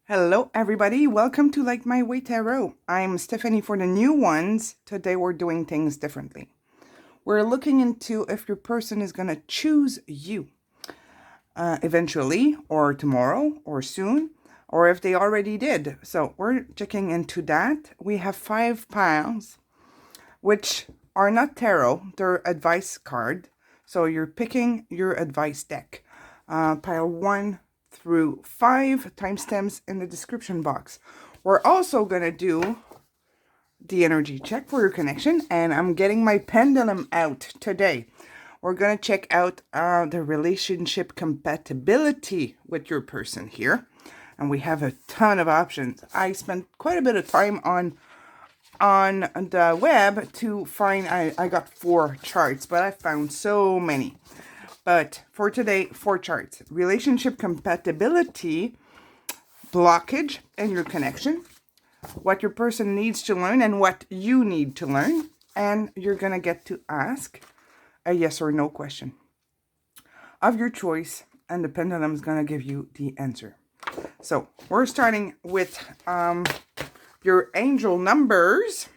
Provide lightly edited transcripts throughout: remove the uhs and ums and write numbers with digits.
Hello everybody, welcome to Like My Way Tarot. I'm Stephanie for the new ones. Today we're doing things differently. We're looking into if your person is going to choose you eventually, or tomorrow, or soon, or if they already did. So we're checking into that. We have 5 piles, which are not tarot, they're advice card. So you're picking your advice deck. Pile 1 through 5, timestamps in the description box. We're also going to do the energy check for your connection, and I'm getting my pendulum out today. We're going to check out the relationship compatibility with your person here, and we have a ton of options. I spent quite a bit of time on the web to find, I got 4 charts, but I found so many. But for today, 4 charts. Relationship compatibility, blockage, and your connection. What your person needs to learn and what you need to learn. And you're going to get to ask a yes or no question of your choice. And the pendulum is going to give you the answer. So we're starting with your angel numbers.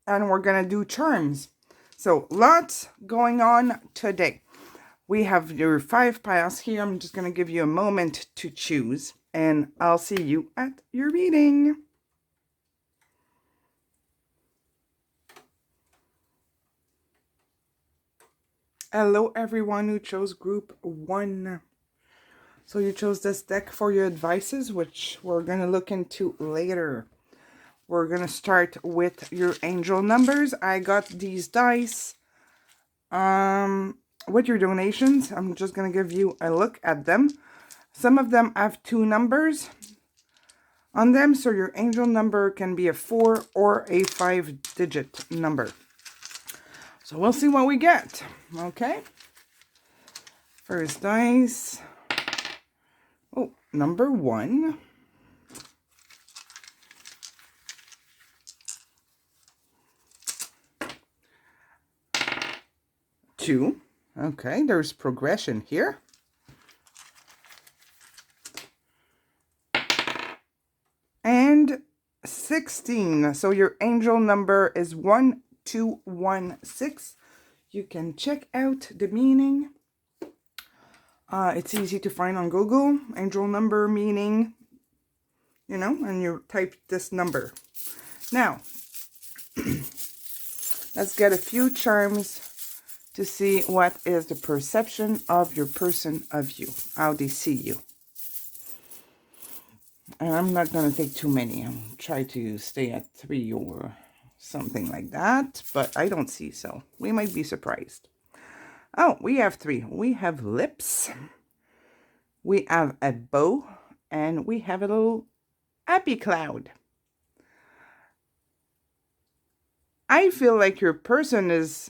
And we're going to do charms. So lots going on today. We have your 5 piles here. I'm just going to give you a moment to choose. And I'll see you at your reading. Hello, everyone who chose group 1. So you chose this deck for your advices, which we're going to look into later. We're going to start with your angel numbers. I got these dice. With your donations, I'm just going to give you a look at them. Some of them have 2 numbers on them, so your angel number can be a 4 or a 5-digit number. So we'll see what we get, okay? First dice. Oh, number 1. Two. Okay, there's progression here. And 16. So your angel number is 1216. You can check out the meaning. It's easy to find on Google. Angel number meaning, you know, and you type this number. Now, let's get a few charms to see what is the perception of your person of you, how they see you. And I'm not going to take too many. I'll try to stay at 3 or something like that, but I don't see so. We might be surprised. Oh, we have 3. We have lips, we have a bow, and we have a little happy cloud. I feel like your person is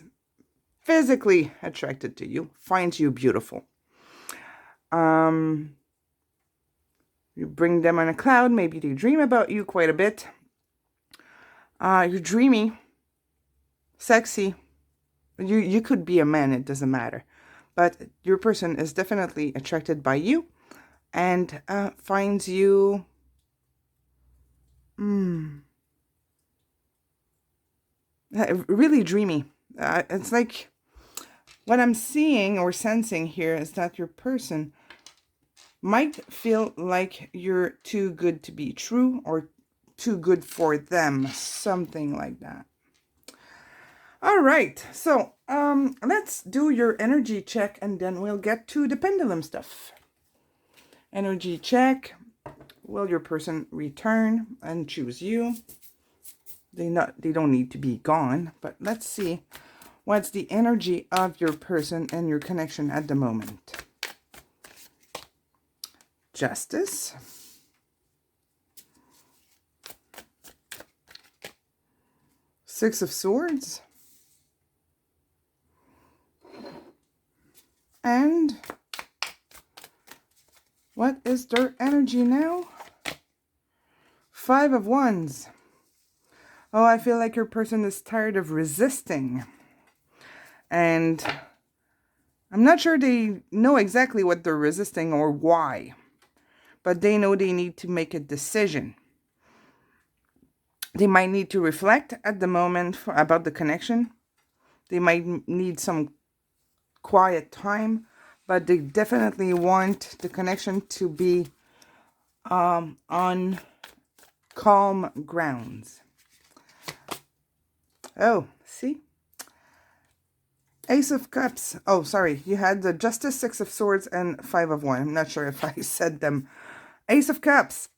physically attracted to you, finds you beautiful. You bring them on a cloud. Maybe they dream about you quite a bit. You're dreamy, sexy. You could be a man, it doesn't matter. But your person is definitely attracted by you and finds you really dreamy. It's like what I'm seeing or sensing here is that your person might feel like you're too good to be true or too good for them, something like that. All right, so let's do your energy check and then we'll get to the pendulum stuff. Energy check. Will your person return and choose you? They don't need to be gone, but let's see what's the energy of your person and your connection at the moment. Justice. Six of Swords. And what is their energy now? 5 of Wands. Oh, I feel like your person is tired of resisting. And I'm not sure they know exactly what they're resisting or why. But they know they need to make a decision. They might need to reflect at the moment about the connection. They might need some quiet time, but they definitely want the connection to be on calm grounds. Oh, see? Ace of Cups. Oh, sorry. You had the Justice, Six of Swords, and Five of Wands. I'm not sure if I said them. Ace of Cups.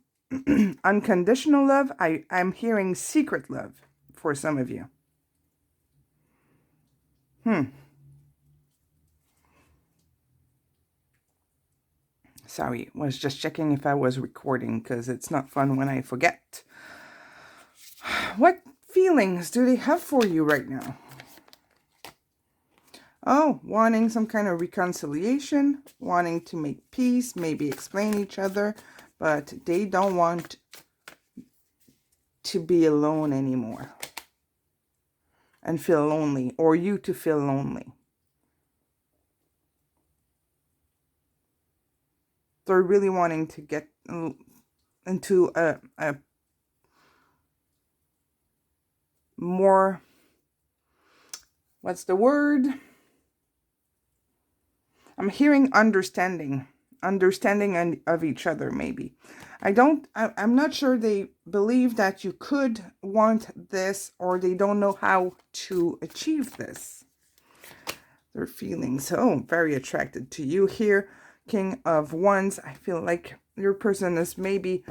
Unconditional love. I'm hearing secret love for some of you. Sorry, was just checking if I was recording because it's not fun when I forget. What feelings do they have for you right now? Oh, wanting some kind of reconciliation, wanting to make peace, maybe explain each other, but they don't want to be alone anymore and feel lonely, or you to feel lonely. They're really wanting to get into a more, what's the word? I'm hearing understanding of each other, maybe. I'm not sure they believe that you could want this, or they don't know how to achieve this. Their feelings. Oh, very attracted to you here. King of Wands. I feel like your person is maybe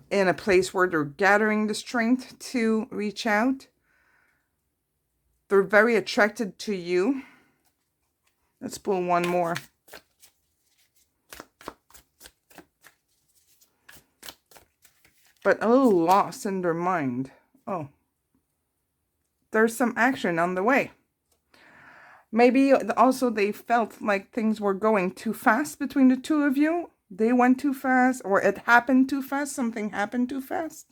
in a place where they're gathering the strength to reach out. They're very attracted to you. Let's pull one more. But a little lost in their mind. Oh. There's some action on the way. Maybe also they felt like things were going too fast between the two of you. They went too fast, or it happened too fast. Something happened too fast.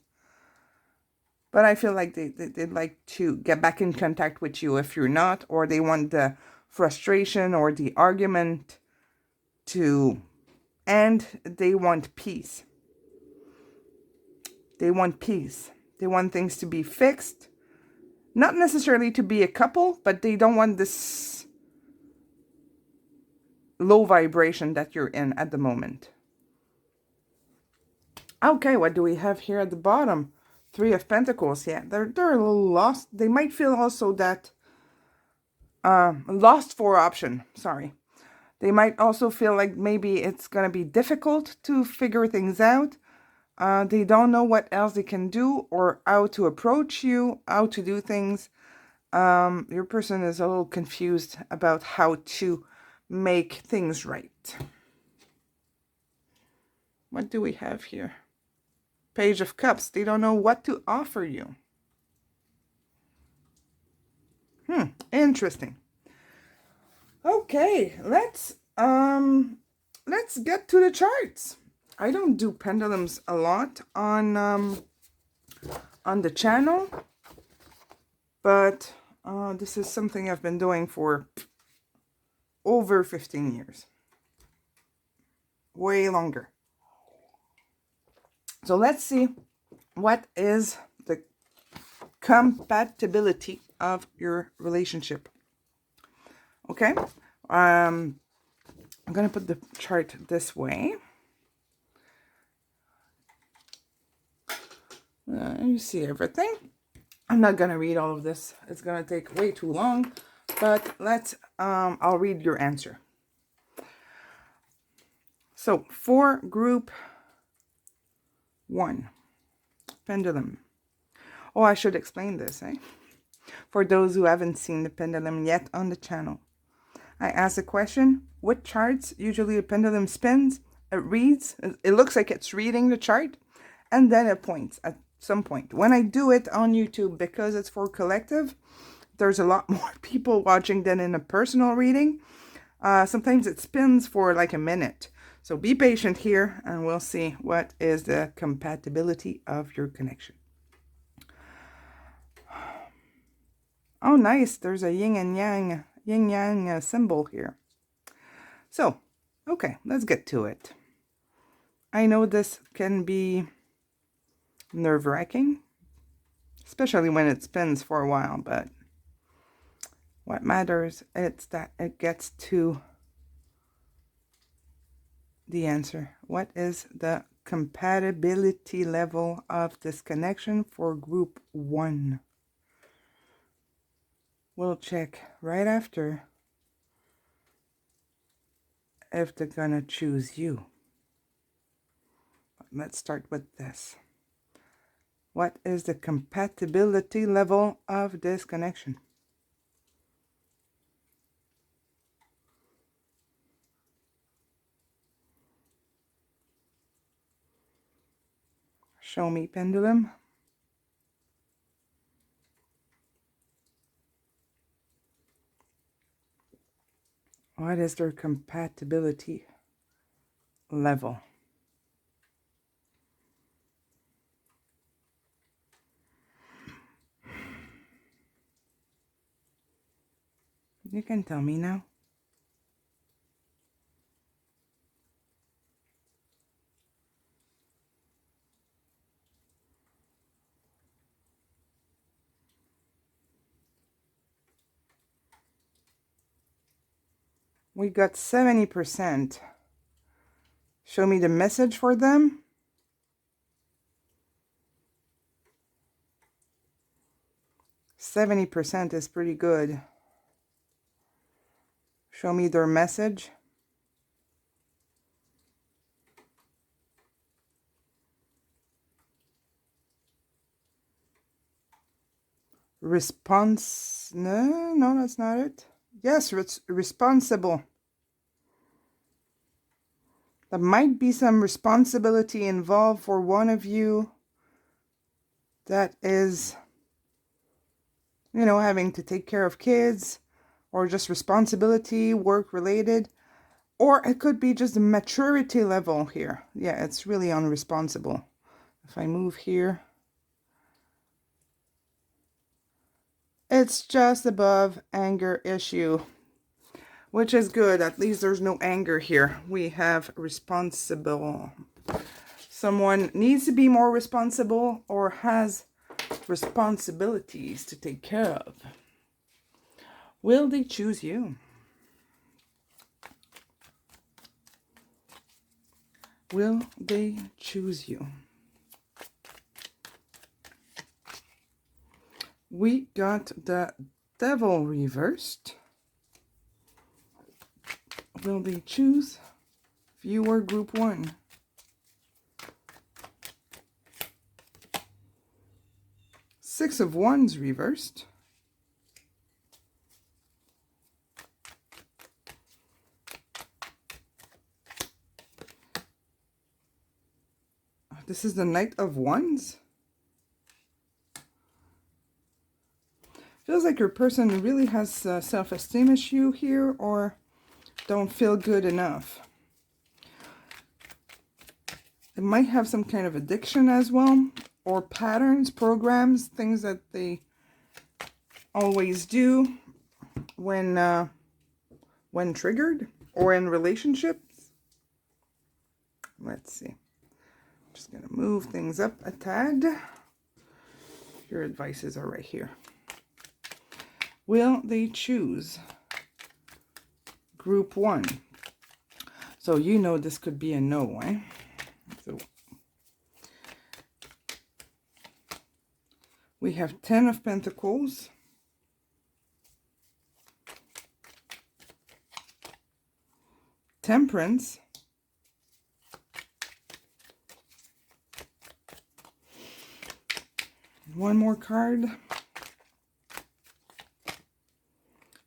But I feel like they'd like to get back in contact with you if you're not, or they want the frustration or the argument to end. They want peace. They want peace. They want things to be fixed. Not necessarily to be a couple, but they don't want this low vibration that you're in at the moment. Okay, what do we have here at the bottom? Three of Pentacles. Yeah, they're a little lost. They might feel also that lost for option. Sorry. They might also feel like maybe it's going to be difficult to figure things out. They don't know what else they can do or how to approach you, how to do things. Your person is a little confused about how to make things right. What do we have here? Page of Cups. They don't know what to offer you. Interesting. Okay, let's get to the charts. I don't do pendulums a lot on the channel, but this is something I've been doing for over 15 years. Way longer. So let's see what is the compatibility of your relationship. Okay, I'm going to put the chart this way. You see everything. I'm not going to read all of this. It's going to take way too long, but let's, I'll read your answer. So for group 1, Pendulum. Oh, I should explain this, eh? For those who haven't seen the pendulum yet on the channel. I ask a question, what charts usually a pendulum spins? It reads, it looks like it's reading the chart, and then it points at some point. When I do it on YouTube, because it's for collective, there's a lot more people watching than in a personal reading. Sometimes it spins for like a minute. So be patient here, and we'll see what is the compatibility of your connection. Oh, nice. There's a yin yang symbol here. So, okay, let's get to it. I know this can be nerve-wracking, especially when it spins for a while, but what matters is that it gets to the answer. What is the compatibility level of this connection for group 1? We'll check right after if they're gonna choose you. Let's start with this. What is the compatibility level of this connection? Show me, Pendulum. What is their compatibility level? You can tell me now. We got 70%. Show me the message for them. %70 is pretty good. Show me their message. Response. No, that's not it. Yes, responsible. There might be some responsibility involved for one of you that is, you know, having to take care of kids, or just responsibility, work related, or it could be just a maturity level here. Yeah, it's really unresponsible. If I move here, it's just above anger issue, which is good. At least there's no anger here. We have responsible. Someone needs to be more responsible or has responsibilities to take care of. Will they choose you? Will they choose you? We got the Devil reversed. Will they choose viewer group 1? Six of Wands reversed. This is the Knight of Wands. Feels like your person really has a self-esteem issue here, or don't feel good enough. They might have some kind of addiction as well, or patterns, programs, things that they always do when triggered or in relationships. Let's see. I'm just going to move things up a tad. Your advices are right here. Will they choose group 1? So you know this could be a no, eh? So we have 10 of Pentacles, Temperance, one more card,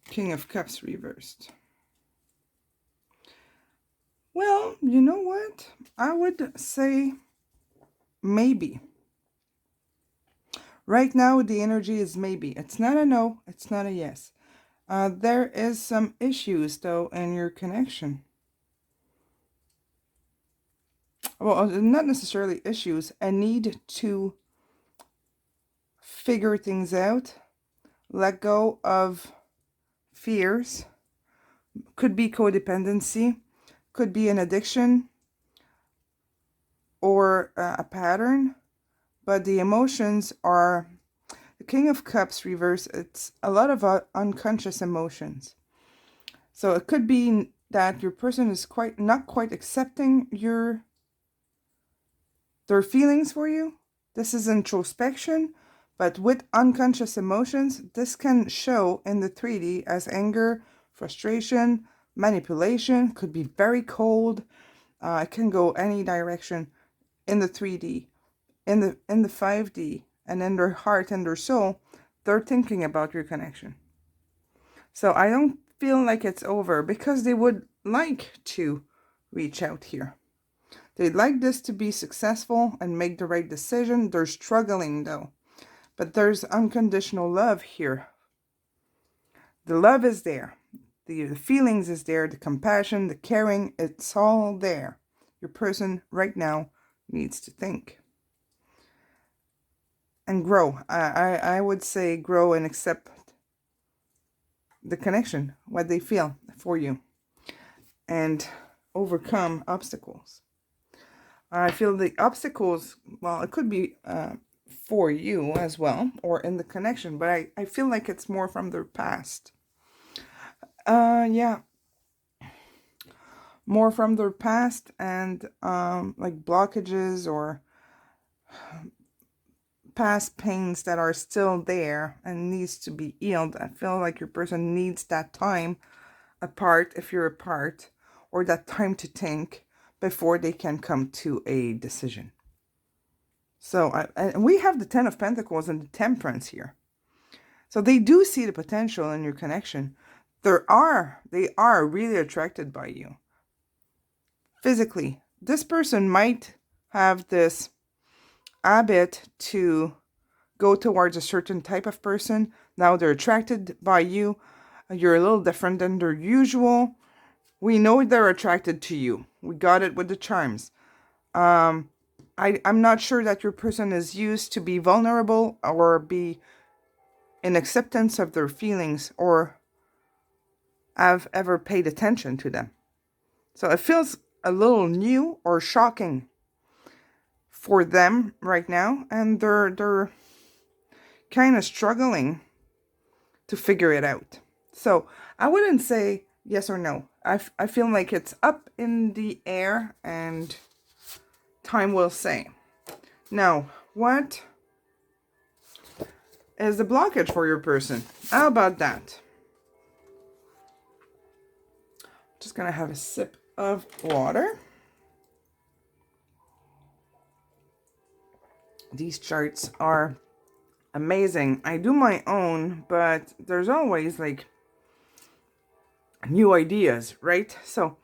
King of Cups reversed. Well, you know what? I would say maybe. Right now, the energy is maybe. It's not a no. It's not a yes. There is some issues, though, in your connection. Well, not necessarily issues. A need to figure things out. let go of fears. Could be codependency, could be an addiction or a pattern, but the emotions are the King of Cups reverse. It's a lot of unconscious emotions. So it could be that your person is not quite accepting their feelings for you. This is introspection, but with unconscious emotions, this can show in the 3D as anger, frustration, manipulation. Could be very cold. It can go any direction in the 3D. In the 5D and in their heart and their soul, they're thinking about your connection. So I don't feel like it's over, because they would like to reach out here. They'd like this to be successful and make the right decision. They're struggling though, but there's unconditional love here. The love is there. The feelings is there. The compassion, the caring, it's all there. Your person right now needs to think. And grow. I would say grow and accept the connection, what they feel for you, and overcome obstacles. I feel the obstacles, well, it could be for you as well, or in the connection, but I feel like it's more from their past. Yeah. More from their past, and like blockages or past pains that are still there and needs to be healed. I feel like your person needs that time apart, if you're apart, or that time to think before they can come to a decision. So and we have the 10 of Pentacles and the Temperance here. So they do see the potential in your connection. They are really attracted by you. Physically, this person might have this habit to go towards a certain type of person. Now they're attracted by you. You're a little different than their usual. We know they're attracted to you. We got it with the charms. I'm not sure that your person is used to be vulnerable or be in acceptance of their feelings or have ever paid attention to them. So it feels a little new or shocking for them right now, and they're kind of struggling to figure it out. So I wouldn't say yes or no. I feel like it's up in the air, and time will say. Now, what is the blockage for your person? How about that? Just gonna have a sip of water. These charts are amazing. I do my own, but there's always like new ideas, right? So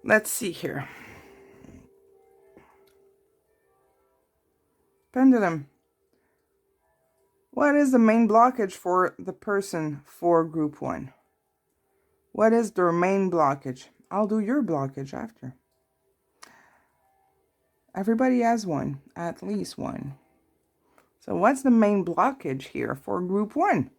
let's see here. Pendulum. What is the main blockage for the person for group 1? What is their main blockage? I'll do your blockage after. Everybody has one, at least one. So what's the main blockage here for group 1?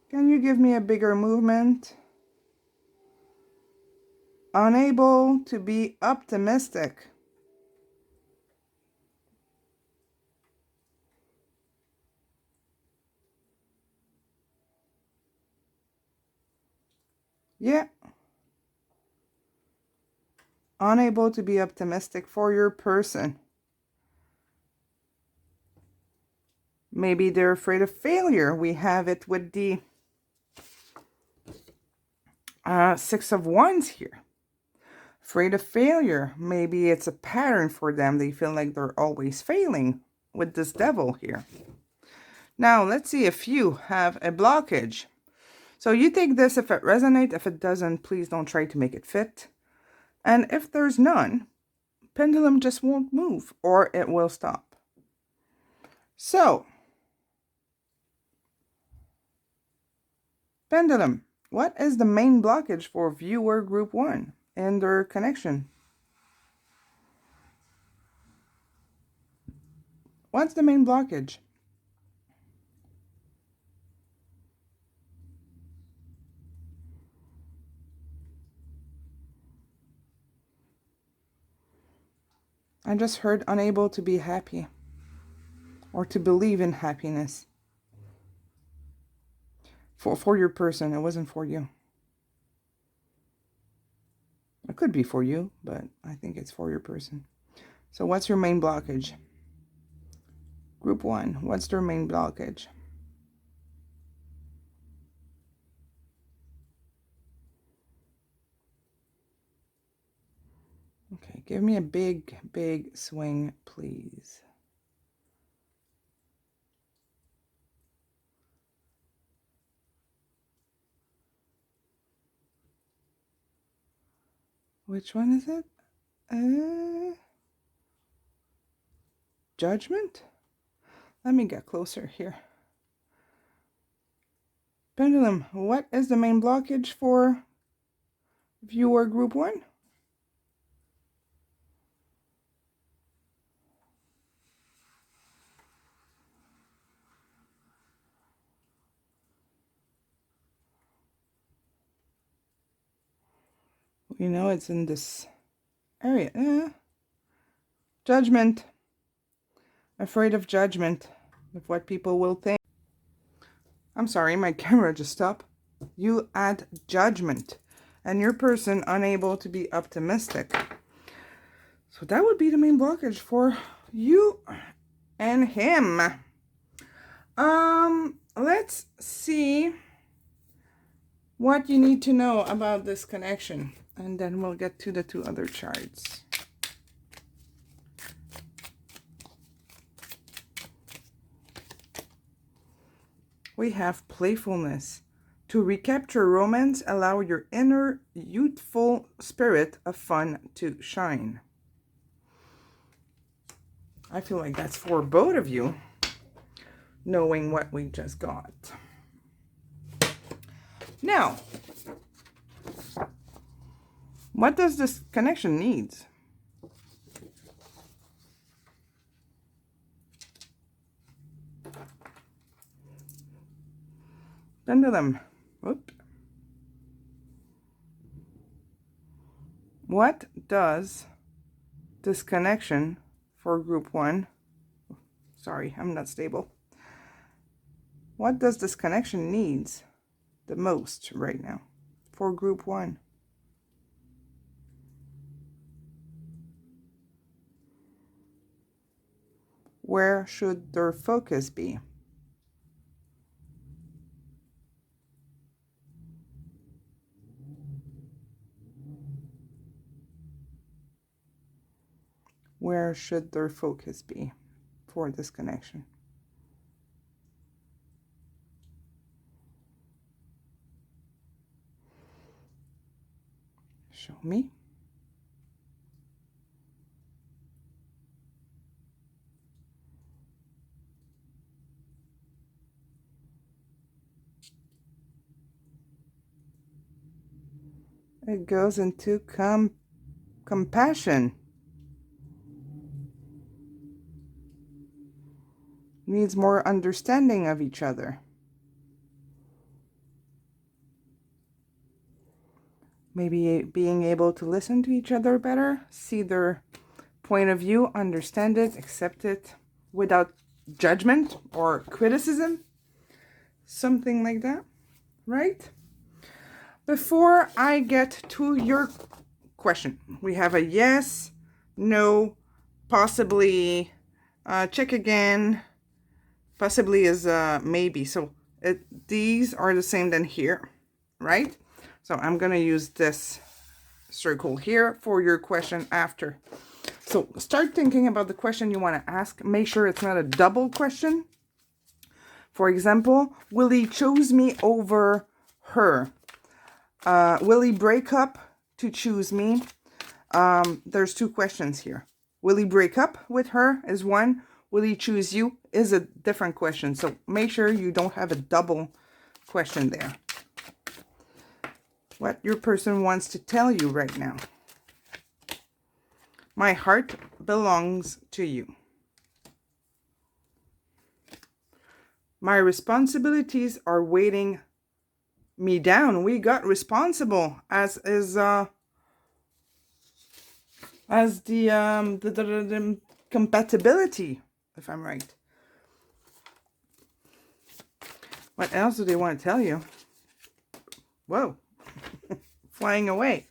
Can you give me a bigger movement? Unable to be optimistic. Yeah. Unable to be optimistic for your person. Maybe they're afraid of failure. We have it with the 6 of Wands here. Afraid of failure. Maybe it's a pattern for them. They feel like they're always failing with this devil here. Now, let's see if you have a blockage. So you take this if it resonates. If it doesn't, please don't try to make it fit. And if there's none, pendulum just won't move or it will stop. So, Pendulum, what is the main blockage for viewer group 1 and their connection? What's the main blockage? I just heard unable to be happy or to believe in happiness. For your person, it wasn't for you. It could be for you, but I think it's for your person. So what's your main blockage? Group 1, what's their main blockage? Okay, give me a big, big swing, please. Which one is it? Judgment? Let me get closer here. Pendulum, what is the main blockage for viewer group 1? You know, it's in this area. Judgment. Afraid of judgment, of what people will think. I'm sorry, my camera just stopped. You add judgment, and your person unable to be optimistic. So that would be the main blockage for you and him. Let's see what you need to know about this connection, and then we'll get to the 2 other charts. We have playfulness. To recapture romance, allow your inner youthful spirit of fun to shine. I feel like that's for both of you, knowing what we just got. Now, what does this connection need? Pendulum. Whoop. What does this connection for group 1? Sorry, I'm not stable. What does this connection needs the most right now for group 1? Where should their focus be? Where should their focus be for this connection? Show me. It goes into compassion. Needs more understanding of each other. Maybe being able to listen to each other better, see their point of view, understand it, accept it without judgment or criticism. Something like that, right? Before I get to your question, we have a yes, no, possibly, check again, possibly is maybe. So these are the same than here, right? So I'm going to use this circle here for your question after. So start thinking about the question you want to ask. Make sure it's not a double question. For example, will he choose me over her? Will he break up to choose me? There's 2 questions here. Will he break up with her is one. Will he choose you is a different question. So make sure you don't have a double question there. What your person wants to tell you right now. My heart belongs to you. My responsibilities are weighting me down. We got responsible as the compatibility, if I'm right. What else do they want to tell you? Whoa. Flying away.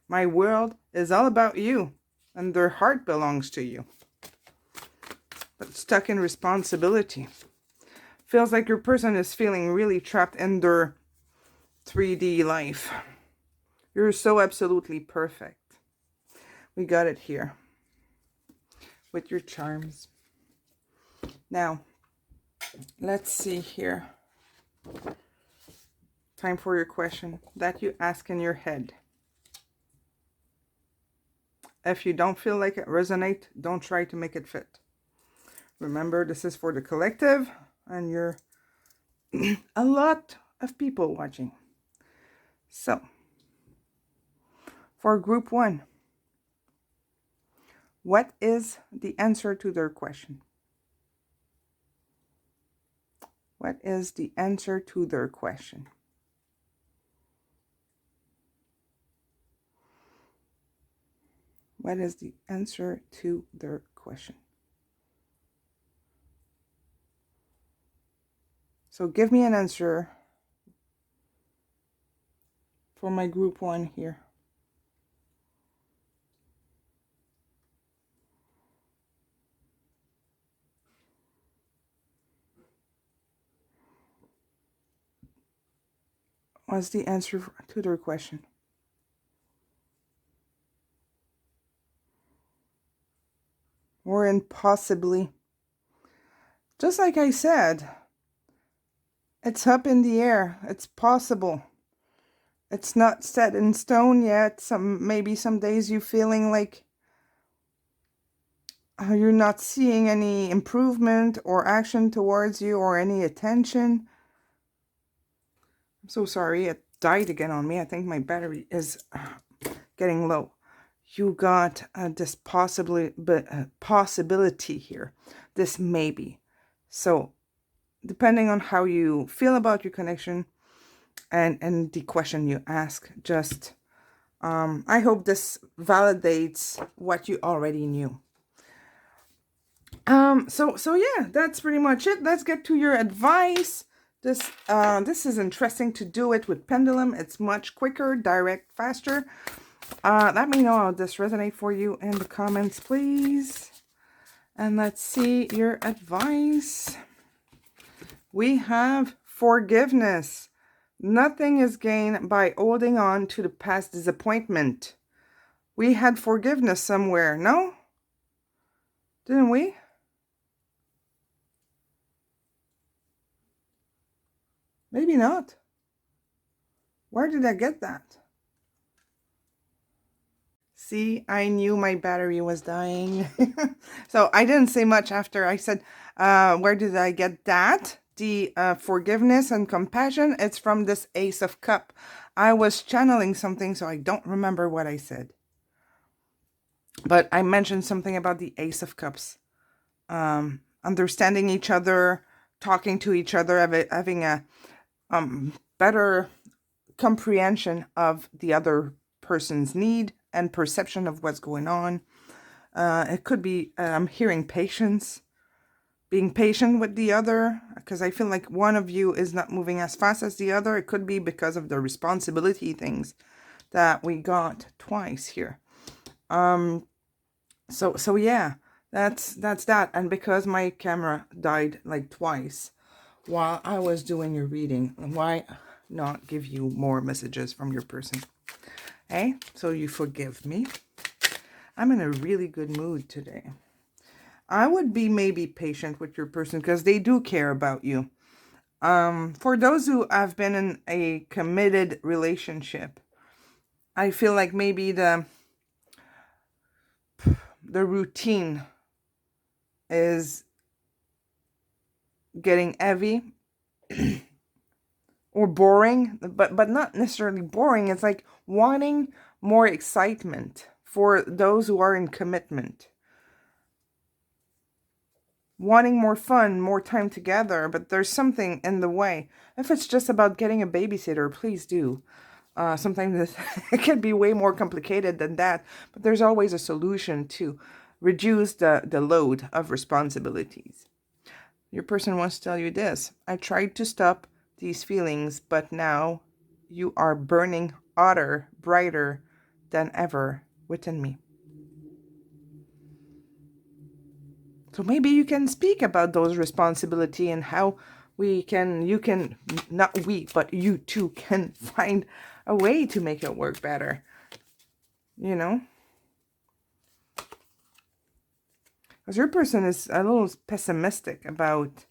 My world is all about you, and their heart belongs to you. But stuck in responsibility. Feels like your person is feeling really trapped in their 3D life. You're so absolutely perfect. We got it here with your charms. Now, let's see here. Time for your question that you ask in your head. If you don't feel like it resonates, don't try to make it fit. Remember, this is for the collective, and you're a lot of people watching. So, for group 1, what is the answer to their question? What is the answer to their question? What is the answer to their question? So give me an answer for my group 1 here. What's the answer to their question? Or impossibly. Just like I said, it's up in the air. It's possible. It's not set in stone yet. Maybe some days you're feeling like you're not seeing any improvement or action towards you or any attention. I'm so sorry. It died again on me. I think my battery is getting low. You got this possibility here. This maybe. So depending on how you feel about your connection and the question you ask, just I hope this validates what you already knew. So yeah, that's pretty much it. Let's get to your advice. This is interesting to do it with Pendulum. It's much quicker, direct, faster. Let me know how this resonates for you in the comments, please. And let's see your advice. We have forgiveness. Nothing is gained by holding on to the past disappointment. We had forgiveness somewhere, no? Didn't we? Maybe not. Where did I get that? See, I knew my battery was dying. So I didn't say much after I said, where did I get that? The forgiveness and compassion. It's from this Ace of Cup. I was channeling something, so I don't remember what I said. But I mentioned something about the Ace of Cups. Understanding each other, talking to each other, having a better comprehension of the other person's need and perception of what's going on. It could be hearing patience, being patient with the other, because I feel like one of you is not moving as fast as the other. It could be because of the responsibility things that we got twice here. So yeah, that's that. And because my camera died like twice while I was doing your reading, why not give you more messages from your person? Hey, so you forgive me. I'm in a really good mood today. I would be maybe patient with your person because they do care about you. For those who have been in a committed relationship, I feel like maybe the routine is getting heavy. or boring, but not necessarily boring. It's like wanting more excitement for those who are in commitment. Wanting more fun, more time together, but there's something in the way. If it's just about getting a babysitter, please do. Sometimes it can be way more complicated than that, but there's always a solution to reduce the load of responsibilities. Your person wants to tell you this: I tried to stop these feelings, but now you are burning hotter, brighter than ever within me. So maybe you can speak about those responsibility and how not we, but you too can find a way to make it work better. You know? Because your person is a little pessimistic about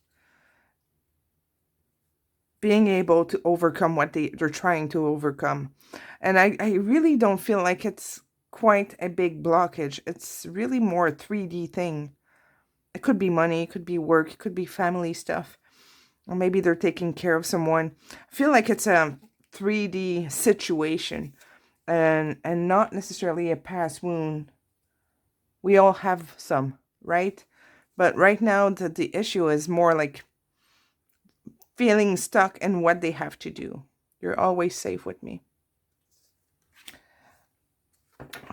being able to overcome what they're trying to overcome. And I really don't feel like it's quite a big blockage. It's really more a 3D thing. It could be money, it could be work, it could be family stuff. Or maybe they're taking care of someone. I feel like it's a 3D situation and not necessarily a past wound. We all have some, right? But right now the issue is more like feeling stuck in what they have to do. You're always safe with me.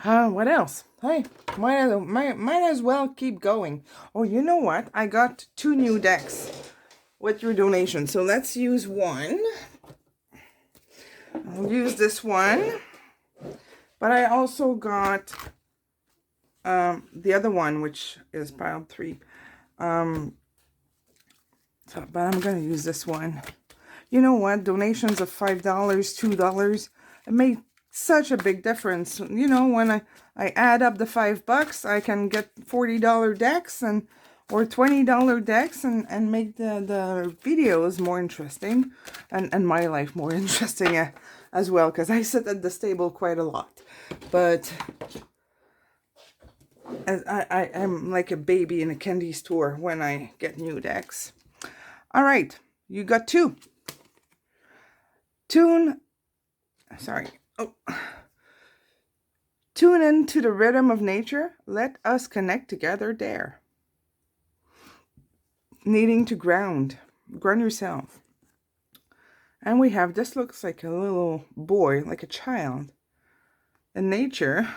What else? Hey, might as well keep going. Oh, you know what? I got 2 new decks with your donation. So let's use one. I'll use this one. But I also got the other one, which is pile 3. But I'm going to use this one. You know what? Donations of $5, $2, it made such a big difference. You know, when I add up the $5, I can get $40 decks or $20 decks and make the videos more interesting and my life more interesting as well, because I sit at the table quite a lot. But as I'm like a baby in a candy store when I get new decks. All right, you got 2. Tune into the rhythm of nature. Let us connect together there. Needing to ground yourself. And we have, this looks like a little boy, like a child in nature,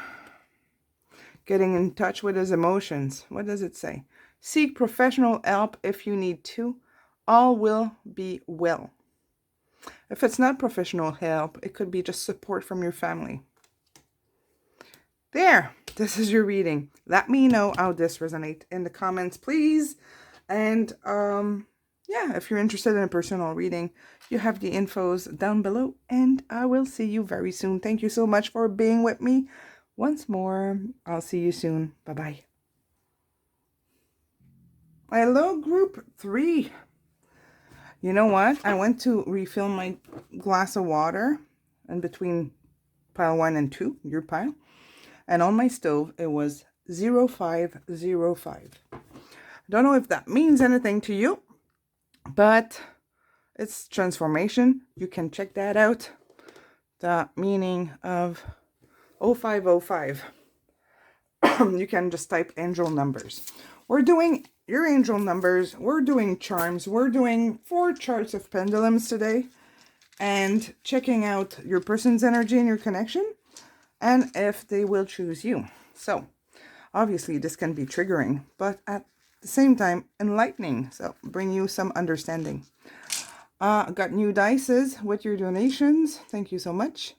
getting in touch with his emotions. What does it say? Seek professional help if you need to. All will be well. If it's not professional help, it could be just support from your family. There, this is your reading. Let me know how this resonates in the comments, please. And yeah, if you're interested in a personal reading, you have the infos down below, and I will see you very soon. Thank you so much for being with me once more. I'll see you soon. Bye-bye. Hello, group 3. You know what? I went to refill my glass of water in between pile 1 and 2, your pile. And on my stove, it was 0505. I don't know if that means anything to you, but it's transformation. You can check that out. The meaning of 0505. You can just type angel numbers. We're doing your angel numbers. We're doing charms. We're doing 4 charts of pendulums today. And checking out your person's energy and your connection. And if they will choose you. So, obviously this can be triggering, but at the same time, enlightening. So, bring you some understanding. Got new dices with your donations. Thank you so much.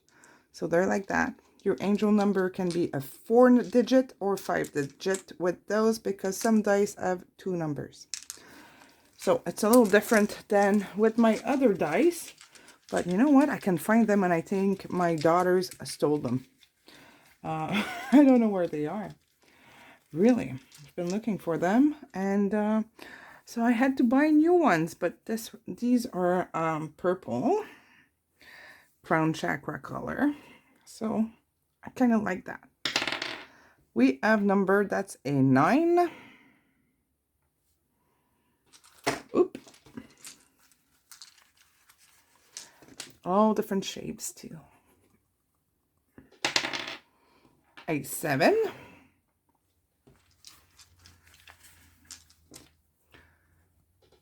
So, they're like that. Your angel number can be a 4-digit or 5-digit with those, because some dice have 2 numbers. So, it's a little different than with my other dice. But you know what? I can find them, and I think my daughters stole them. I don't know where they are. Really, I've been looking for them, and so I had to buy new ones. But these are purple crown chakra color, so I kind of like that. We have number that's a 9. Oop. All different shapes too. A 7.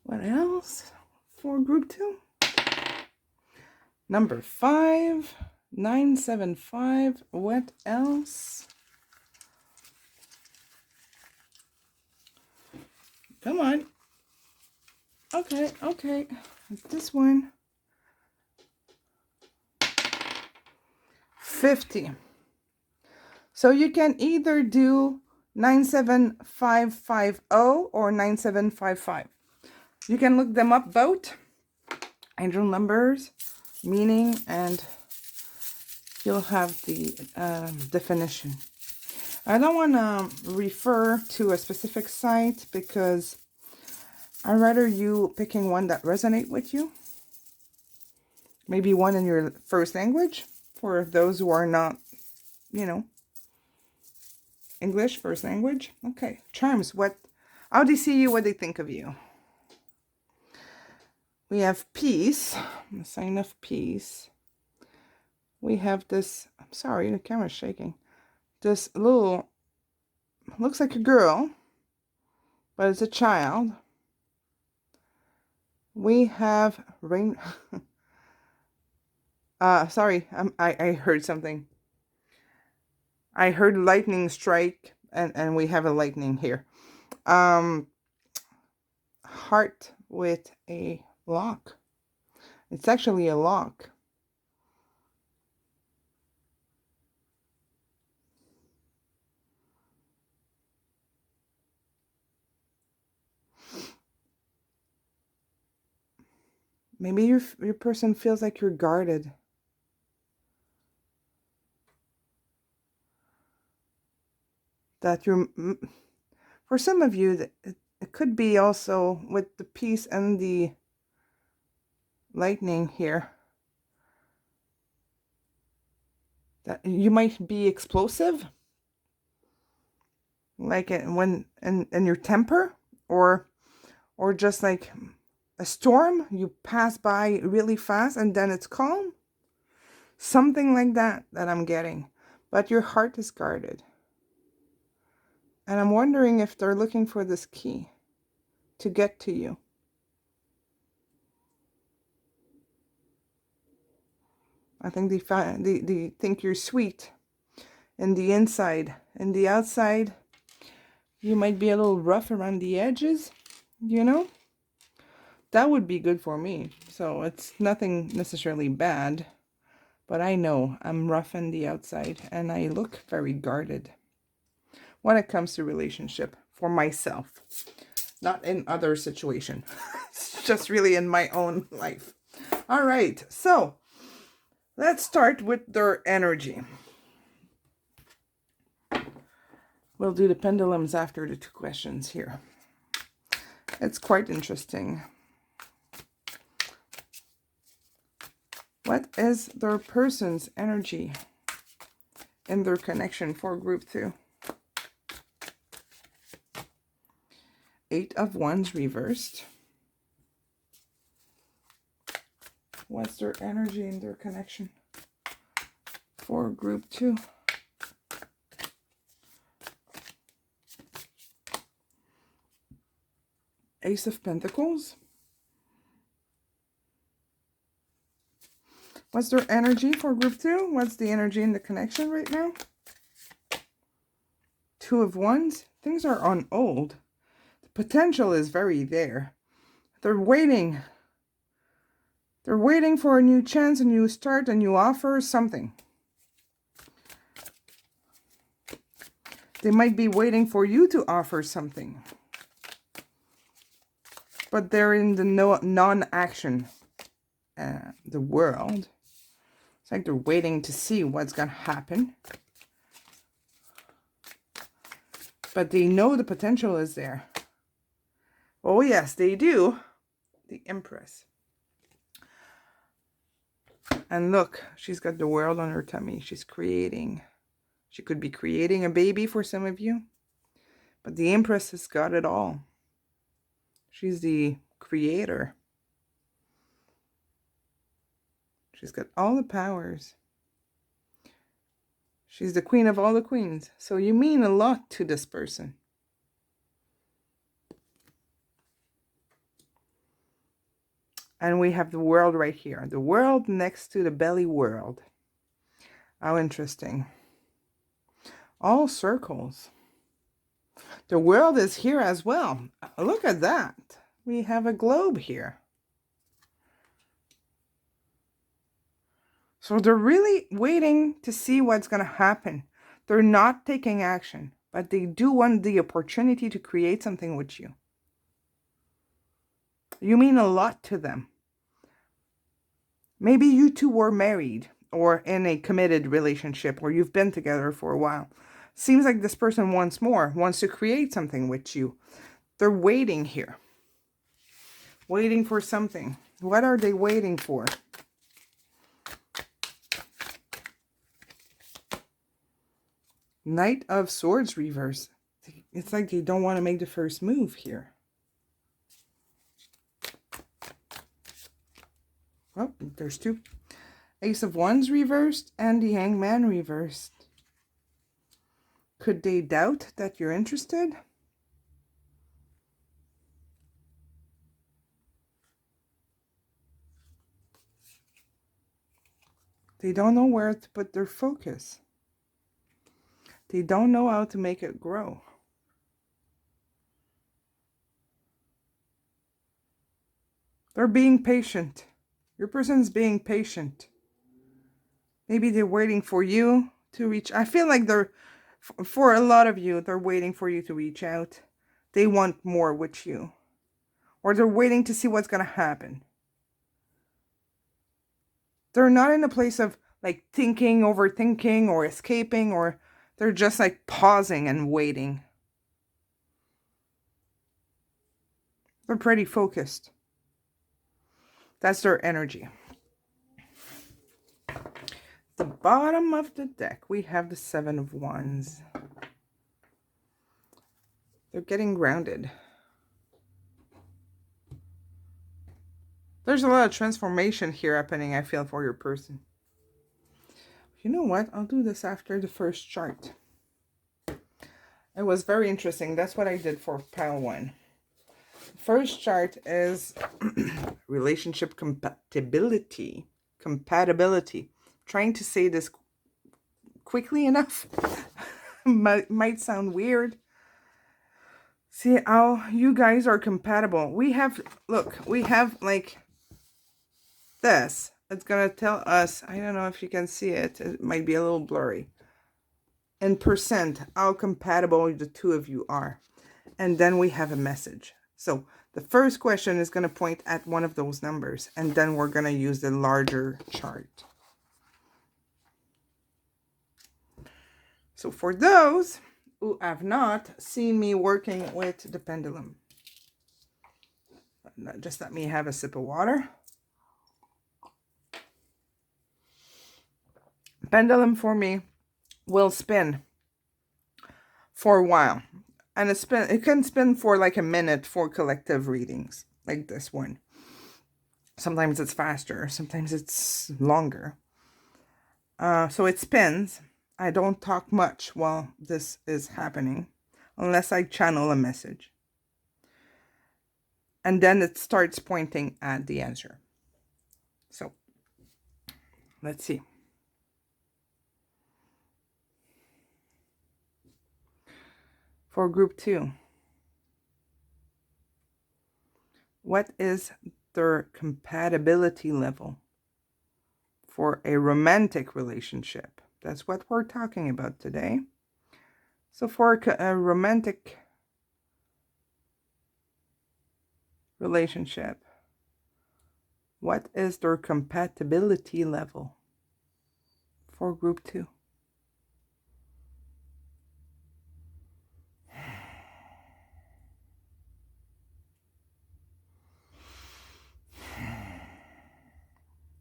What else for group 2? Number 5, 975. What else? Come on. Okay, okay. It's this one. 50. So you can either do 97550 or 9755. You can look them up both. Angel numbers, meaning, and you'll have the definition. I don't want to refer to a specific site because I'd rather you picking one that resonates with you. Maybe one in your first language for those who are not, you know, English first language. Okay, charms. How they see you, what they think of you. We have peace, the sign of peace. We have this, I'm sorry, the camera's shaking. This little, looks like a girl, but it's a child. We have rain. Sorry, I heard something. I heard lightning strike, and we have a lightning here. Heart with a lock. It's actually a lock. Maybe your person feels like you're guarded. That you're, for some of you, that it could be also with the peace and the lightning here. That you might be explosive. Like when in your temper, or just like a storm, you pass by really fast and then it's calm. Something like that I'm getting. But your heart is guarded. And I'm wondering if they're looking for this key to get to you. I think they think you're sweet in the inside. In the outside, you might be a little rough around the edges, you know? That would be good for me. So it's nothing necessarily bad. But I know I'm rough on the outside and I look very guarded when it comes to relationship for myself. Not in other situation. It's just really in my own life. All right. So let's start with their energy. We'll do the pendulums after the 2 questions here. It's quite interesting. What is their person's energy in their connection for group 2? 8 of Wands reversed. What's their energy in their connection for group 2? Ace of Pentacles. What's their energy for group 2? What's the energy in the connection right now? 2 of Wands. Things are on hold. The potential is very there. They're waiting. They're waiting for a new chance, a new start, a new offer, something. They might be waiting for you to offer something. But they're in the non-action, the world. It's like they're waiting to see what's going to happen. But they know the potential is there. Oh, yes, they do. The Empress. And look, she's got the world on her tummy. She's creating. She could be creating a baby for some of you. But the Empress has got it all. She's the creator. She's got all the powers. She's the queen of all the queens. So you mean a lot to this person. And we have the world right here. The world next to the belly world. How interesting. All circles. The world is here as well. Look at that. We have a globe here. So they're really waiting to see what's going to happen. They're not taking action, but they do want the opportunity to create something with you. You mean a lot to them. Maybe you two were married or in a committed relationship, or you've been together for a while. Seems like this person wants more, wants to create something with you. They're waiting here. Waiting for something. What are they waiting for? Knight of Swords reverse. It's like they don't want to make the first move here. Oh, there's two. Ace of Wands reversed and the Hangman reversed. Could they doubt that you're interested? They don't know where to put their focus. They don't know how to make it grow. They're being patient. Your person's being patient. Maybe they're waiting for you to reach. I feel like they're, for a lot of you, they're waiting for you to reach out. They want more with you. Or they're waiting to see what's going to happen. They're not in a place of like thinking, overthinking, or escaping, or they're just like pausing and waiting. They're pretty focused. That's their energy. The bottom of the deck, we have the Seven of Wands. They're getting grounded. There's a lot of transformation here happening, I feel, for your person. You know what? I'll do this after the first chart. It was very interesting. That's what I did for pile 1. First chart is relationship compatibility. Compatibility. Trying to say this quickly enough. might sound weird. See how you guys are compatible. We have, look, we have like this. It's going to tell us, I don't know if you can see it. It might be a little blurry. In percent, how compatible the two of you are. And then we have a message. So the first question is going to point at one of those numbers. And then we're going to use the larger chart. So for those who have not seen me working with the pendulum, just let me have a sip of water. Pendulum for me will spin for a while. And it can spin for like a minute for collective readings, like this one. Sometimes it's faster, sometimes it's longer. So it spins. I don't talk much while this is happening, unless I channel a message. And then it starts pointing at the answer. So, let's see. For group 2, what is their compatibility level for a romantic relationship? That's what we're talking about today. So for a romantic relationship, what is their compatibility level for group 2?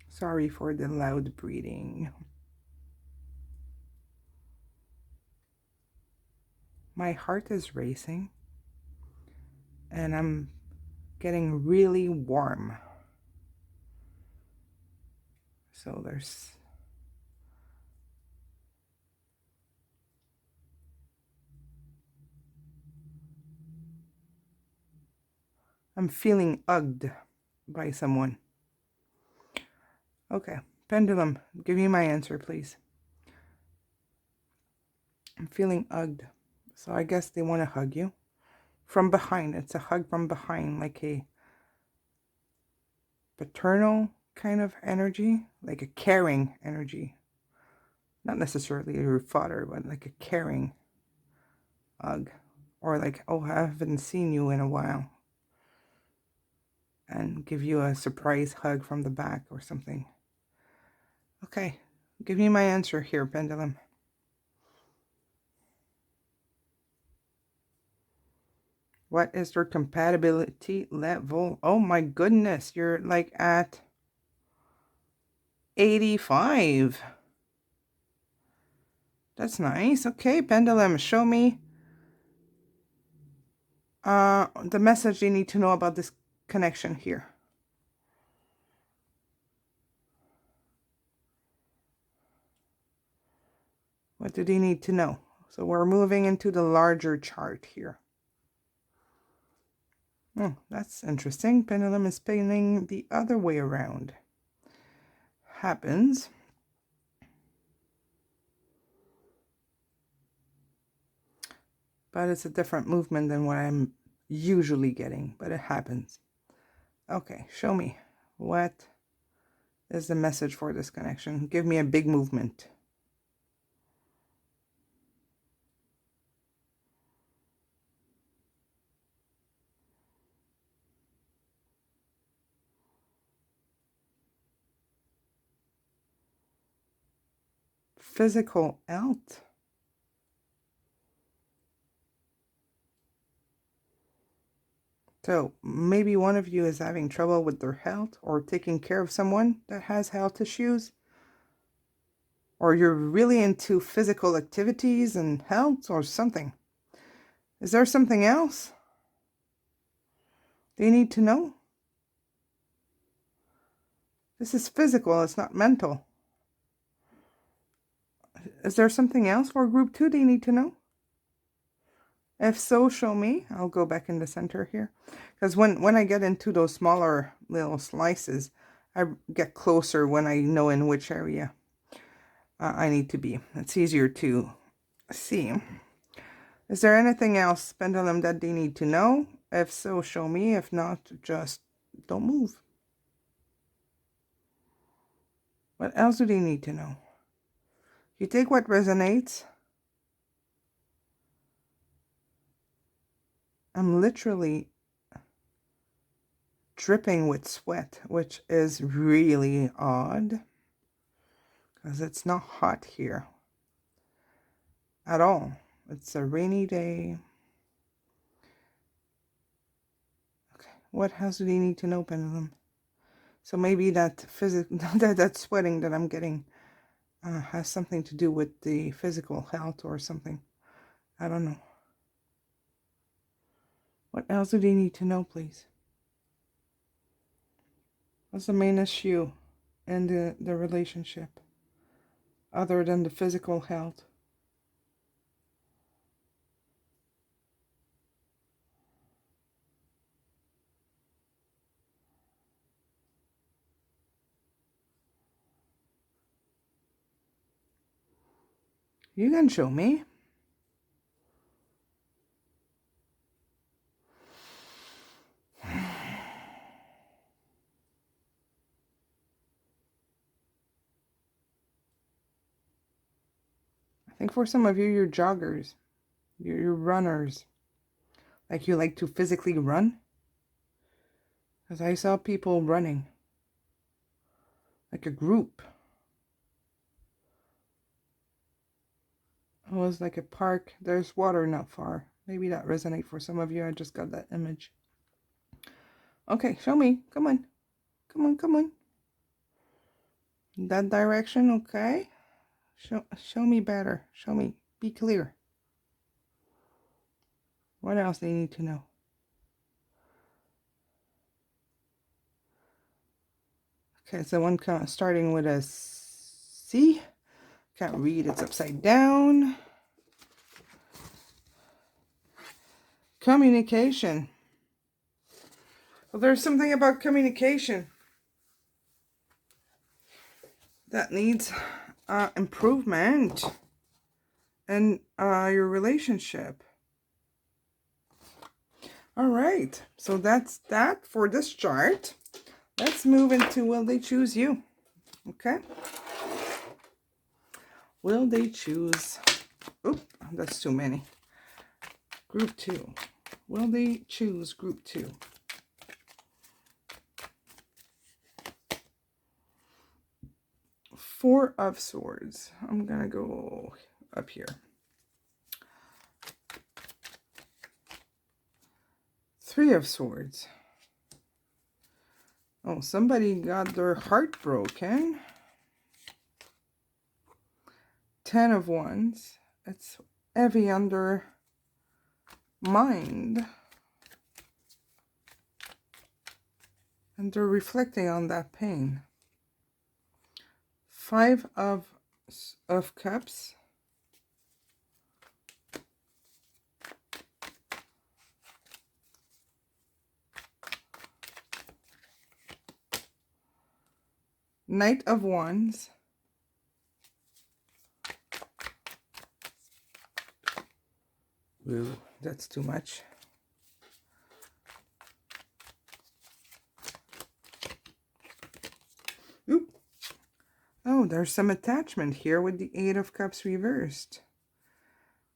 Sorry for the loud breathing. My heart is racing and I'm getting really warm. So there's... I'm feeling hugged by someone. Okay, Pendulum, give me my answer, please. I'm feeling hugged. So I guess they want to hug you. From behind. It's a hug from behind, like a paternal kind of energy. Like a caring energy. Not necessarily your father, but like a caring hug. Or like, oh, I haven't seen you in a while. And give you a surprise hug from the back or something. Okay, give me my answer here, Pendulum. What is your compatibility level? Oh my goodness, you're like at 85. That's nice. Okay, Pendulum, show me the message you need to know about this connection here. What do they need to know? So we're moving into the larger chart here. Oh, that's interesting. Pendulum is spinning the other way around. Happens. But it's a different movement than what I'm usually getting. But it happens. Okay, show me. What is the message for this connection? Give me a big movement. Physical health. So maybe one of you is having trouble with their health or taking care of someone that has health issues. Or you're really into physical activities and health or something. Is there something else they need to know? This is physical, it's not mental. Is there something else for group 2 they need to know? If so, show me. I'll go back in the center here. Because when I get into those smaller little slices, I get closer when I know in which area I need to be. It's easier to see. Is there anything else, Pendulum, that they need to know? If so, show me. If not, just don't move. What else do they need to know? You take what resonates. I'm literally dripping with sweat, which is really odd. Because it's not hot here at all. It's a rainy day. Okay, what else do they need to know, Pendulum? So maybe that that sweating that I'm getting has something to do with the physical health or something. I don't know. What else do they need to know, please? What's the main issue in the relationship other than the physical health? You can show me. I think for some of you, you're joggers. You're runners. Like you like to physically run. Because I saw people running. Like a group. It was like a park. There's water not far. Maybe that resonates for some of you. I just got that image. Okay, show me. Come on. Come on, come on. That direction, okay. Show me better. Show me. Be clear. What else do you need to know? Okay, so one starting with a C. Can't read, it's upside down. Communication. Well, there's something about communication that needs improvement in your relationship. All right, so that's that for this chart. Let's move into will they choose you? Okay. Will they choose? Oop, that's too many. Group 2. Will they choose group 2? Four of Swords. I'm going to go up here. Three of Swords. Oh, somebody got their heart broken. 10 of Wands. It's heavy on their mind. And they're reflecting on that pain. 5 of Cups. Knight of Wands. Ooh, that's too much. Oop. Oh, there's some attachment here with the 8 of Cups reversed.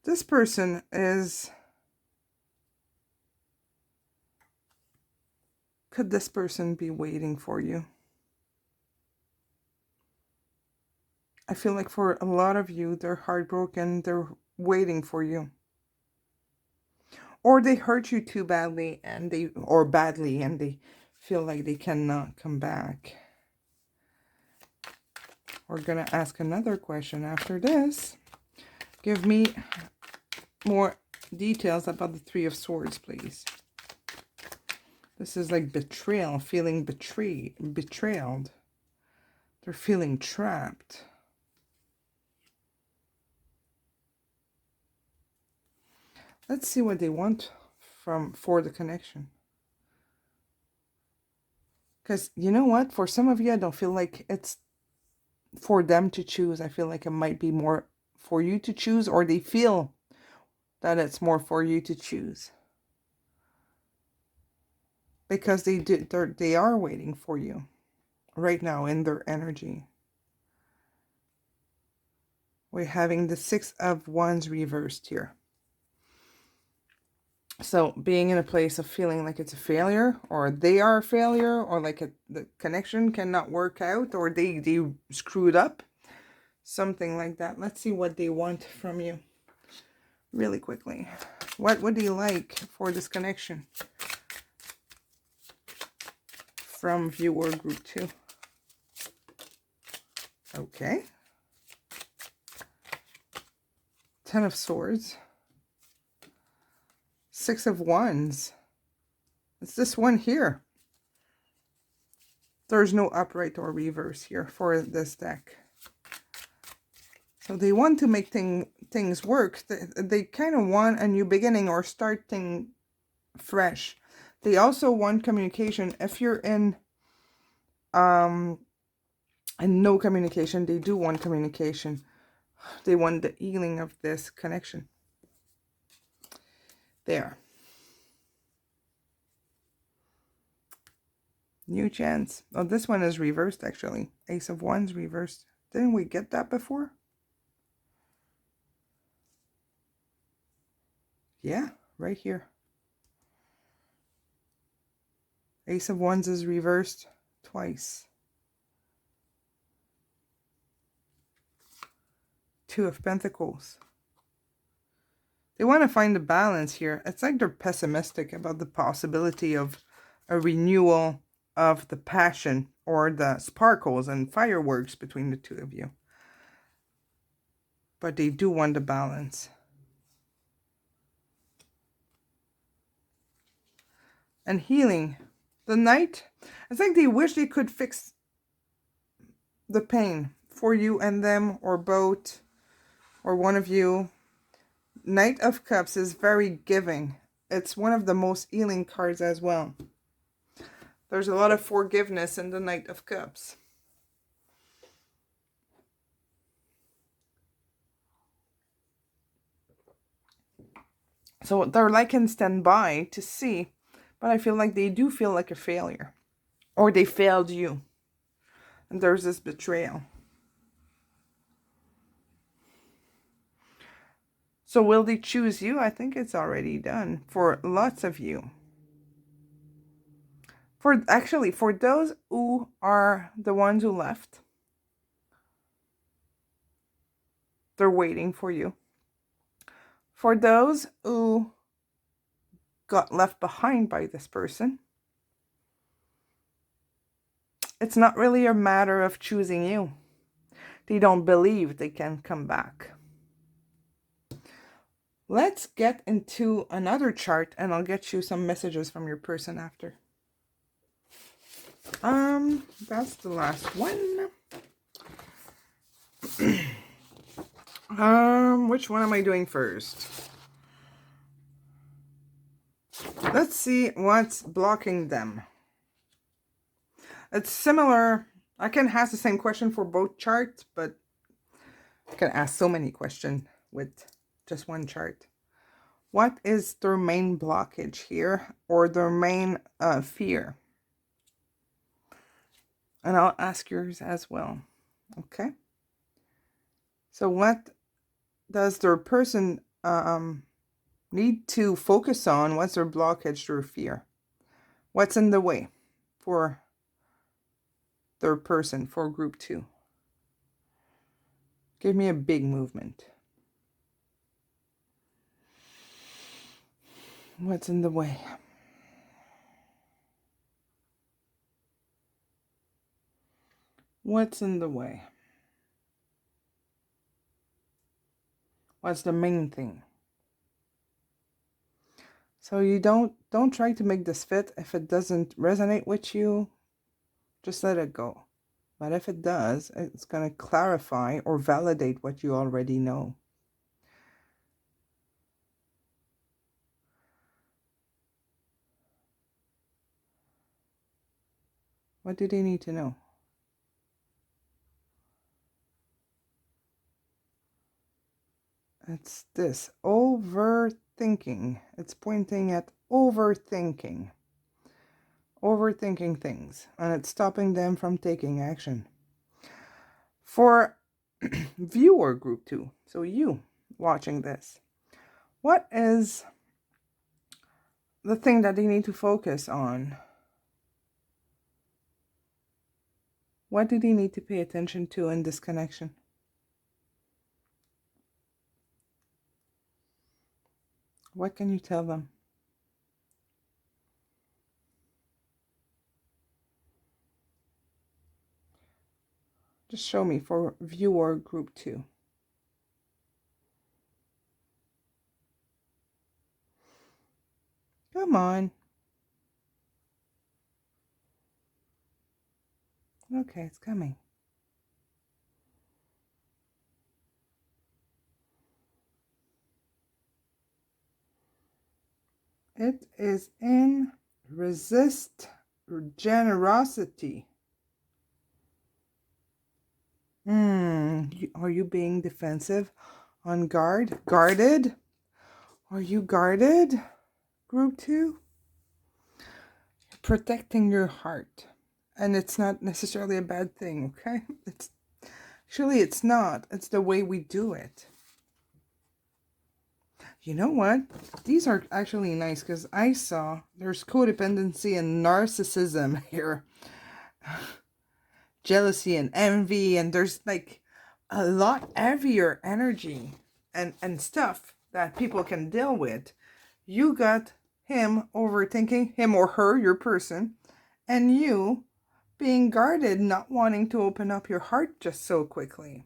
This person is... Could this person be waiting for you? I feel like for a lot of you, they're heartbroken. They're waiting for you. Or they hurt you too badly and they feel like they cannot come back. We're going to ask another question after this. Give me more details about the 3 of Swords, please. This is like betrayal, feeling betrayed. They're feeling trapped. Let's see what they want for the connection. Because you know what? For some of you, I don't feel like it's for them to choose. I feel like it might be more for you to choose, or they feel that it's more for you to choose. Because they are waiting for you right now in their energy. We're having the 6 of Wands reversed here. So being in a place of feeling like it's a failure, or they are a failure, or like the connection cannot work out, or they screwed up. Something like that. Let's see what they want from you really quickly. What would they like for this connection from viewer group 2? Okay. 10 of Swords. 6 of Wands. It's this one here. There's no upright or reverse here for this deck. So they want to make things work. They kind of want a new beginning or starting fresh. They also want communication. If you're in no communication, they do want communication. They want the healing of this connection. There. New chance. Oh, this one is reversed actually. Ace of Wands reversed. Didn't we get that before? Yeah, right here. Ace of Wands is reversed twice. 2 of Pentacles. They want to find a balance here. It's like they're pessimistic about the possibility of a renewal of the passion or the sparkles and fireworks between the two of you. But they do want the balance. And healing. The Knight, it's like they wish they could fix the pain for you and them, or both, or one of you. Knight of Cups is very giving. It's one of the most healing cards as well. There's a lot of forgiveness in the Knight of Cups. So they're like in standby to see, but I feel like they do feel like a failure. Or they failed you. And there's this betrayal. So will they choose you? I think it's already done for lots of you. For those who are the ones who left, they're waiting for you. For those who got left behind by this person, it's not really a matter of choosing you. They don't believe they can come back. Let's get into another chart and I'll get you some messages from your person after. That's the last one. Which one am I doing first? Let's see what's blocking them. It's similar. I can ask the same question for both charts, but I can ask so many questions with just one chart. What is their main blockage here, or their main fear? And I'll ask yours as well. Okay. So what does their person need to focus on? What's their blockage, their fear? What's in the way for their person, for group 2? Give me a big movement. What's in the way? What's in the way? What's the main thing? So you don't try to make this fit. If it doesn't resonate with you, just let it go. But if it does, it's going to clarify or validate what you already know. What do they need to know? It's this overthinking. It's pointing at overthinking. Overthinking things. And it's stopping them from taking action. For viewer group 2, so you watching this, what is the thing that they need to focus on? What do they need to pay attention to in this connection? What can you tell them? Just show me for viewer group 2. Come on. Okay, it's coming. It is in resist generosity. Are you being defensive? On guard? Guarded? Are you guarded? Group 2? Protecting your heart. And it's not necessarily a bad thing, okay? It's not. It's the way we do it. You know what? These are actually nice because I saw there's codependency and narcissism here. Jealousy and envy, and there's like a lot heavier energy and stuff that people can deal with. You got him overthinking, him or her, your person, and you being guarded, not wanting to open up your heart just so quickly.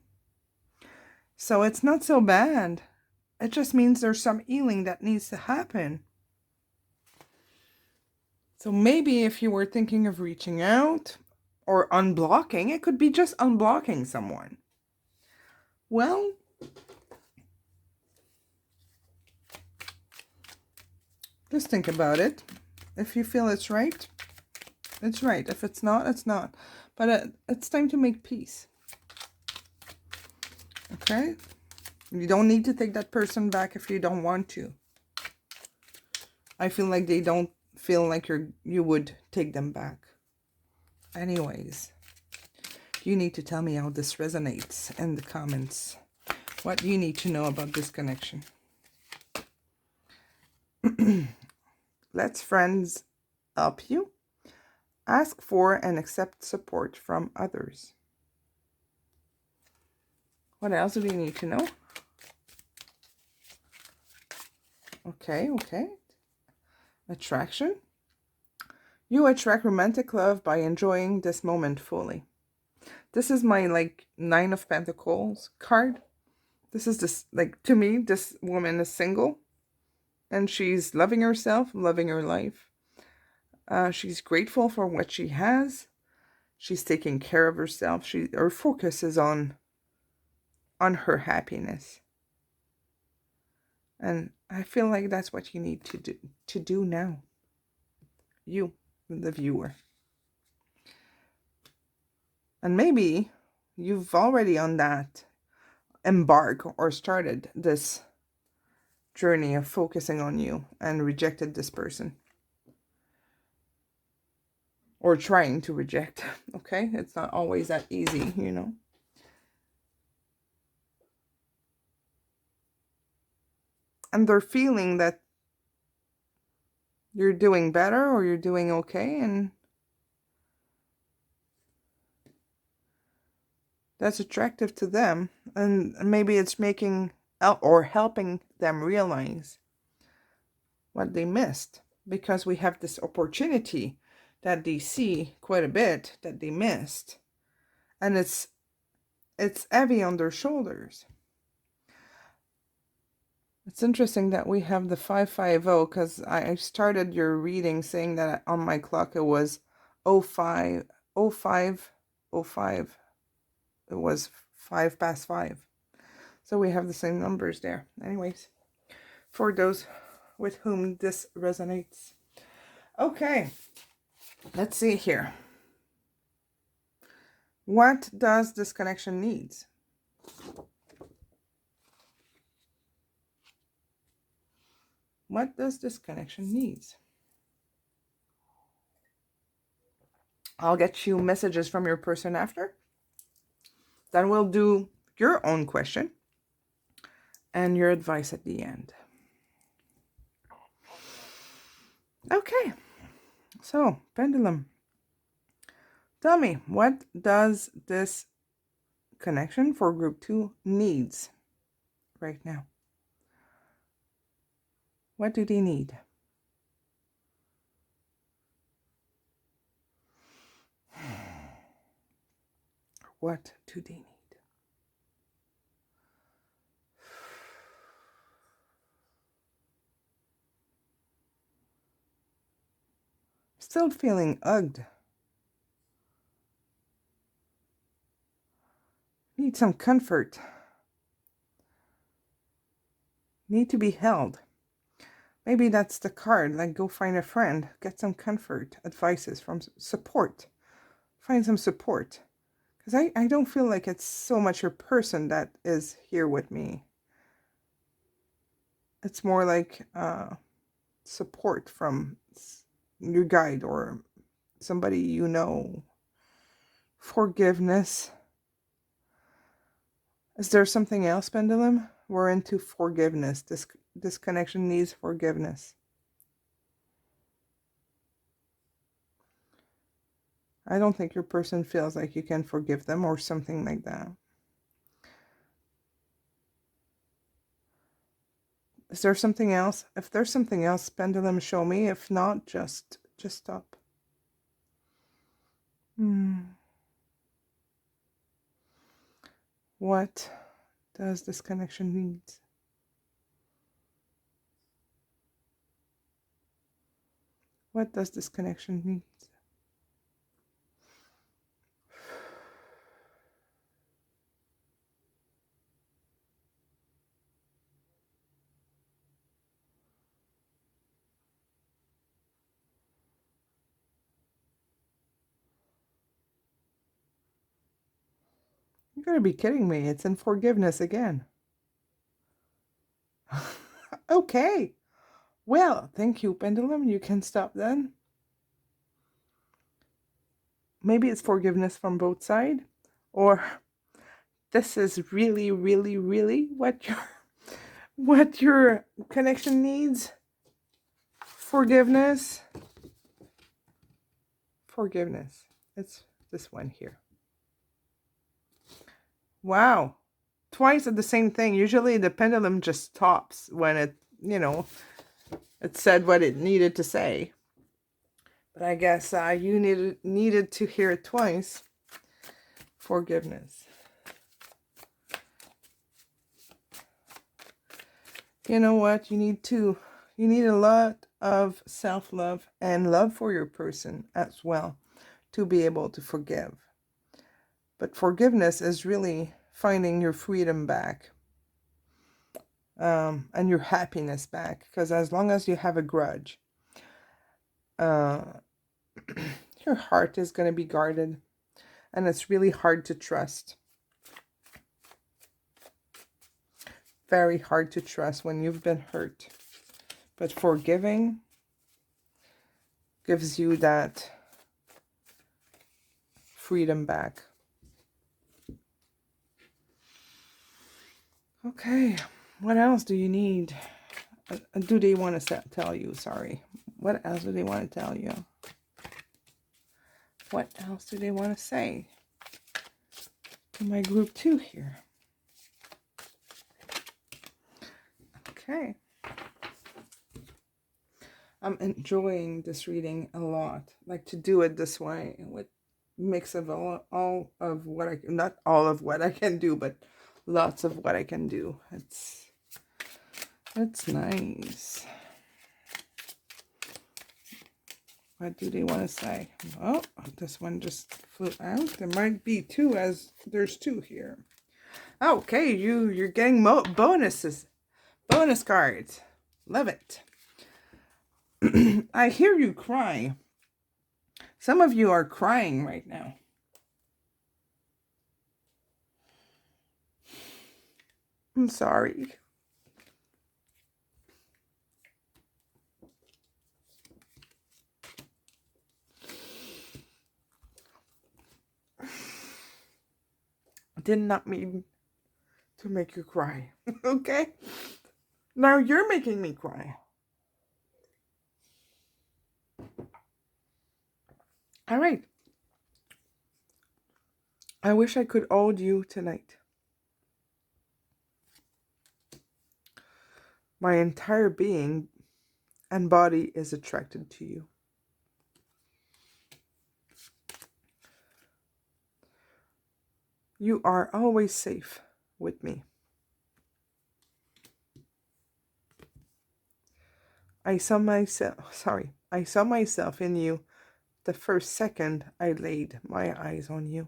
So it's not so bad. It just means there's some healing that needs to happen. So maybe if you were thinking of reaching out, or unblocking. It could be just unblocking someone. Well, just think about it. If you feel it's right, it's right. If it's not, it's not. But it's time to make peace. Okay? You don't need to take that person back if you don't want to. I feel like they don't feel like you would take them back. Anyways, you need to tell me how this resonates in the comments. What you need to know about this connection. Let's friends help you. Ask for and accept support from others. What else do we need to know? Okay. Attraction. You attract romantic love by enjoying this moment fully. This is my, like, 9 of Pentacles card. This is this, like, to me, this woman is single. And she's loving herself, loving her life. She's grateful for what she has. She's taking care of herself. Her focus is on her happiness. And I feel like that's what you need to do now. You, the viewer. And maybe you've already on that embark or started this journey of focusing on you and rejected this person. Or trying to reject, okay? It's not always that easy, you know. And they're feeling that you're doing better or you're doing okay, and that's attractive to them. And maybe it's making or helping them realize what they missed, because we have this opportunity that they see quite a bit that they missed, and it's heavy on their shoulders. It's interesting that we have the 550, because I started your reading saying that on my clock it was 05, 05, 05. It was 5:05. So we have the same numbers there. Anyways, for those with whom this resonates. Okay, let's see here. What does this connection need? What does this connection need? I'll get you messages from your person after. Then we'll do your own question and your advice at the end. Okay, so Pendulum, tell me, what does this connection for group 2 needs right now? What do they need? What do they need? Still feeling hugged. Need some comfort. Need to be held. Maybe that's the card, like go find a friend, get some comfort, advices from support. Find some support. Because I don't feel like it's so much your person that is here with me. It's more like support from your guide or somebody you know. Forgiveness. Is there something else, Pendulum? We're into forgiveness. This connection needs forgiveness. I don't think your person feels like you can forgive them or something like that. Is there something else? If there's something else, Pendulum, show me. If not, just stop. What does this connection need? What does this connection need? You're going to be kidding me. It's in forgiveness again. Okay. Well, thank you, Pendulum. You can stop then. Maybe it's forgiveness from both sides. Or this is really, really, really what your connection needs. Forgiveness. Forgiveness. It's this one here. Wow. Twice at the same thing. Usually the pendulum just stops when it, it said what it needed to say. But I guess you needed to hear it twice. Forgiveness. You know what? You need a lot of self-love and love for your person as well to be able to forgive. But forgiveness is really finding your freedom back, and your happiness back. Because as long as you have a grudge, your heart is going to be guarded, and it's really hard to trust. Very hard to trust when you've been hurt. But forgiving gives you that freedom back. Okay, what else do you need? Do they want to tell you? Sorry. What else do they want to tell you? What else do they want to say to my group 2 here? Okay. I'm enjoying this reading a lot. Like to do it this way with mix of all of what I, not all of what I can do, but lots of what I can do. It's nice. What do they want to say? Oh, this one just flew out. There might be 2, as there's 2 here. Okay, you're getting bonuses. Bonus cards. Love it. I hear you cry. Some of you are crying right now. I'm sorry. I did not mean to make you cry. Okay? Now you're making me cry. All right. I wish I could hold you tonight. My entire being and body is attracted to you. You are always safe with me. I saw myself in you the first second I laid my eyes on you.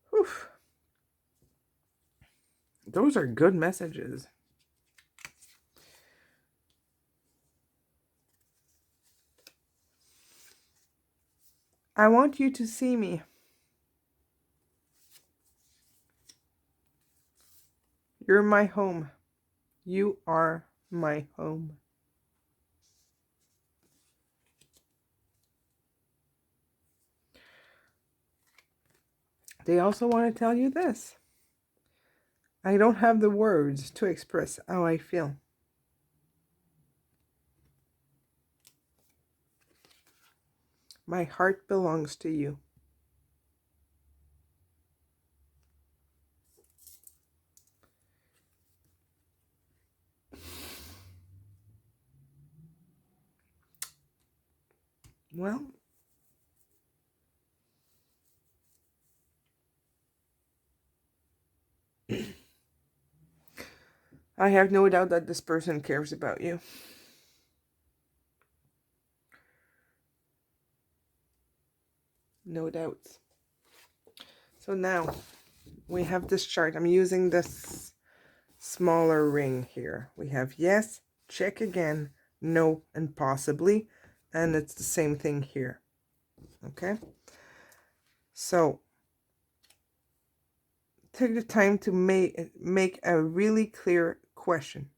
Whew. Those are good messages. I want you to see me. You're my home. You are my home. They also want to tell you this. I don't have the words to express how I feel. My heart belongs to you. Well, I have no doubt that this person cares about you. No doubts. So now we have this chart. I'm using this smaller ring here. We have yes, check again, no, and possibly. And it's the same thing here. Okay? So, take the time to make a really clear question.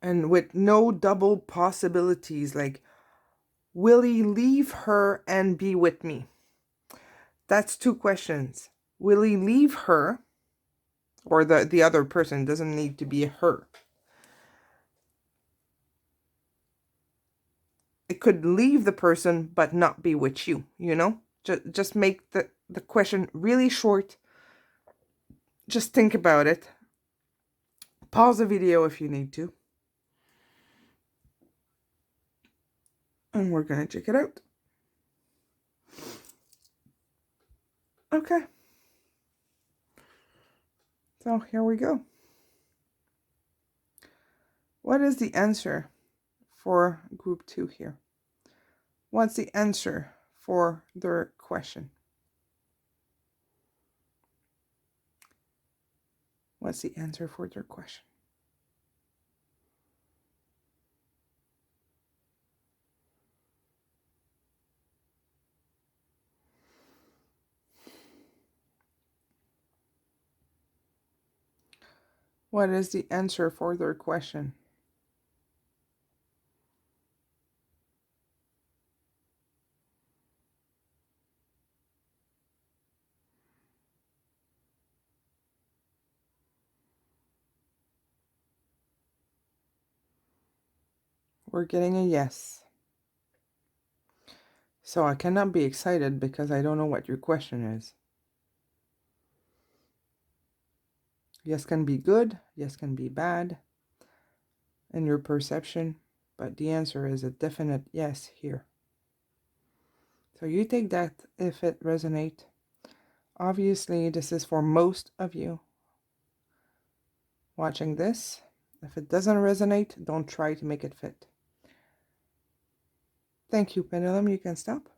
And with no double possibilities, like, will he leave her and be with me? That's 2 questions. Will he leave her, or the other person, doesn't need to be her. It could leave the person but not be with you, you know? Just make the question really short. Just think about it. Pause the video if you need to. And we're going to check it out. Okay. So here we go. What is the answer for group 2 here? What's the answer for their question? What's the answer for their question? What is the answer for their question? We're getting a yes. So I cannot be excited because I don't know what your question is. Yes can be good, yes can be bad in your perception, but the answer is a definite yes here. So you take that if it resonates. Obviously, this is for most of you watching this. If it doesn't resonate, don't try to make it fit. Thank you, Pendulum. You can stop.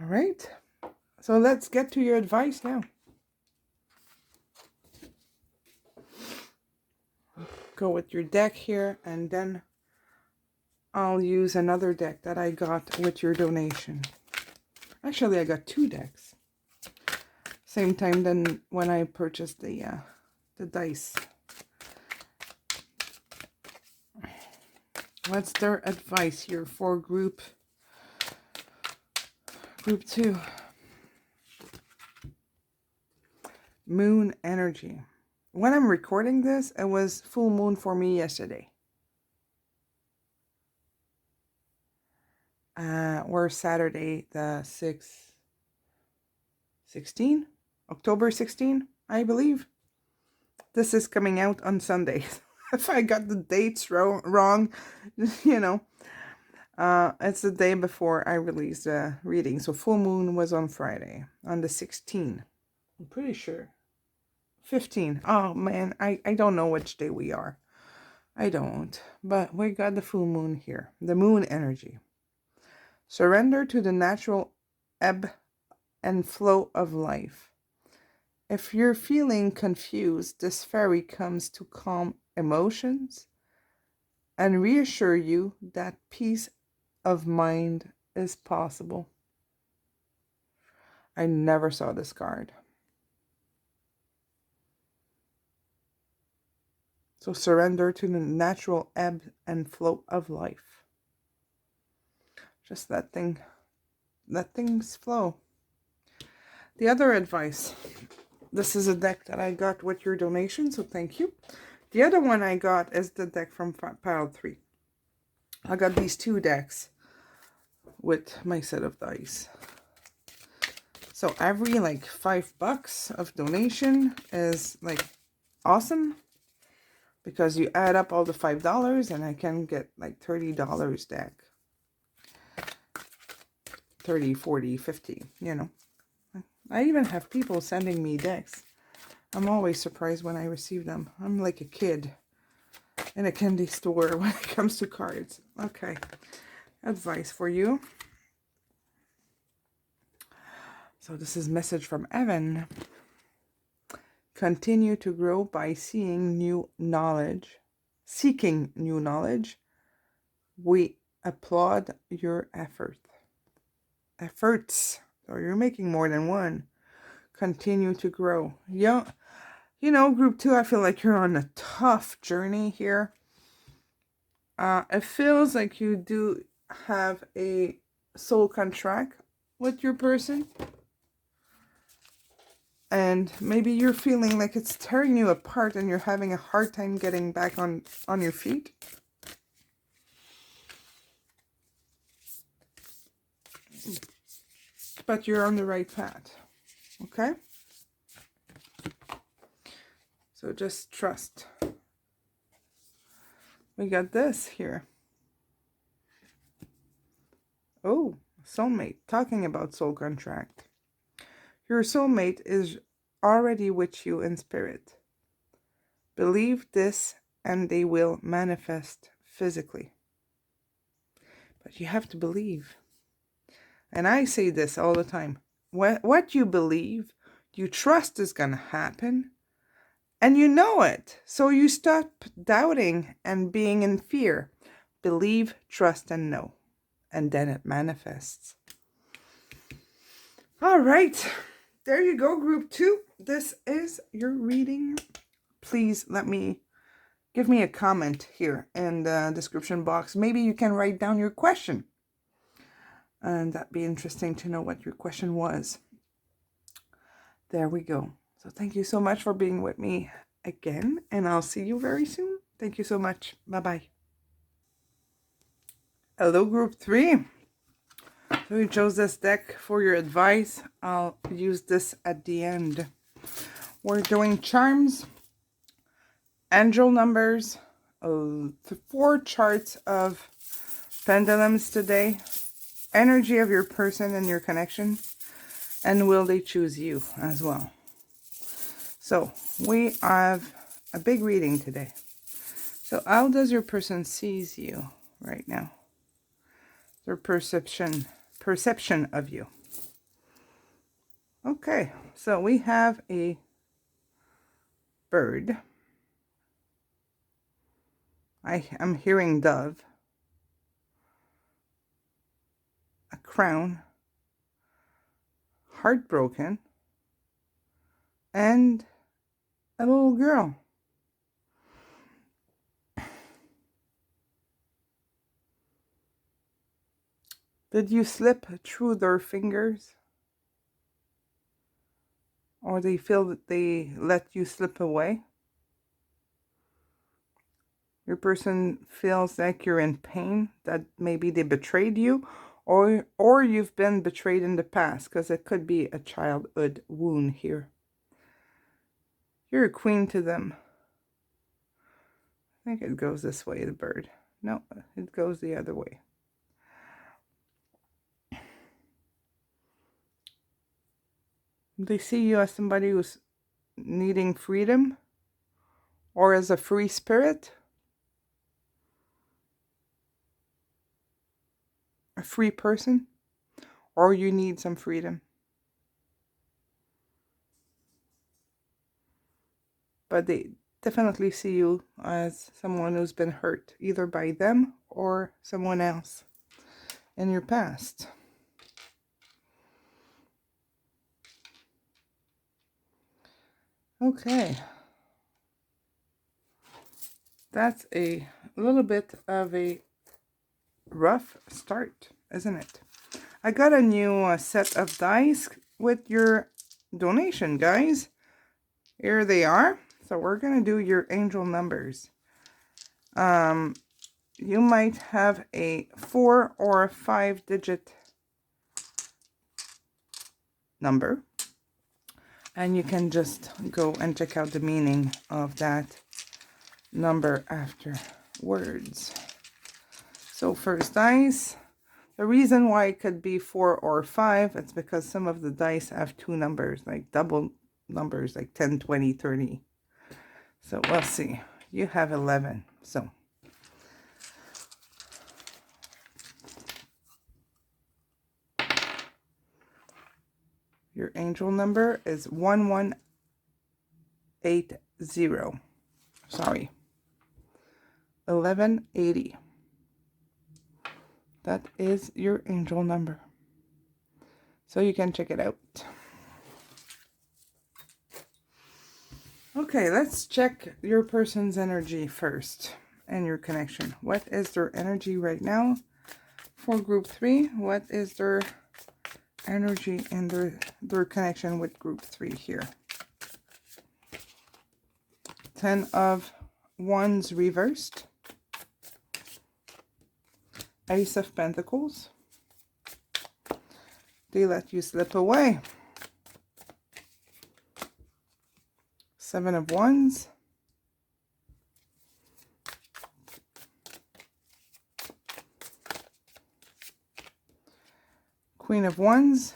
All right. So let's get to your advice now. Go with your deck here, and then I'll use another deck that I got with your donation. Actually, I got 2 decks. Same time than when I purchased the dice. What's their advice here for group 2? Moon energy. When I'm recording this, it was full moon for me yesterday. We're Saturday the 16? October 16, I believe. This is coming out on Sunday. If I got the dates wrong, you know. It's the day before I released the reading. So full moon was on Friday, on the 16th. I'm pretty sure. 15. Oh, man, I don't know which day we are. I don't. But we got the full moon here. The moon energy. Surrender to the natural ebb and flow of life. If you're feeling confused, this fairy comes to calm emotions and reassure you that peace of mind is possible. I never saw this card. So surrender to the natural ebb and flow of life. Just let things flow. The other advice. This is a deck that I got with your donation, so thank you. The other one I got is the deck from pile 3. I got these 2 decks with my set of dice. So every like $5 of donation is like awesome, because you add up all the $5 and I can get like $30 deck. 30, 40, 50, you know. I even have people sending me decks. I'm always surprised when I receive them. I'm like a kid in a candy store when it comes to cards. Okay. Advice for you. So this is message from Evan. continue to grow by seeking new knowledge. We applaud your efforts. So you're making more than one. Continue to grow. Yeah, you know, group 2, I feel like you're on a tough journey here. It feels like you do have a soul contract with your person. And maybe you're feeling like it's tearing you apart and you're having a hard time getting back on your feet. But you're on the right path. Okay? So just trust. We got this here. Oh, soulmate. Talking about soul contract. Your soulmate is already with you in spirit. Believe this and they will manifest physically. But you have to believe. And I say this all the time. What you believe, you trust is going to happen. And you know it. So you stop doubting and being in fear. Believe, trust, and know. And then it manifests. All right. There you go, group 2. This is your reading. Please give me a comment here in the description box. Maybe you can write down your question. And that'd be interesting to know what your question was. There we go. So thank you so much for being with me again. And I'll see you very soon. Thank you so much. Bye-bye. Hello, group 3. So you chose this deck for your advice. I'll use this at the end. We're doing charms, angel numbers, 4 charts of pendulums today, energy of your person and your connection, and will they choose you as well. So we have a big reading today. So how does your person sees you right now? Their perception of you. Okay, so we have a bird. I am hearing dove, a crown, heartbroken, and a little girl. Did you slip through their fingers? Or they feel that they let you slip away? Your person feels like you're in pain, that maybe they betrayed you, or you've been betrayed in the past, because it could be a childhood wound here. You're a queen to them. I think it goes this way, the bird. No, it goes the other way. They see you as somebody who's needing freedom, or as a free spirit, a free person, or you need some freedom. But they definitely see you as someone who's been hurt, either by them or someone else in your past. Okay. That's a little bit of a rough start, isn't it? I got a new set of dice with your donation, guys. Here they are. So we're going to do your angel numbers. You might have a 4 or a 5-digit number. And you can just go and check out the meaning of that number afterwards. So first dice. The reason why it could be 4 or 5, it's because some of the dice have 2 numbers, like double numbers, like 10, 20, 30. So we'll see. You have 11. So your angel number is 119. 1180. Sorry. 1180. That is your angel number. So you can check it out. Okay, let's check your person's energy first and your connection. What is their energy right now for group 3? What is their energy and their connection with group 3 here? 10 of Wands reversed. Ace of Pentacles. They let you slip away. 7 of Wands. Queen of Wands.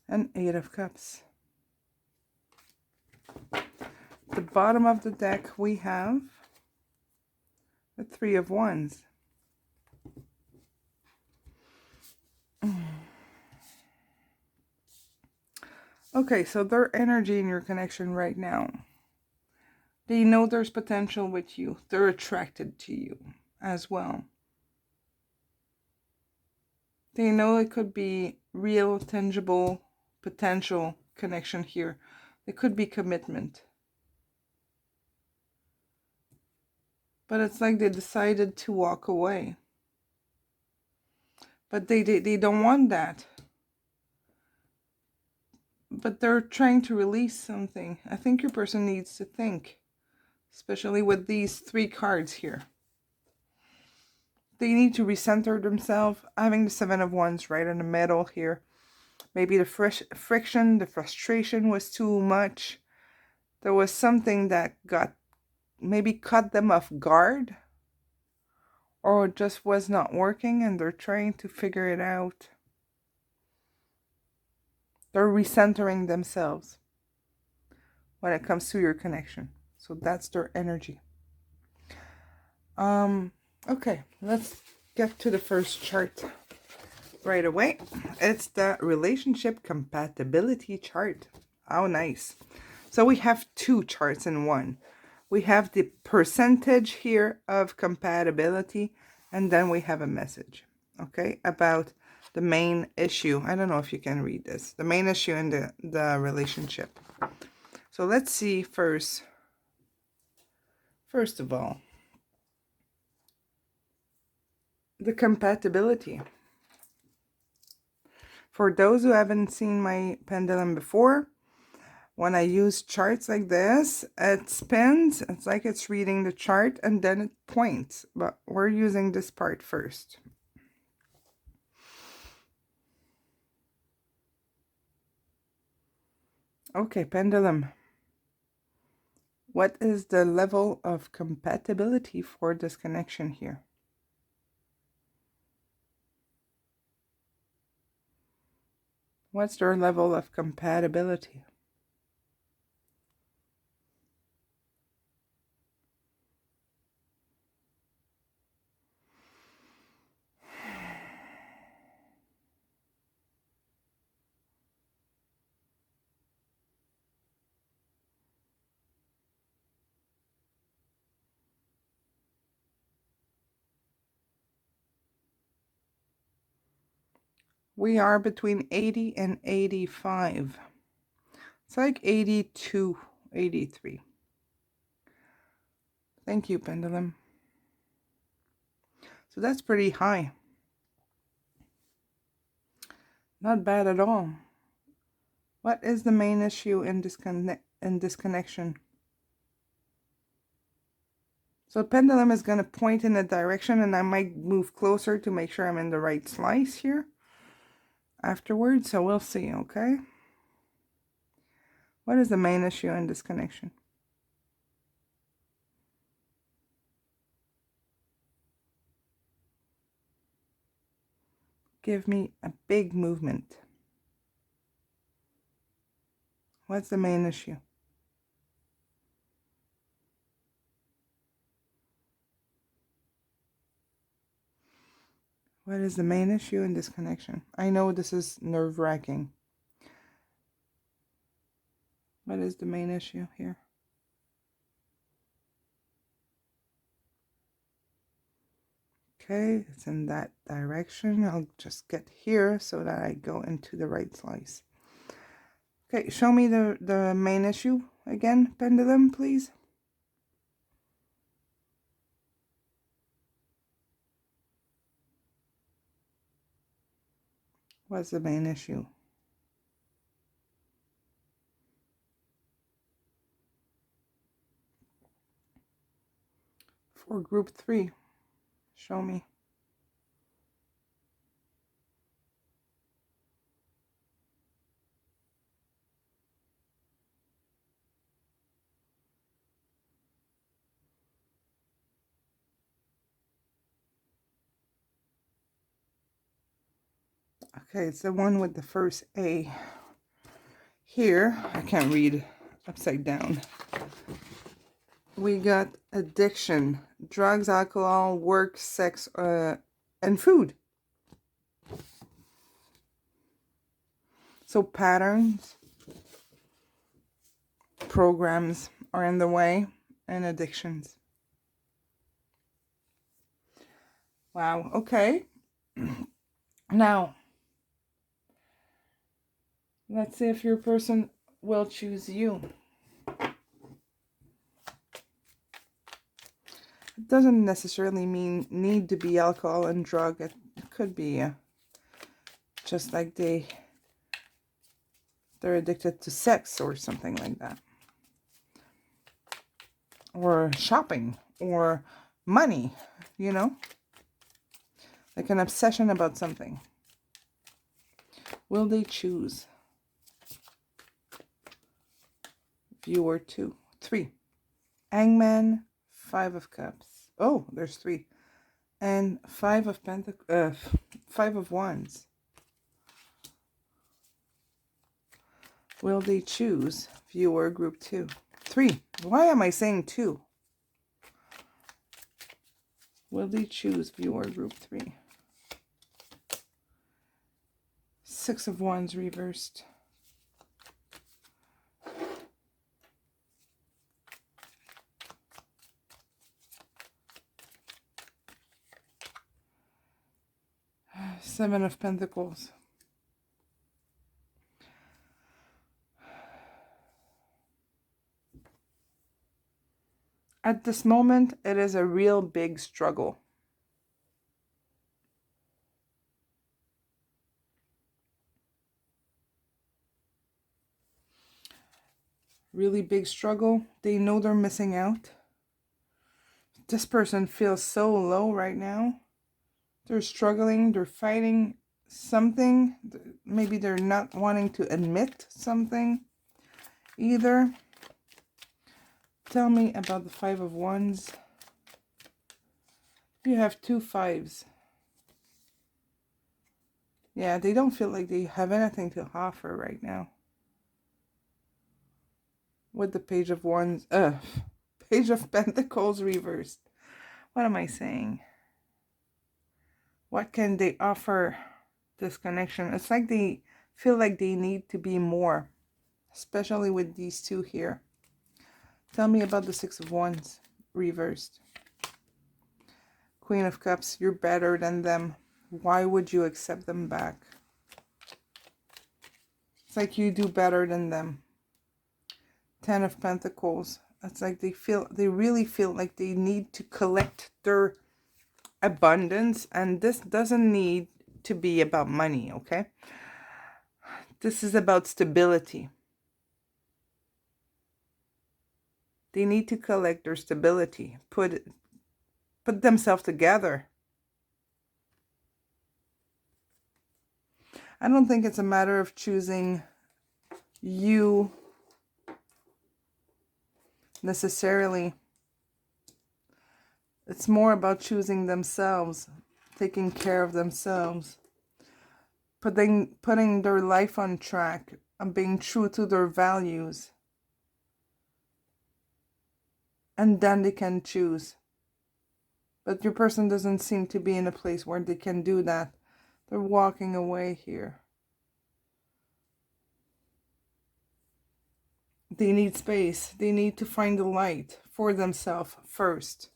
And 8 of Cups. The bottom of the deck we have the 3 of Wands. Okay, so their energy in your connection right now. They know there's potential with you. They're attracted to you as well. They know it could be real, tangible, potential connection here. It could be commitment. But it's like they decided to walk away. But they don't want that. But they're trying to release something. I think your person needs to think. Especially with these 3 cards here. They need to recenter themselves. Having the 7 of Wands right in the middle here. Maybe the friction, the frustration was too much. There was something that maybe caught them off guard. Or just was not working and they're trying to figure it out. They're recentering themselves when it comes to your connection. So that's their energy. Okay, let's get to the first chart right away. It's the relationship compatibility chart. How nice. So we have 2 charts in one. We have the percentage here of compatibility, and then we have a message, okay, about the main issue. I don't know if you can read this. The main issue in the relationship. So let's see first of all, the compatibility. For those who haven't seen my pendulum before, when I use charts like this, it spins. It's like it's reading the chart and then it points. But we're using this part first. Okay, pendulum. What is the level of compatibility for this connection here? What's their level of compatibility? We are between 80 and 85. It's like 82, 83. Thank you, pendulum. So that's pretty high. Not bad at all. What is the main issue in this connection? So pendulum is going to point in a direction, and I might move closer to make sure I'm in the right slice here afterwards. So we'll see, okay? What is the main issue in this connection? Give me a big movement. What's the main issue? What is the main issue in this connection? I know this is nerve-wracking. What is the main issue here? Okay, it's in that direction. I'll just get here so that I go into the right slice. Okay, show me the main issue again, Pendulum, please. What's the main issue? For group 3, show me. Okay, it's the one with the first A. Here, I can't read upside down. We got addiction, drugs, alcohol, work, sex, and food. So patterns, programs are in the way, and addictions. Wow, okay. Now, let's see if your person will choose you. It doesn't necessarily need to be alcohol and drug. It could be just like they're addicted to sex or something like that. Or shopping or money, you know? Like an obsession about something. Will they choose? Viewer 2. 3. Hangman, 5 of Cups. Oh, there's 3. And 5 of Pentacles, 5 of Wands. Will they choose? Viewer group 2. 3. Why am I saying 2? Will they choose? Viewer group 3. 6 of Wands reversed. Seven of Pentacles. At this moment, it is a real big struggle. Really big struggle. They know they're missing out. This person feels so low right now. They're struggling. They're fighting something. Maybe they're not wanting to admit something either. Tell me about the 5 of Wands. You have 2 5s. Yeah, they don't feel like they have anything to offer right now. With the Page of Wands, Page of Pentacles reversed. What am I saying? What can they offer this connection? It's like they feel like they need to be more, especially with these 2 here. Tell me about the 6 of Wands reversed. Queen of Cups, you're better than them. Why would you accept them back? It's like you do better than them. 10 of Pentacles. It's like they really feel like they need to collect their abundance, and this doesn't need to be about money, okay? This is about stability. They need to collect their stability, put themselves together. I don't think it's a matter of choosing you necessarily. It's more about choosing themselves, taking care of themselves, putting their life on track and being true to their values. And then they can choose. But your person doesn't seem to be in a place where they can do that. They're walking away here. They need space. They need to find the light for themselves first.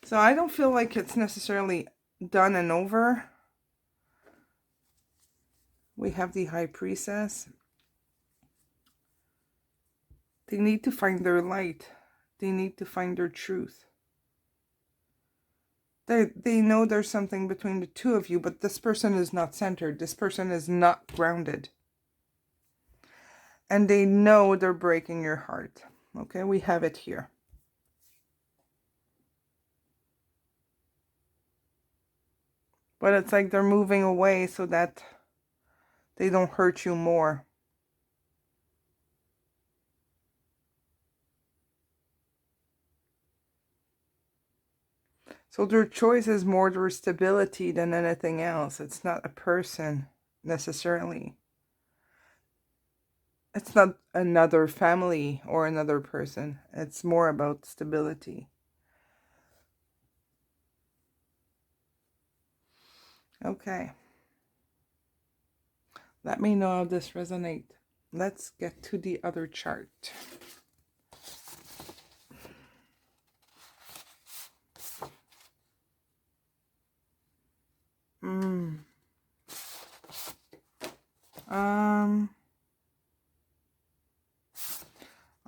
So I don't feel like it's necessarily done and over. We have the High Priestess. They need to find their light. They need to find their truth. They know there's something between the two of you, but this person is not centered. This person is not grounded. And they know they're breaking your heart. Okay, we have it here. But it's like they're moving away so that they don't hurt you more. So their choice is more their stability than anything else. It's not a person necessarily. It's not another family or another person. It's more about stability. Okay. Let me know how this resonates. Let's get to the other chart.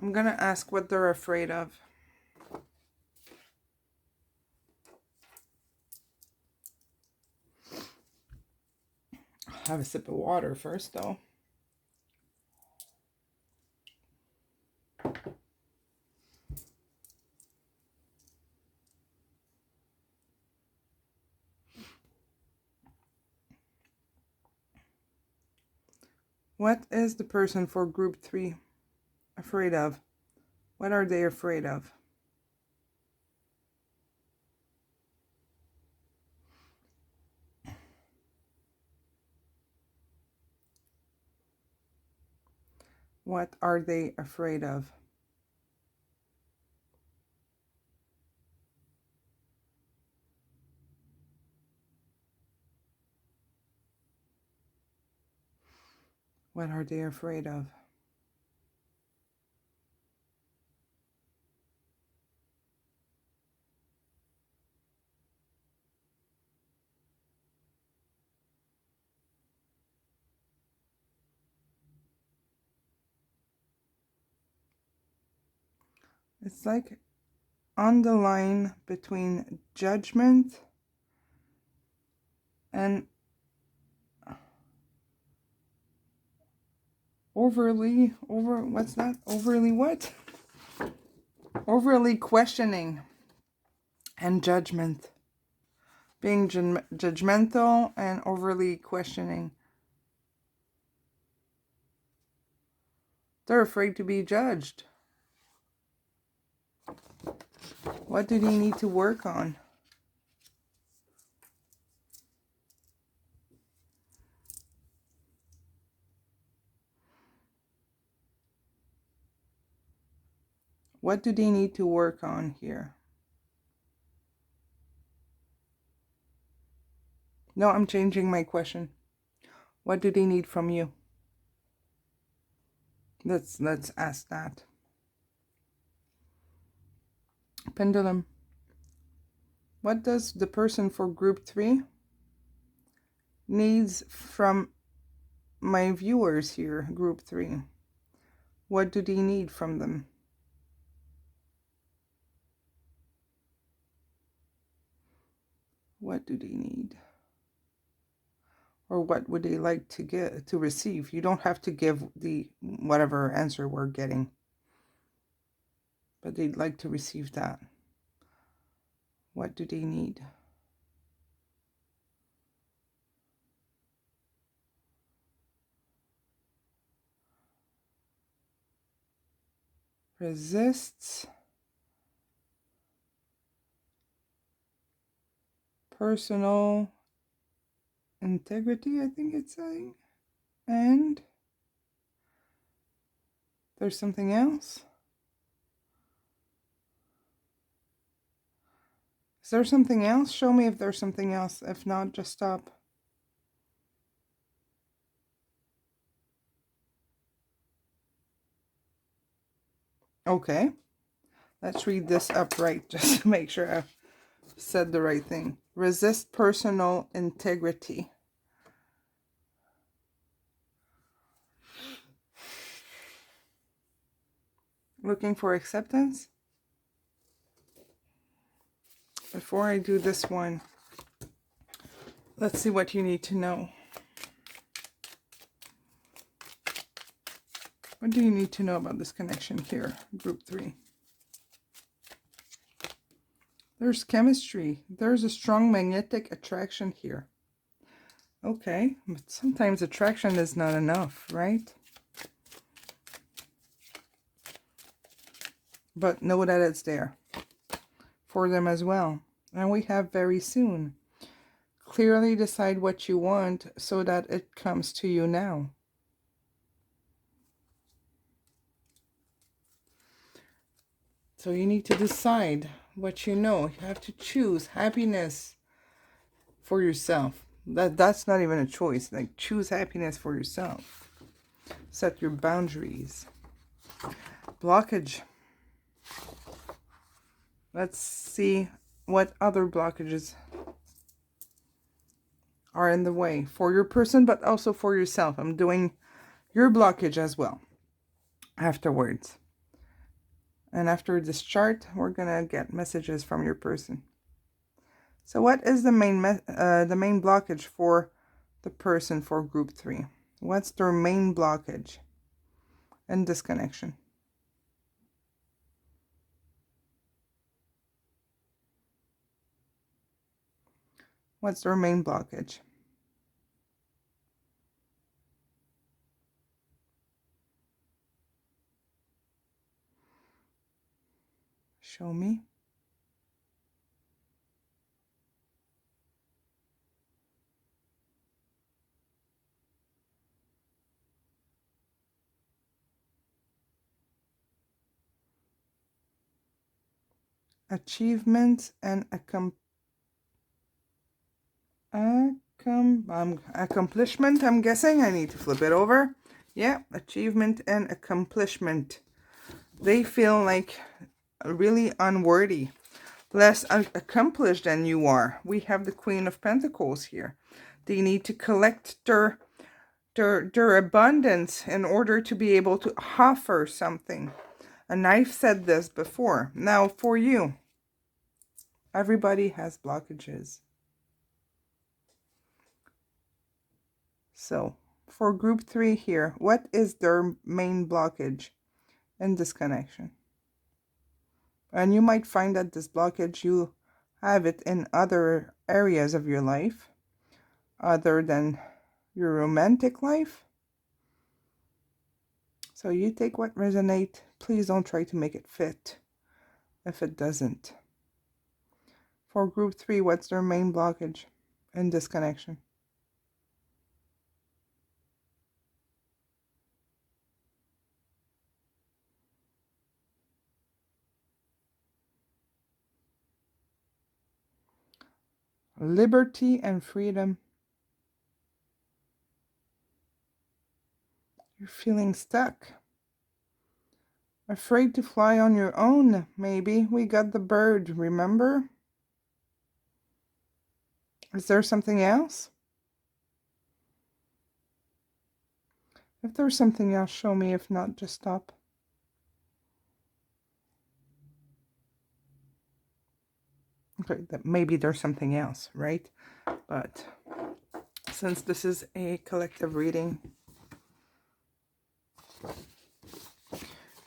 I'm going to ask what they're afraid of. I'll have a sip of water first, though. What is the person for group 3 afraid of? What are they afraid of? What are they afraid of? What are they afraid of? It's like on the line between judgment and overly questioning and judgment. Being judgmental and overly questioning. They're afraid to be judged. What do they need to work on? What do they need to work on here? No, I'm changing my question. What do they need from you? Let's ask that. Pendulum. What does the person for group 3 needs from my viewers here, group 3? What do they need from them? What do they need? Or what would they like to get to receive? You don't have to give the whatever answer we're getting, but they'd like to receive that. What do they need? Resists personal integrity, I think it's saying. And there's something else. Is there something else? Show me if there's something else. If not, just stop. Okay. Let's read this upright just to make sure I said the right thing. Resist personal integrity. Looking for acceptance? Before I do this one, let's see what you need to know. What do you need to know about this connection here, group 3? There's chemistry. There's a strong magnetic attraction here. Okay, but sometimes attraction is not enough, right? But know that it's there for them as well. And we have very soon. Clearly decide what you want so that it comes to you now. So you need to decide what you know. You have to choose happiness for yourself. That's not even a choice. Like, choose happiness for yourself. Set your boundaries. Blockage. Let's see what other blockages are in the way for your person, but also for yourself. I'm doing your blockage as well afterwards. And after this chart, we're gonna get messages from your person. So what is the main blockage for the person for group 3? What's their main blockage and disconnection? What's their main blockage? Show me. Achievements and accomplishment, I'm guessing. I need to flip it over. Yeah, achievement and accomplishment. They feel like really unworthy, less accomplished than you are. We have the Queen of Pentacles here. They need to collect their abundance in order to be able to offer something. And I've said this before. Now for you, everybody has blockages. So for group 3 here, what is their main blockage in this connection? And you might find that this blockage, you have it in other areas of your life other than your romantic life. So you take what resonates. Please don't try to make it fit if it doesn't. For group 3, what's their main blockage in this connection? Liberty and freedom. You're feeling stuck. Afraid to fly on your own, maybe. We got the bird, remember? Is there something else? If there's something else, show me. If not, just stop. Okay, that maybe there's something else, right? But since this is a collective reading,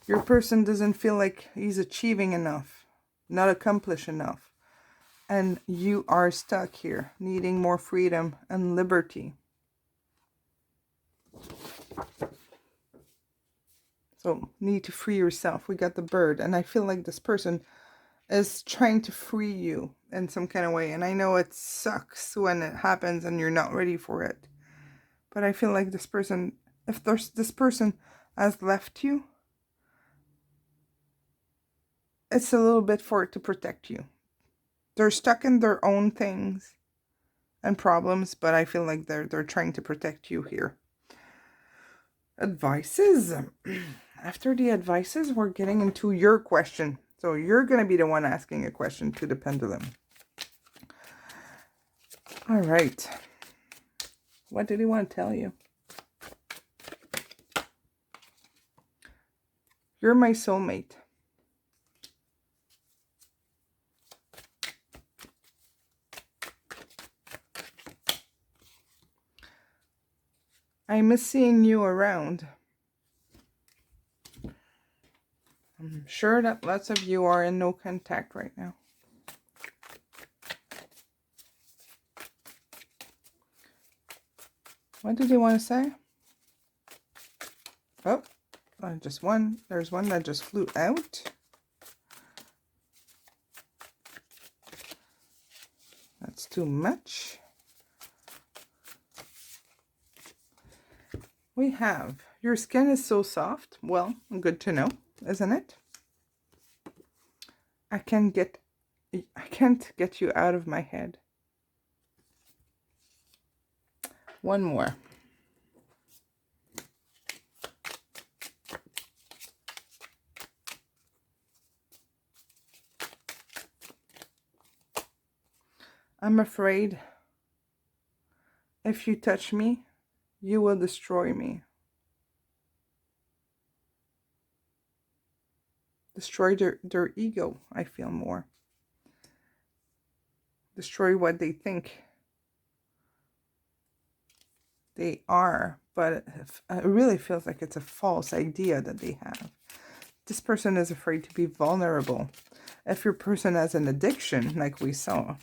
your person doesn't feel like he's achieving enough, not accomplished enough. And you are stuck here, needing more freedom and liberty. So, need to free yourself. We got the bird. And I feel like this person is trying to free you in some kind of way. And I know it sucks when it happens and you're not ready for it. But I feel like this person, if this person has left you, it's a little bit for it to protect you. They're stuck in their own things and problems, but I feel like they're trying to protect you here. Advices. After the advices, we're getting into your question. So you're going to be the one asking a question to the pendulum. All right. What did he want to tell you? You're my soulmate. I miss seeing you around. I'm sure that lots of you are in no contact right now. What did he want to say? Oh, just one. There's one that just flew out. That's too much. We have, your skin is so soft. Well, good to know, isn't it? I can't get you out of my head. One more. I'm afraid if you touch me, you will destroy me. Destroy their ego, I feel more. Destroy what they think they are, but it really feels like it's a false idea that they have. This person is afraid to be vulnerable. If your person has an addiction, like we saw,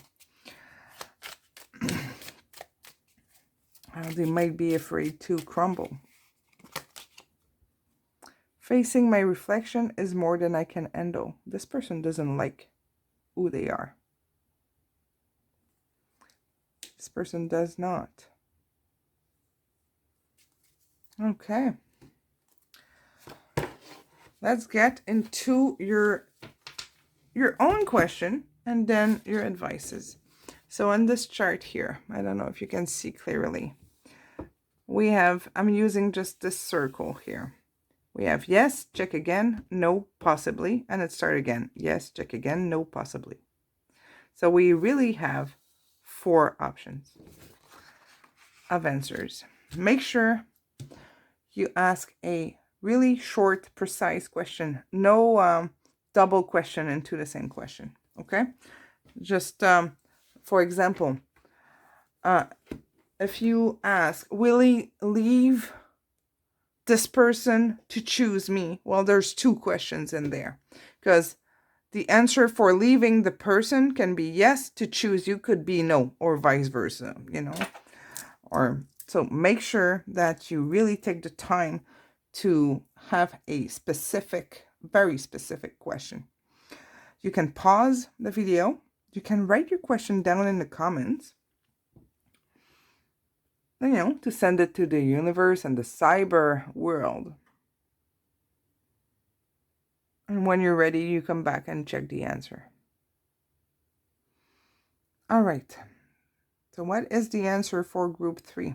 they might be afraid to crumble. Facing my reflection is more than I can handle. This person doesn't like who they are. This person does not. Okay. Let's get into your own question and then your advices. So on this chart here, I don't know if you can see clearly. We have, I'm using just this circle here. We have yes, check again, no, possibly, and it start again. Yes, check again, no, possibly. So we really have 4 options of answers. Make sure you ask a really short, precise question. No double question into the same question, okay? Just, for example, if you ask, will he leave this person to choose me? Well, there's 2 questions in there, because the answer for leaving the person can be yes, to choose you could be no, or vice versa, you know. Or so make sure that you really take the time to have a specific, very specific question. You can pause the video. You can write your question down in the comments, you know, to send it to the universe and the cyber world. And when you're ready, you come back and check the answer. All right. So what is the answer for group 3?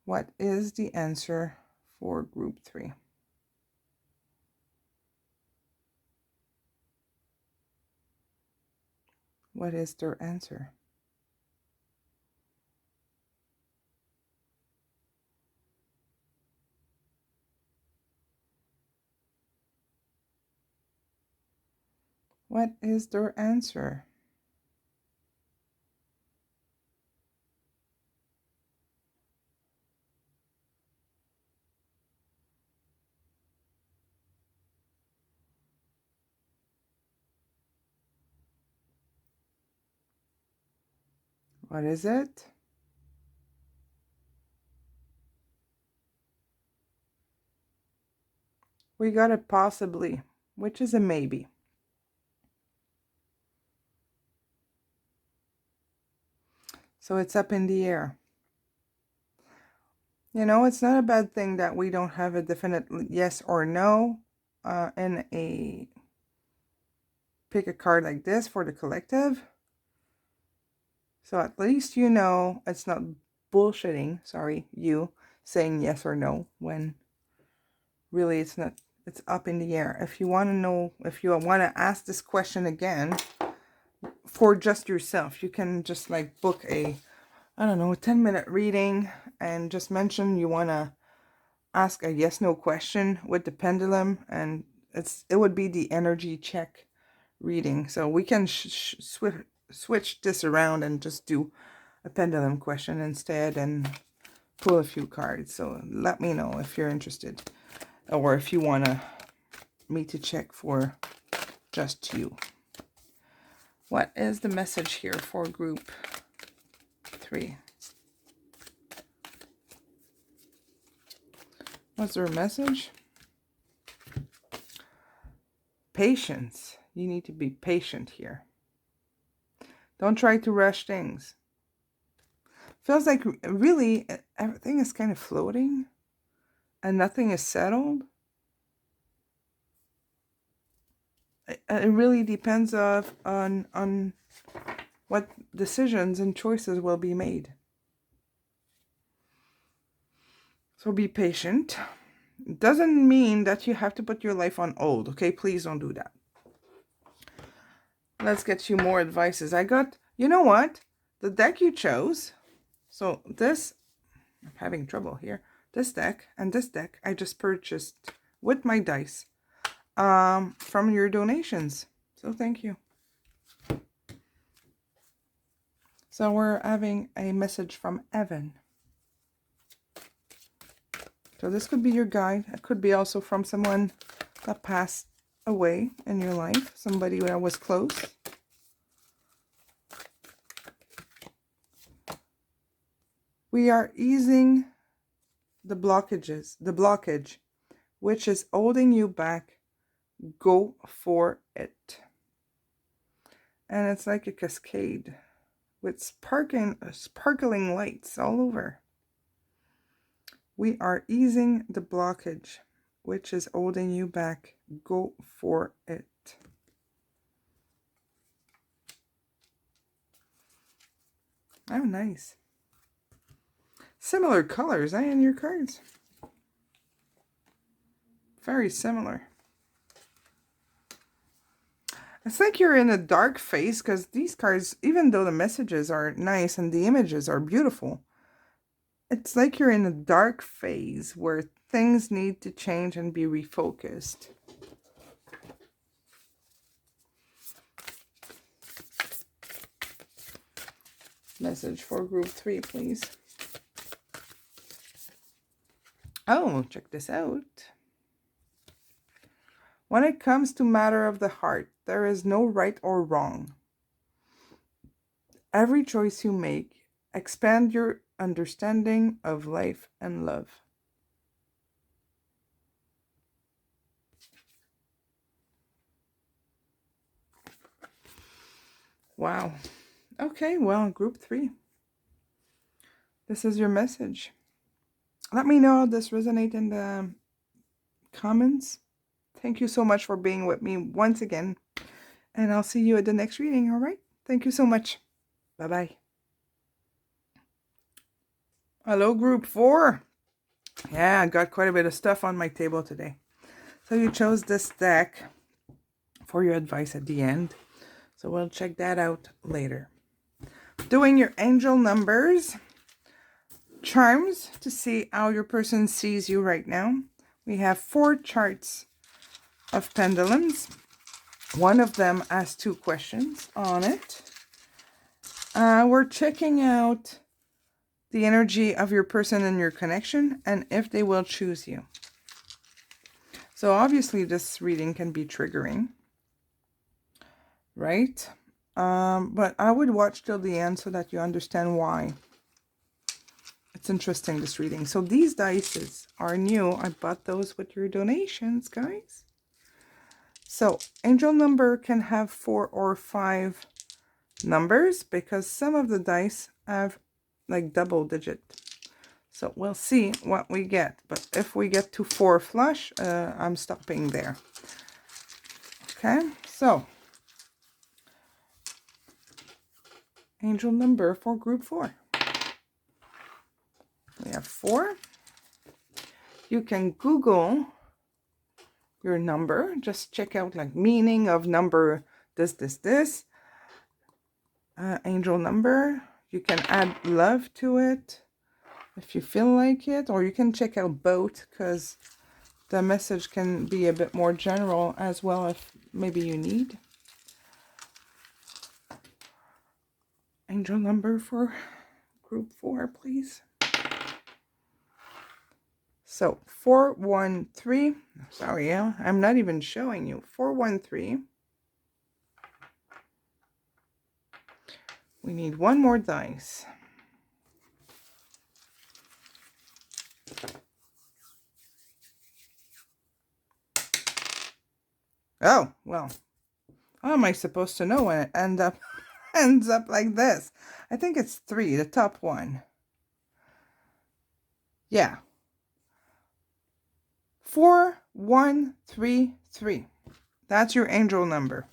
What is the answer for group 3? What is their answer? What is their answer? What is it? We got a possibly, which is a maybe. So it's up in the air. You know, it's not a bad thing that we don't have a definite yes or no in a pick a card like this for the collective. So at least you know it's not bullshitting, sorry, you saying yes or no when really it's not, it's up in the air. If you want to know, if you want to ask this question again for just yourself, you can just like book a, I don't know, a 10-minute reading and just mention you want to ask a yes no question with the pendulum, and it would be the energy check reading. So we can switch this around and just do a pendulum question instead and pull a few cards. So let me know if you're interested, or if you want me to check for just you. What is the message here for group 3? What's their message? Patience. You need to be patient here. Don't try to rush things. Feels like really everything is kind of floating and nothing is settled. It really depends on what decisions and choices will be made. So be patient. It doesn't mean that you have to put your life on hold, okay? Please don't do that. Let's get you more advices. I got, you know what? The deck you chose. So this, I'm having trouble here. This deck and this deck I just purchased with my dice from your donations. So thank you. So we're having a message from Evan. So this could be your guide. It could be also from someone that passed away in your life. Somebody that was close. We are easing the blockage, which is holding you back. Go for it. And it's like a cascade with sparkling lights all over. We are easing the blockage, which is holding you back. Go for it. Oh, nice. Similar colors, eh, in your cards. Very similar. It's like you're in a dark phase, because these cards, even though the messages are nice and the images are beautiful, it's like you're in a dark phase where things need to change and be refocused. Message for group 3, please. Oh, check this out. When it comes to matter of the heart, there is no right or wrong. Every choice you make expand your understanding of life and love. Wow. Okay, well, group 3. This is your message. Let me know how this resonates in the comments. Thank you so much for being with me once again. And I'll see you at the next reading, all right? Thank you so much. Bye-bye. Hello, group 4. Yeah, I got quite a bit of stuff on my table today. So you chose this deck for your advice at the end. So we'll check that out later. Doing your angel numbers, charms to see how your person sees you right now. We have 4 charts of pendulums. One of them has 2 questions on it. We're checking out the energy of your person and your connection, and if they will choose you. So obviously this reading can be triggering, right? But I would watch till the end so that you understand why. It's interesting, this reading. So these dice are new. I bought those with your donations, guys. So angel number can have 4 or 5 numbers because some of the dice have like double digit. So we'll see what we get. But if we get to 4 flush, I'm stopping there. Okay, so angel number for group 4. 4. You can Google your number. Just check out like meaning of number this. Angel number. You can add love to it if you feel like it, or you can check out both because the message can be a bit more general as well if maybe you need. Angel number for group 4, please. So 413, sorry, I'm not even showing you. 413. We need one more dice. Oh, well, how am I supposed to know when it ends up like this? I think it's 3, the top one. Yeah. 4133. That's your angel number.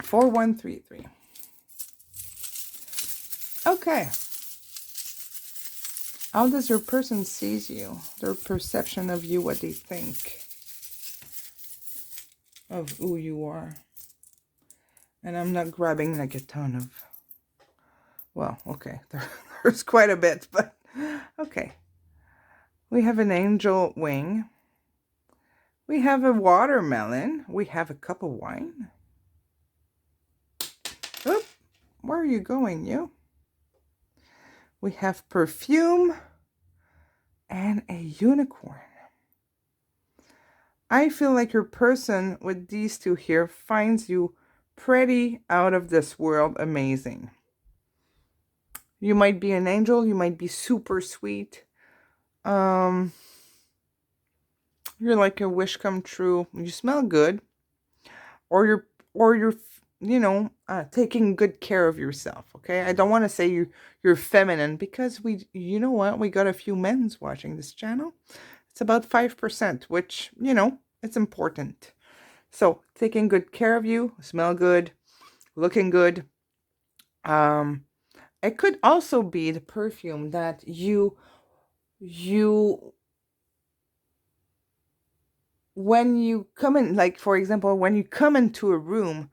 4133. Okay. How does your person sees you? Their perception of you, what they think of who you are. And I'm not grabbing like a ton of, well, okay, there's quite a bit, but okay. We have an angel wing. We have a watermelon. We have a cup of wine. Oop, where are you going, you? We have perfume and a unicorn. I feel like your person with these two here finds you pretty out of this world amazing. You might be an angel. You might be super sweet. You're like a wish come true. You smell good. Or you're you know, taking good care of yourself, okay? I don't want to say you're feminine because you know what? We got a few men's watching this channel. It's about 5%, which, you know, it's important. So, taking good care of you, smell good, looking good. It could also be the perfume that you when you come in, like, for example, when you come into a room,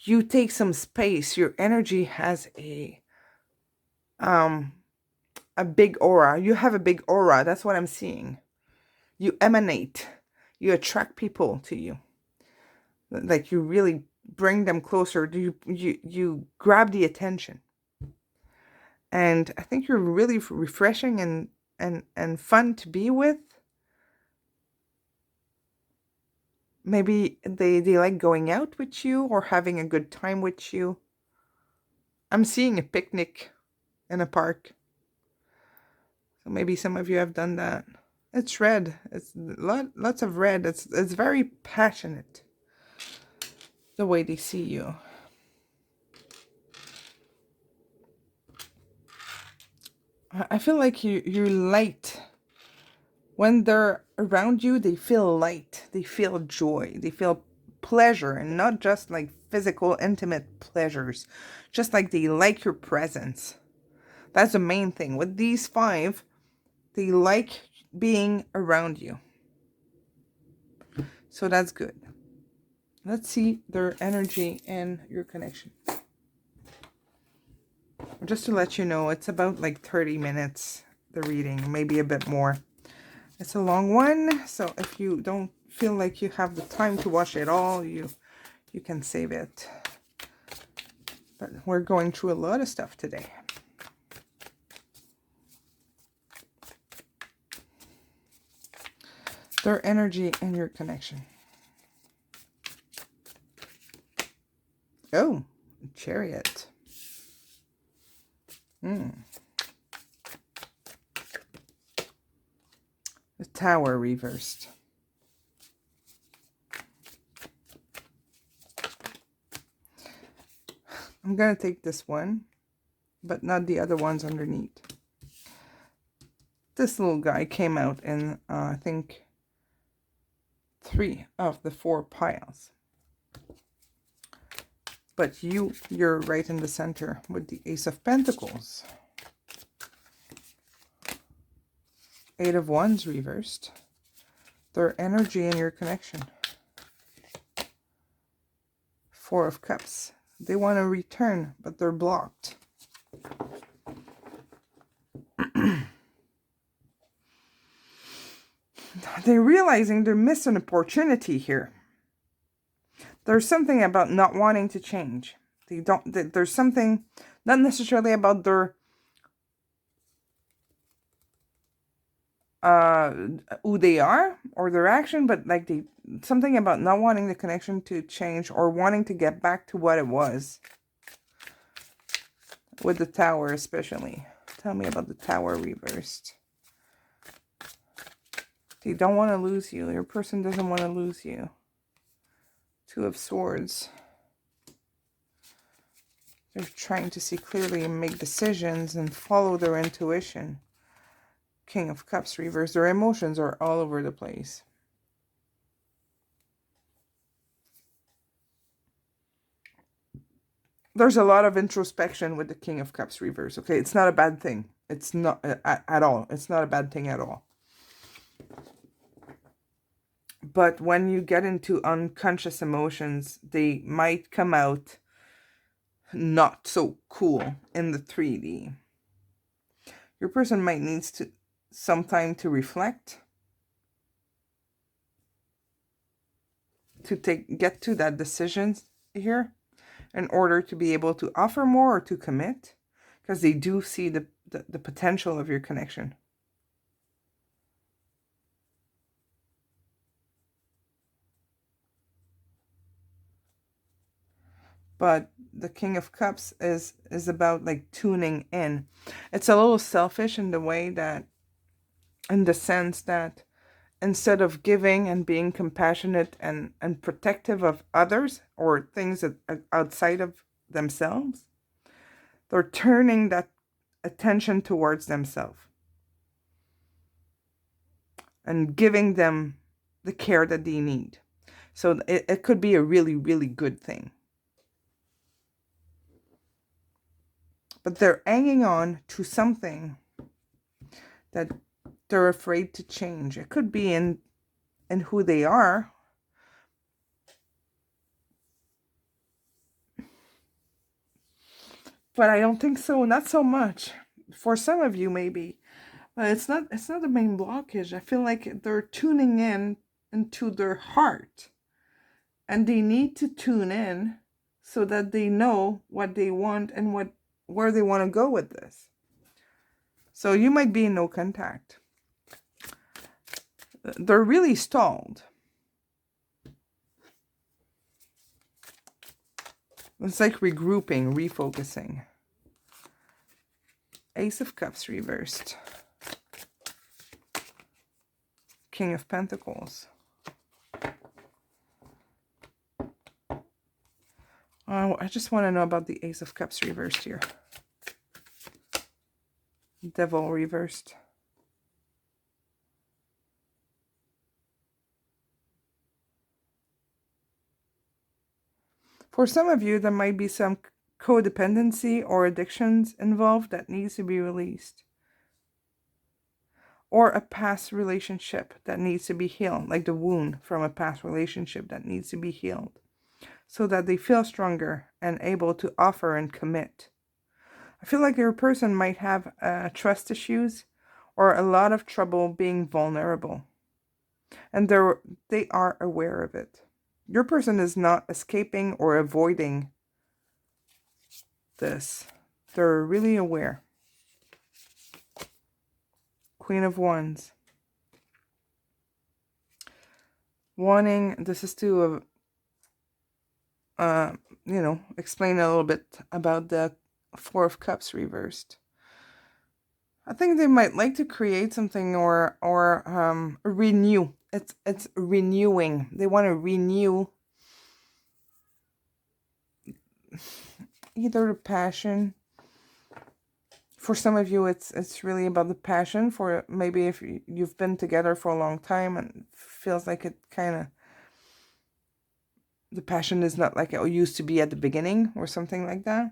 you take some space. Your energy has a big aura. You have a big aura. That's what I'm seeing. You emanate. You attract people to you. Like you really bring them closer. You grab the attention. And I think you're really refreshing and fun to be with. Maybe they like going out with you or having a good time with you. I'm seeing a picnic in a park. So maybe some of you have done that. It's red. It's lots of red. It's very passionate. The way they see you. I feel like you're light. When they're around you, they feel light. They feel joy. They feel pleasure, and not just like physical, intimate pleasures. Just like they like your presence. That's the main thing. With these 5, they like being around you. So that's good. Let's see their energy and your connection. Just to let you know, it's about like 30 minutes, the reading, maybe a bit more. It's a long one, so if you don't feel like you have the time to watch it all, you can save it. But we're going through a lot of stuff today. Their energy and your connection. Oh, Chariot. The Tower reversed. I'm going to take this one, but not the other ones underneath. This little guy came out in, I think, 3 of the 4 piles. But you're right in the center with the Ace of Pentacles. Eight of Wands reversed. Their energy and your connection. Four of Cups. They want to return, but they're blocked. They're realizing they're missing an opportunity here. There's something about not wanting to change. There's something, not necessarily about their who they are or their action, but like something about not wanting the connection to change or wanting to get back to what it was. With the Tower especially. Tell me about the Tower reversed. They don't want to lose you. Your person doesn't want to lose you. Two of Swords. They're trying to see clearly and make decisions and follow their intuition. King of Cups reversed. Their emotions are all over the place. There's a lot of introspection with the King of Cups reversed. Okay, it's not a bad thing. It's not at all. It's not a bad thing at all. But when you get into unconscious emotions, they might come out not so cool in the 3D. Your person might need some time to reflect, to get to that decision here in order to be able to offer more or to commit, because they do see the potential of your connection. But the King of Cups is about like tuning in. It's a little selfish in the sense that instead of giving and being compassionate and protective of others or things that are outside of themselves, they're turning that attention towards themselves and giving them the care that they need. So it could be a really, really good thing. But they're hanging on to something that they're afraid to change. It could be in who they are. But I don't think so. Not so much. For some of you, maybe. But it's not the main blockage. I feel like they're tuning into their heart. And they need to tune in so that they know what they want and where they want to go with this. So you might be in no contact. They're really stalled. It's like regrouping, refocusing. Ace of Cups reversed. King of Pentacles. Oh, I just want to know about the Ace of Cups reversed here. Devil reversed. For some of you, there might be some codependency or addictions involved that needs to be released. Or a past relationship that needs to be healed, like the wound from a past relationship that needs to be healed, so that they feel stronger and able to offer and commit. I feel like your person might have trust issues or a lot of trouble being vulnerable. And they are aware of it. Your person is not escaping or avoiding this. They're really aware. Queen of Wands. This is to, explain a little bit about the Four of Cups reversed. I think they might like to create something or renew. It's renewing. They want to renew either the passion. For some of you, it's really about the passion. For maybe if you've been together for a long time and feels like it kind of, the passion is not like it used to be at the beginning or something like that.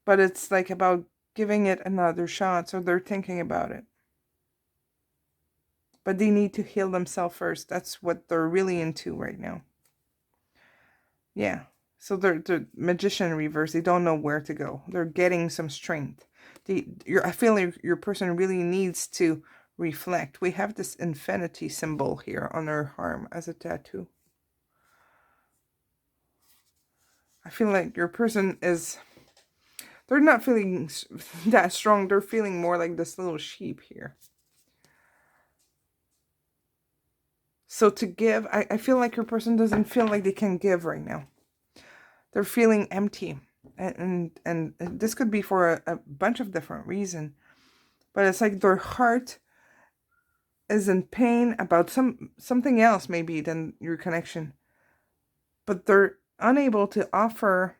But it's like about giving it another shot. So they're thinking about it. but they need to heal themselves first. That's what they're really into right now. Yeah. So they're the Magician reverse. They don't know where to go. They're getting some strength. I feel like your person really needs to reflect. We have this infinity symbol here on their arm as a tattoo. I feel like your person is... They're not feeling that strong. They're feeling more like this little sheep here. So to give, I feel like your person doesn't feel like they can give right now. They're feeling empty. And this could be for a bunch of different reasons. But it's like their heart is in pain about something else maybe than your connection. But they're unable to offer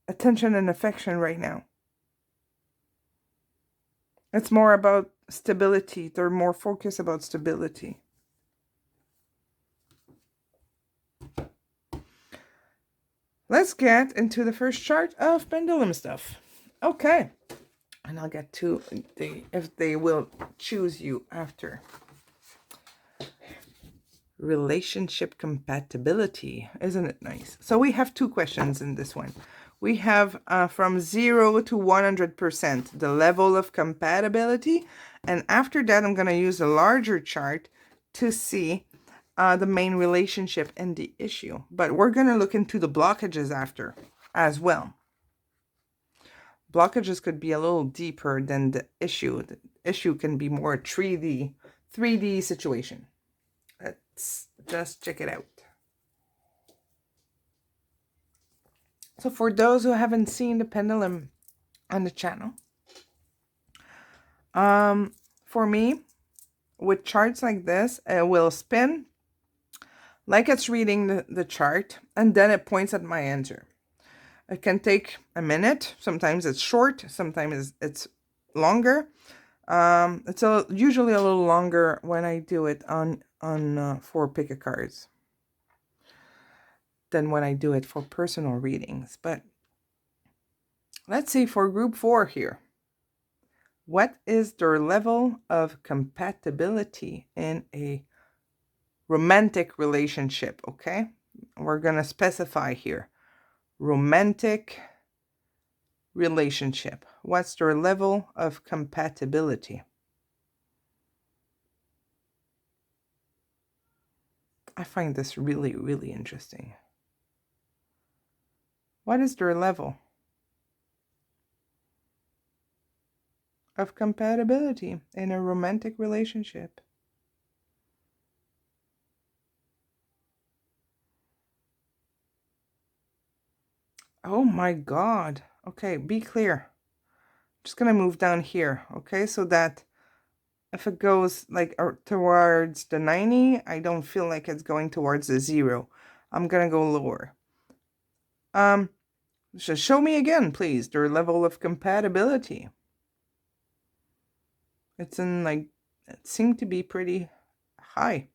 attention and affection right now. It's more about stability. They're more focused about stability. Let's get into the first chart of pendulum stuff. Okay. And I'll get to if they will choose you after. Relationship compatibility. Isn't it nice? So we have two questions in this one. We have from 0 to 100%, the level of compatibility. And after that, I'm going to use a larger chart to see the main relationship and the issue. But we're going to look into the blockages after as well. Blockages could be a little deeper than the issue. The issue can be more 3D situation. Let's just check it out. So for those who haven't seen the pendulum on the channel, for me, with charts like this, it will spin like it's reading the chart, and then it points at my answer. It can take a minute. Sometimes it's short. Sometimes it's longer. It's usually a little longer when I do it on 4 pick a cards than when I do it for personal readings. But let's see for group 4 here. What is their level of compatibility in a romantic relationship? Okay, we're gonna specify here. Romantic relationship. What's their level of compatibility? I find this really, really interesting. What is their level of compatibility in a romantic relationship? Oh my God. Okay, be clear. Just gonna move down here, okay, so that if it goes like towards the 90, I don't feel like it's going towards the 0. I'm gonna go lower. So show me again, please, their level of compatibility. It's in like, it seemed to be pretty high.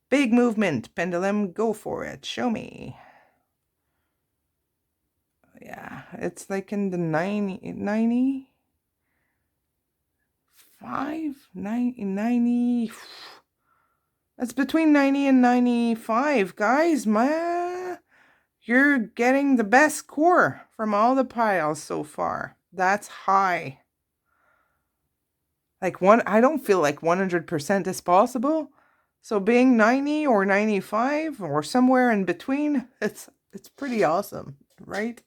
Big movement, pendulum, go for it. Show me. Yeah, it's like in the 90. 90. It's between 90 and 95, guys. You're getting the best score from all the piles so far. That's high. Like I don't feel like 100% is possible. So being 90 or 95 or somewhere in between, it's pretty awesome, right?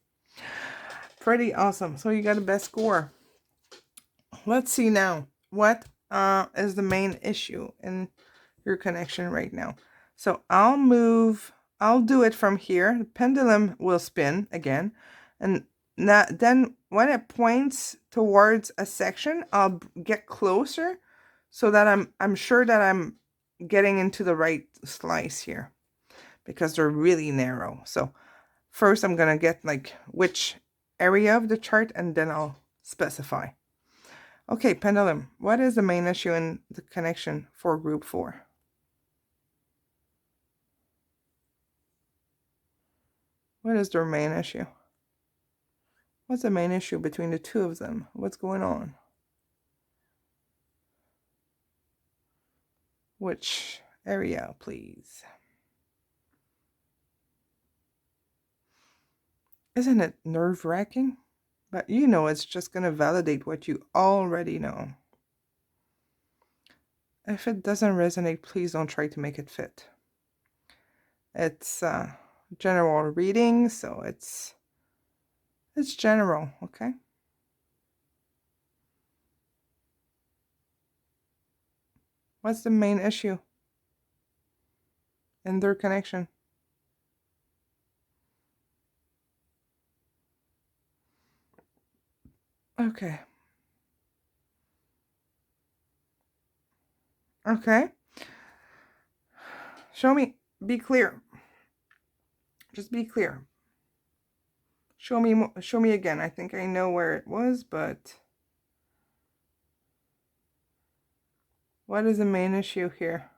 Pretty awesome. So you got the best score. Let's see now. What is the main issue in your connection right now? So I'll do it from here. The pendulum will spin again. And then when it points towards a section, I'll get closer so that I'm sure that I'm getting into the right slice here, because they're really narrow. So first I'm going to get like which area of the chart, and then I'll specify. Okay, pendulum, what is the main issue in the connection for group 4? What is their main issue? What's the main issue between the two of them? What's going on? Which area, please? Isn't it nerve-wracking? But you know it's just going to validate what you already know. If it doesn't resonate, please don't try to make it fit. It's general reading, so it's general, okay? What's the main issue in their connection? Okay. Okay. Show me. Be clear. Just be clear. Show me again. I think I know where it was, but what is the main issue here?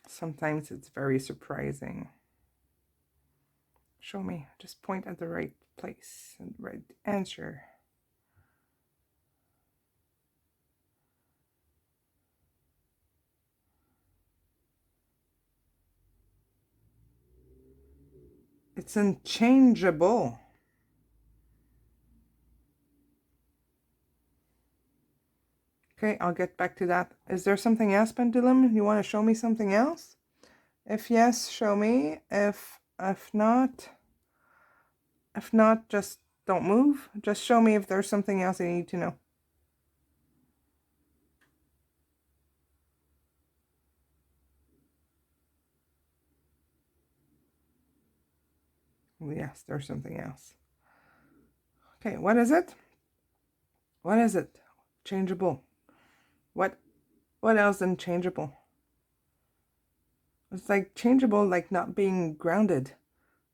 Sometimes it's very surprising. Show me. Just point at the right place and right answer. It's unchangeable. Okay, I'll get back to that. Is there something else, Pendulum? You want to show me something else? If yes, show me. If not, just don't move. Just show me if there's something else I need to know. Yes, there's something else. Okay, what is it? What is it? Changeable. What else than changeable? It's like changeable, like not being grounded,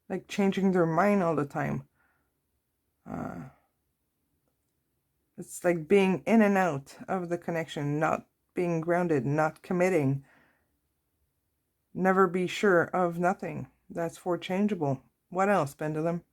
like changing their mind all the time. It's like being in and out of the connection, not being grounded, not committing. Never be sure of nothing. That's for changeable. What else, Pendulum?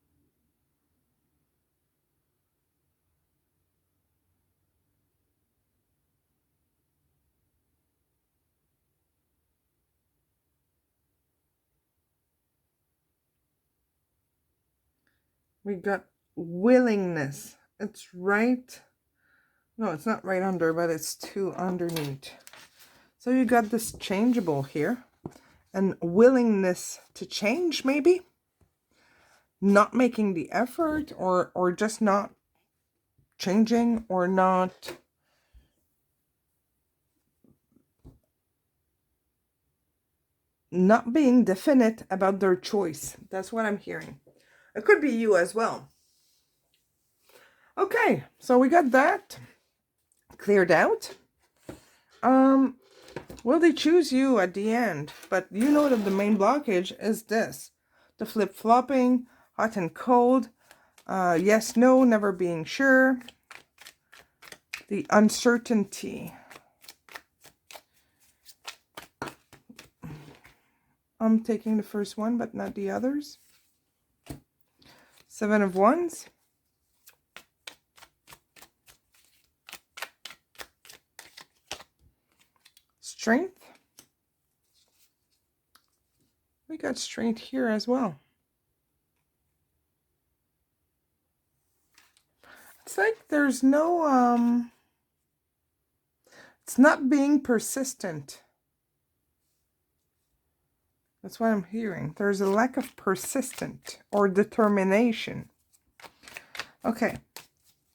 We got willingness. It's right. No, it's not right under, but it's two underneath. So you got this changeable here. And willingness to change, maybe? Not making the effort, or just not changing, or not being definite about their choice. That's what I'm hearing. It could be you as well. Okay, so we got that cleared out. Will they choose you at the end? But you know that the main blockage is this. The flip-flopping, hot and cold, yes, no, never being sure. The uncertainty. I'm taking the first one, but not the others. 7 of Wands. Strength. We got strength here as well. It's like there's no, it's not being persistent. That's what I'm hearing. There's a lack of persistent or determination. Okay.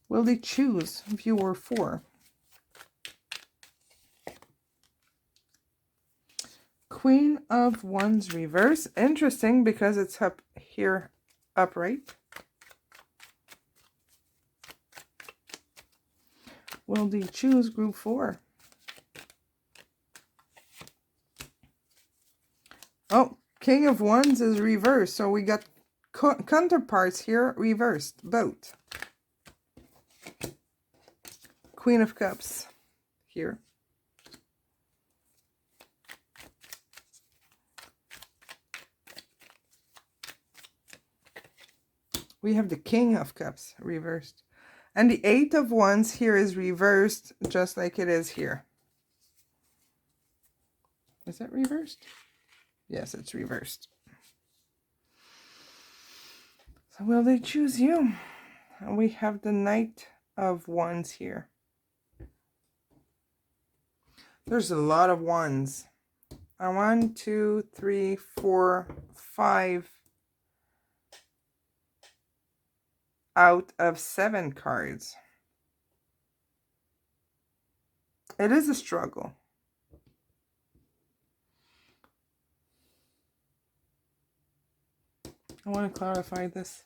Will they choose viewer 4? Queen of Wands reverse. Interesting because it's up here upright. Will they choose group 4? Oh, King of Wands is reversed. So we got counterparts here reversed. Both. Queen of Cups here. We have the King of Cups reversed. And the Eight of Wands here is reversed, just like it is here. Is that reversed? Yes, it's reversed. So will they choose you? And we have the Knight of Wands here. There's a lot of wands. 1, 2, 3, 4, 5 out of 7 cards. It is a struggle. I want to clarify this.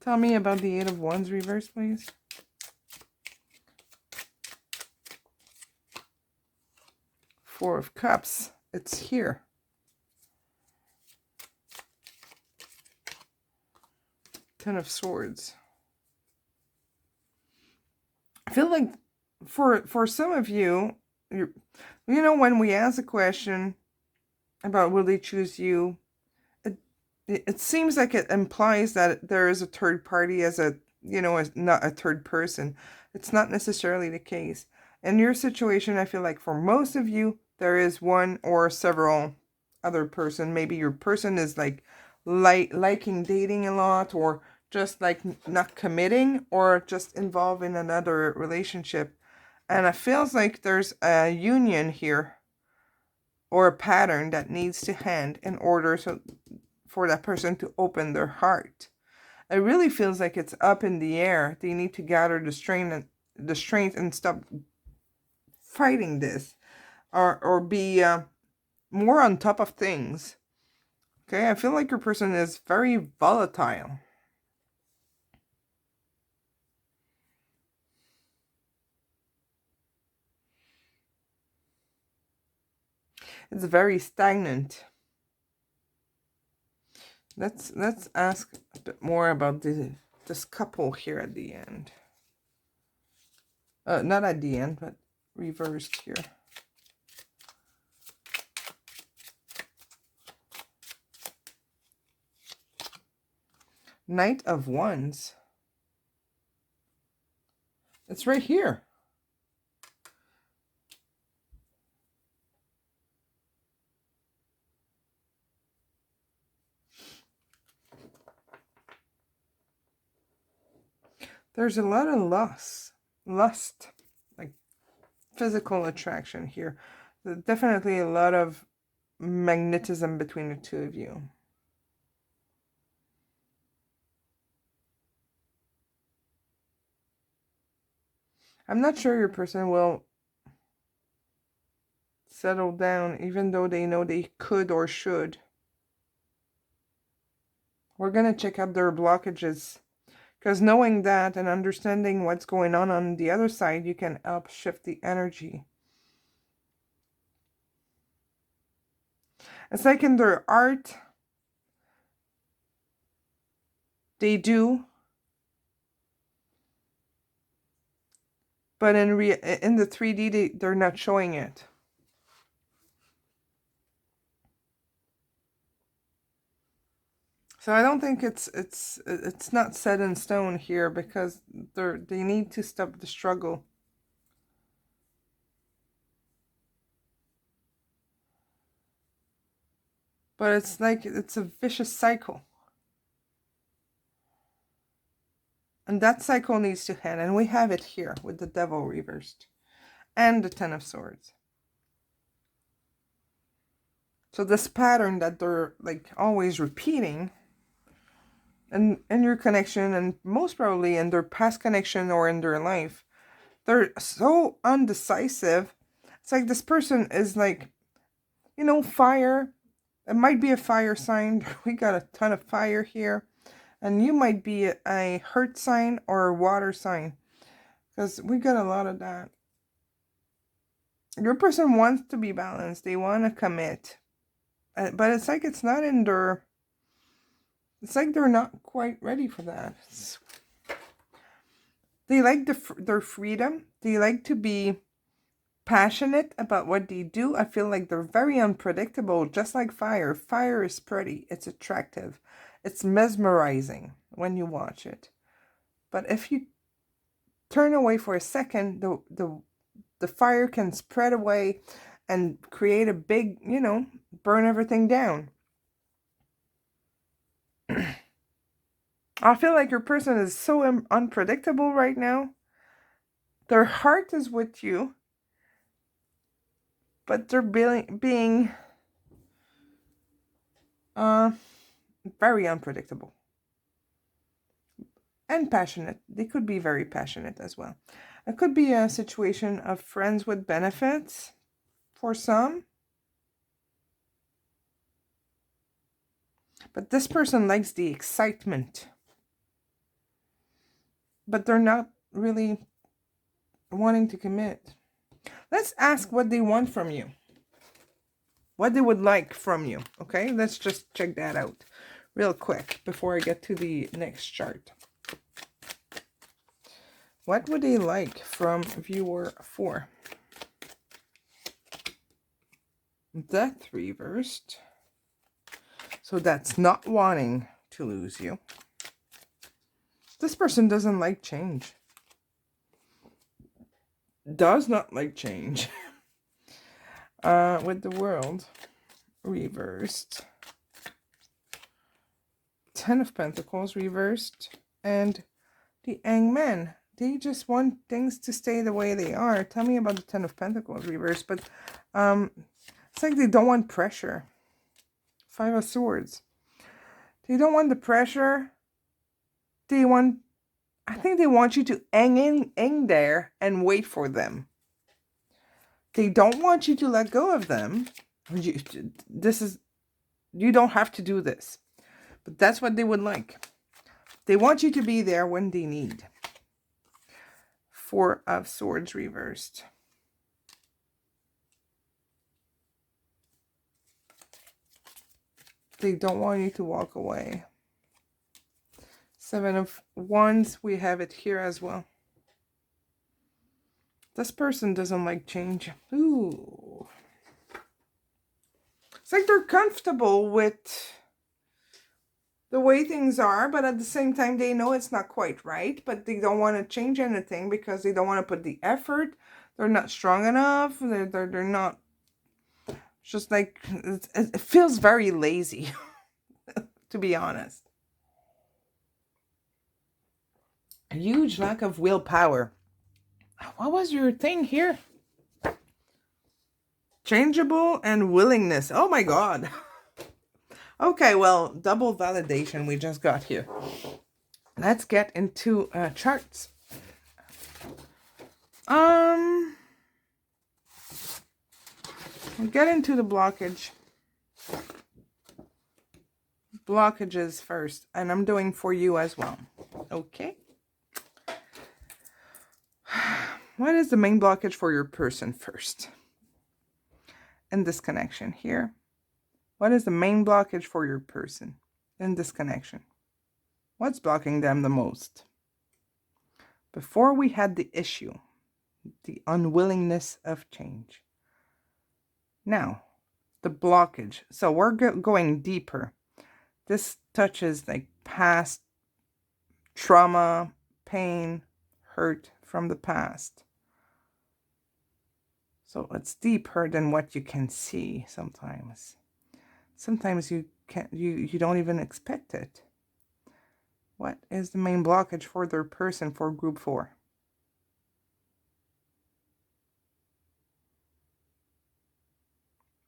Tell me about the Eight of Wands reverse, please. Four of Cups. It's here. Ten of Swords. I feel like for some of you, you know, when we ask a question about will they choose you, it seems like it implies that there is a third party as a, you know, as not a third person. It's not necessarily the case. In your situation, I feel like for most of you, there is one or several other person. Maybe your person is like liking dating a lot, or just like not committing, or just involved in another relationship. And it feels like there's a union here or a pattern that needs to hand in order for that person to open their heart. It really feels like it's up in the air. They need to gather the strength and stop fighting this, or be more on top of things. Okay, I feel like your person is very volatile. It's very stagnant. Let's ask a bit more about this couple here at the end. Not at the end, but reversed here. Knight of Wands. It's right here. There's a lot of lust, like physical attraction here. There's definitely a lot of magnetism between the two of you. I'm not sure your person will settle down, even though they know they could or should. We're going to check out their blockages, because knowing that and understanding what's going on the other side, you can help shift the energy. It's like in their art, they do, but in the 3D, they're not showing it. So I don't think it's not set in stone here, because they need to stop the struggle. But it's like it's a vicious cycle. And that cycle needs to end. And we have it here with the Devil reversed. And the Ten of Swords. So this pattern that they're like always repeating in your connection, and most probably in their past connection or in their life, they're so undecisive. It's like this person is like, you know, fire. It might be a fire sign. We got a ton of fire here. And you might be a earth sign or a water sign, because we got a lot of that. Your person wants to be balanced. They want to commit. But it's like it's not in their... It's like they're not quite ready for that. They like their freedom. They like to be passionate about what they do. I feel like they're very unpredictable, just like fire. Fire is pretty. It's attractive. It's mesmerizing when you watch it. But if you turn away for a second, the fire can spread away and create a big, burn everything down. I feel like your person is so unpredictable right now. Their heart is with you, but they're being very unpredictable. And passionate. They could be very passionate as well. It could be a situation of friends with benefits for some. But this person likes the excitement. But they're not really wanting to commit. Let's ask what they want from you. What they would like from you. Okay, let's just check that out real quick before I get to the next chart. What would they like from viewer 4? Death reversed. So that's not wanting to lose you. This person doesn't like change. Does not like change. With the World reversed. 10 of Pentacles reversed. And the Hangman. They just want things to stay the way they are. Tell me about the 10 of Pentacles reversed. But it's like they don't want pressure. 5 of Swords. They don't want the pressure. I think they want you to hang there and wait for them. They don't want you to let go of them. You don't have to do this. But that's what they would like. They want you to be there when they need. 4 of Swords reversed. They don't want you to walk away. 7 of Wands, we have it here as well. This person doesn't like change. Ooh. It's like they're comfortable with the way things are, but at the same time, they know it's not quite right, but they don't want to change anything because they don't want to put the effort. They're not strong enough. They're not, just like, it feels very lazy, to be honest. A huge lack of willpower. What was your thing here? Changeable and willingness. Oh my God. Okay, well, double validation we just got here. Let's get into charts. We'll get into the blockages first, and I'm doing for you as well. Okay. What is the main blockage for your person first? In this connection here. What is the main blockage for your person in this connection? What's blocking them the most? Before we had the issue, the unwillingness of change. Now, the blockage. So we're going deeper. This touches like past trauma, pain, hurt from the past. So it's deeper than what you can see sometimes. Sometimes you don't even expect it. What is the main blockage for their person for group 4?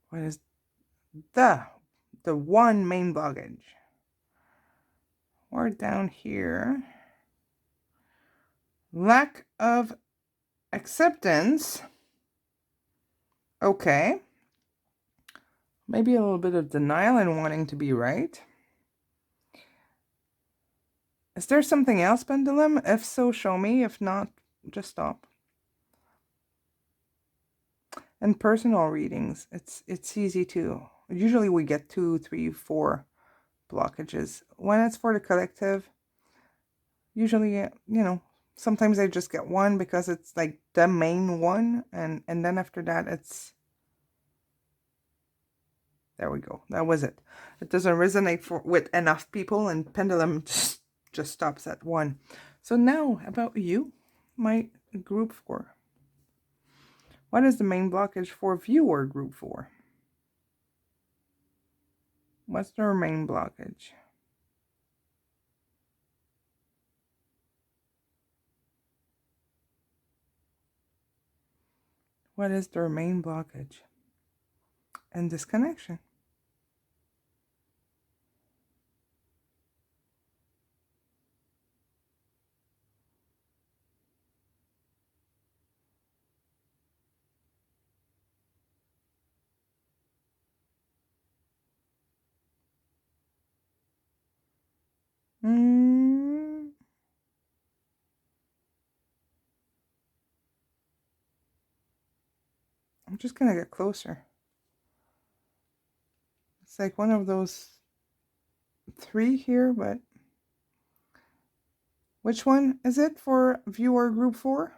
What is the one main blockage? Or down here, lack of acceptance. Okay. Maybe a little bit of denial and wanting to be right. Is there something else, Pendulum? If so, show me. If not, just stop. And personal readings, it's easy to. Usually we get 2, 3, 4 blockages. When it's for the collective, usually, sometimes I just get 1 because it's like the main one. And then after that, it's. There we go. That was it. It doesn't resonate with enough people, and Pendulum just stops at 1. So now about you, my group 4. What is the main blockage for viewer group 4? What's their main blockage? What is their main blockage in this connection? I'm just going to get closer. It's like one of those 3 here, but which one is it for viewer group 4?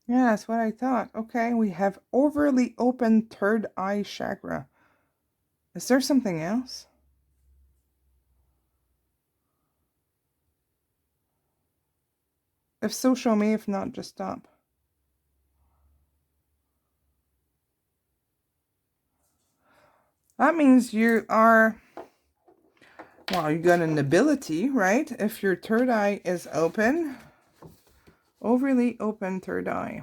Yeah, that's what I thought. Okay, we have overly open third eye chakra. Is there something else? If so, show me. If not, just stop. That means you are, well, you got an ability, right? If your third eye is open, overly open third eye.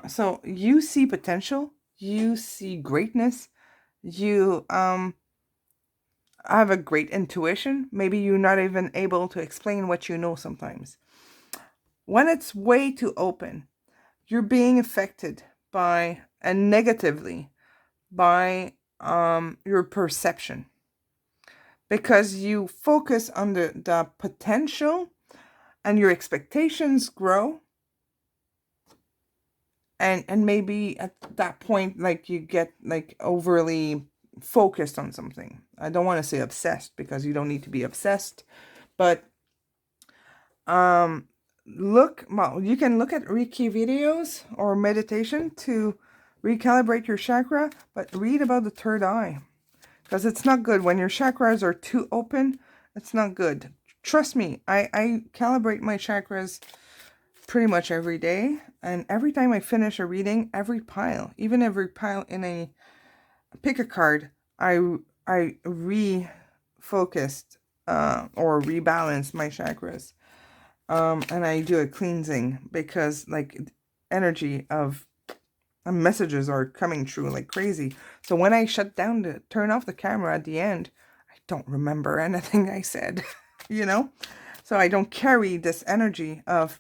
So you see potential, you see greatness, you have a great intuition. Maybe you're not even able to explain what you know sometimes. When it's way too open, you're being affected by, and negatively, by your perception. Because you focus on the potential and your expectations grow. And maybe at that point, like, you get like overly focused on something. I don't want to say obsessed, because you don't need to be obsessed, but you can look at Reiki videos or meditation to recalibrate your chakra, but read about the third eye, because it's not good when your chakras are too open. It's not good. Trust me, I calibrate my chakras pretty much every day, and every time I finish a reading, every pile in a pick a card, I refocused or rebalance my chakras, and I do a cleansing, because like energy of messages are coming through like crazy. So when I turn off the camera at the end, I don't remember anything I said, you know, so I don't carry this energy of,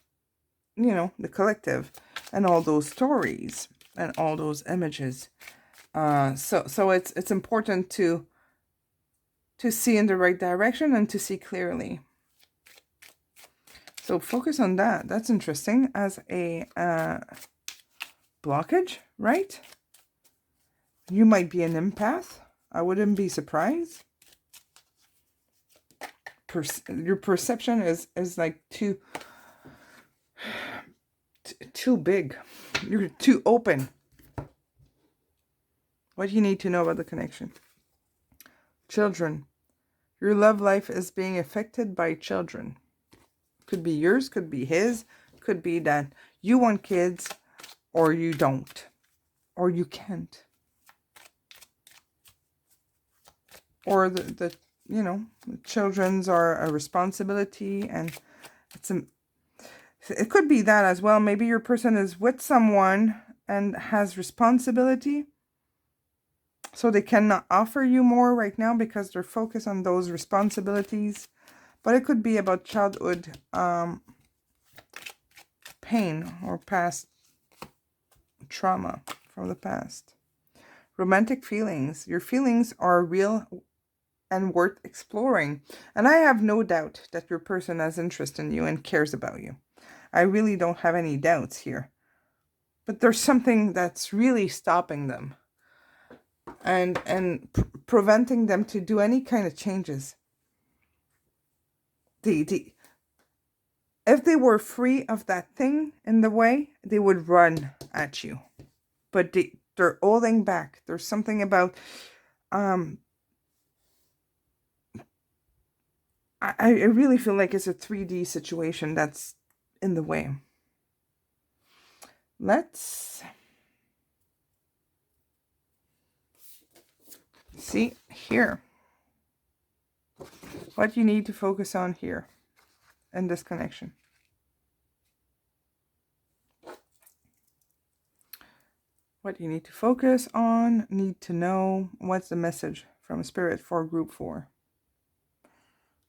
you know, the collective and all those stories and all those images. So it's important to see in the right direction and to see clearly. So focus on that. That's interesting as a blockage, right? You might be an empath. I wouldn't be surprised. Your perception is like too big. You're too open. What do you need to know about the connection? Children. Your love life is being affected by children. Could be yours, could be his, could be that you want kids or you don't, or you can't. Or the you know, the children's are a responsibility, and it could be that as well. Maybe your person is with someone and has responsibility, so they cannot offer you more right now because they're focused on those responsibilities. But it could be about childhood pain or past trauma from the past. Romantic feelings. Your feelings are real and worth exploring. And I have no doubt that your person has interest in you and cares about you. I really don't have any doubts here. But there's something that's really stopping them. and preventing them to do any kind of changes. If they were free of that thing in the way, they would run at you. But they're holding back. There's something about I really feel like it's a 3D situation that's in the way. Let's see here. What you need to focus on here in this connection. What you need to focus on, need to know, what's the message from Spirit for Group 4.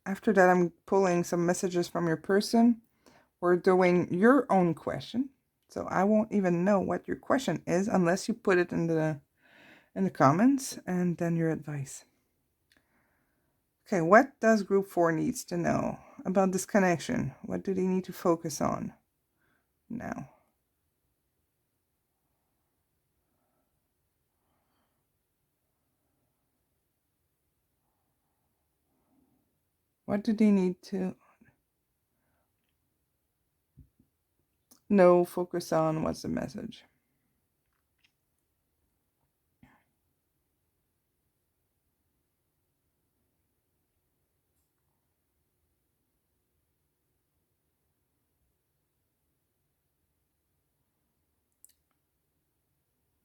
After that, I'm pulling some messages from your person. We're doing your own question. So I won't even know what your question is unless you put it in the comments, and then your advice. Okay, what does Group 4 needs to know about this connection? What do they need to focus on now? What do they need to know, focus on? What's the message?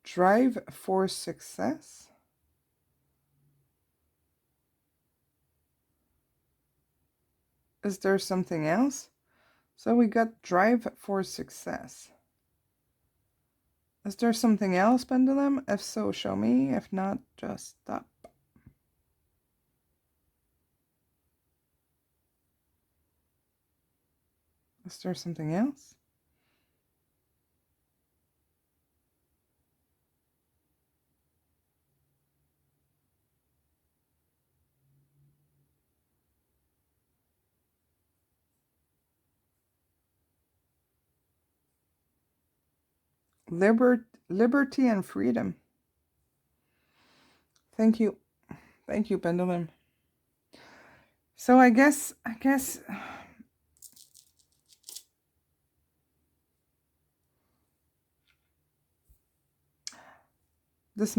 Drive for success. Is there something else? So we got drive for success. Is there something else, Pendulum? If so, show me. If not, just stop. Is there something else? Liberty and freedom. Thank you. Thank you, Pendulum. So I guess this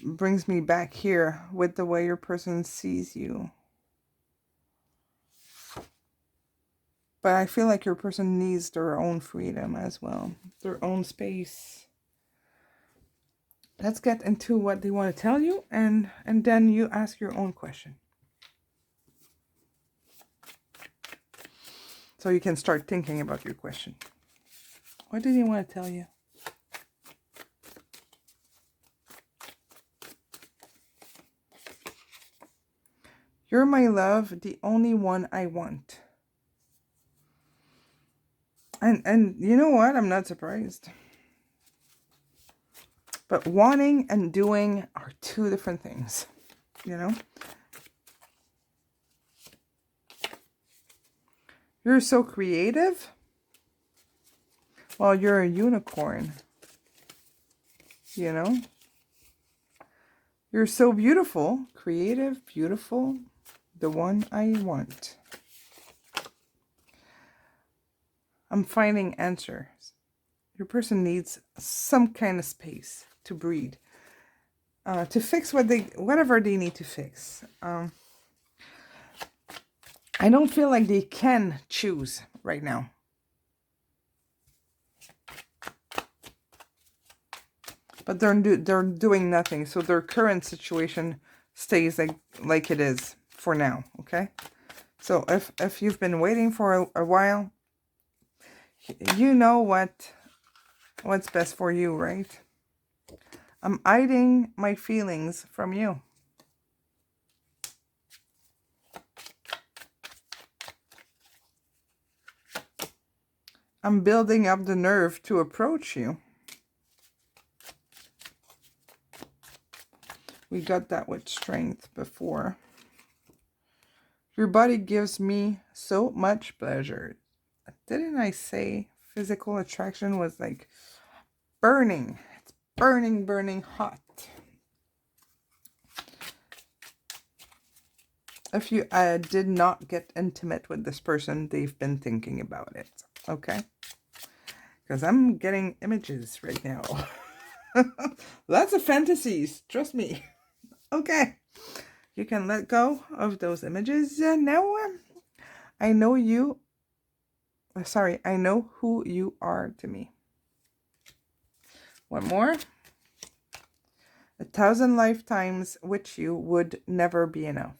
brings me back here with the way your person sees you. But I feel like your person needs their own freedom as well, their own space. Let's get into what they want to tell you, and then you ask your own question. So you can start thinking about your question. What do they want to tell you? You're my love, the only one I want. And you know what? I'm not surprised. But wanting and doing are two different things, you know? You're so creative. Well, you're a unicorn, you know? You're so beautiful, creative, beautiful, the one I want. I'm finding answers. Your person needs some kind of space to breathe, to fix whatever they need to fix. I don't feel like they can choose right now. But they're doing nothing, so their current situation stays like it is for now, okay? So if you've been waiting for a while, you know what's best for you, right? I'm hiding my feelings from you. I'm building up the nerve to approach you. We got that with strength before. Your body gives me so much pleasure. Didn't I say physical attraction was like burning? It's burning, burning hot. If you did not get intimate with this person, they've been thinking about it. Okay? Because I'm getting images right now. Lots of fantasies. Trust me. Okay. You can let go of those images. Now, I know you. Sorry, I know who you are to me. One more. 1,000 lifetimes with you would never be enough.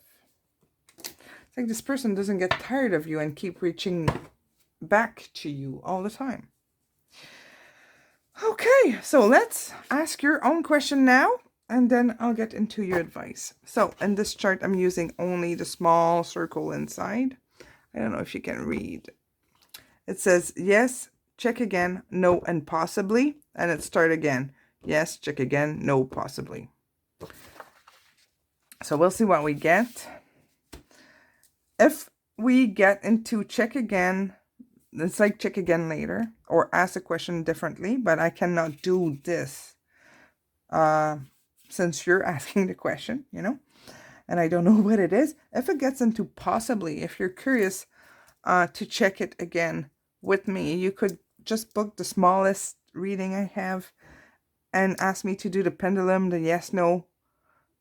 It's like this person doesn't get tired of you and keep reaching back to you all the time. Okay, so let's ask your own question now, and then I'll get into your advice. So in this chart, I'm using only the small circle inside. I don't know if you can read. It says, yes, check again, no, and possibly. And it start again. Yes, check again, no, possibly. So we'll see what we get. If we get into check again, it's like check again later, or ask a question differently, but I cannot do this since you're asking the question, you know, and I don't know what it is. If it gets into possibly, if you're curious to check it again with me, you could just book the smallest reading I have and ask me to do the pendulum, the yes-no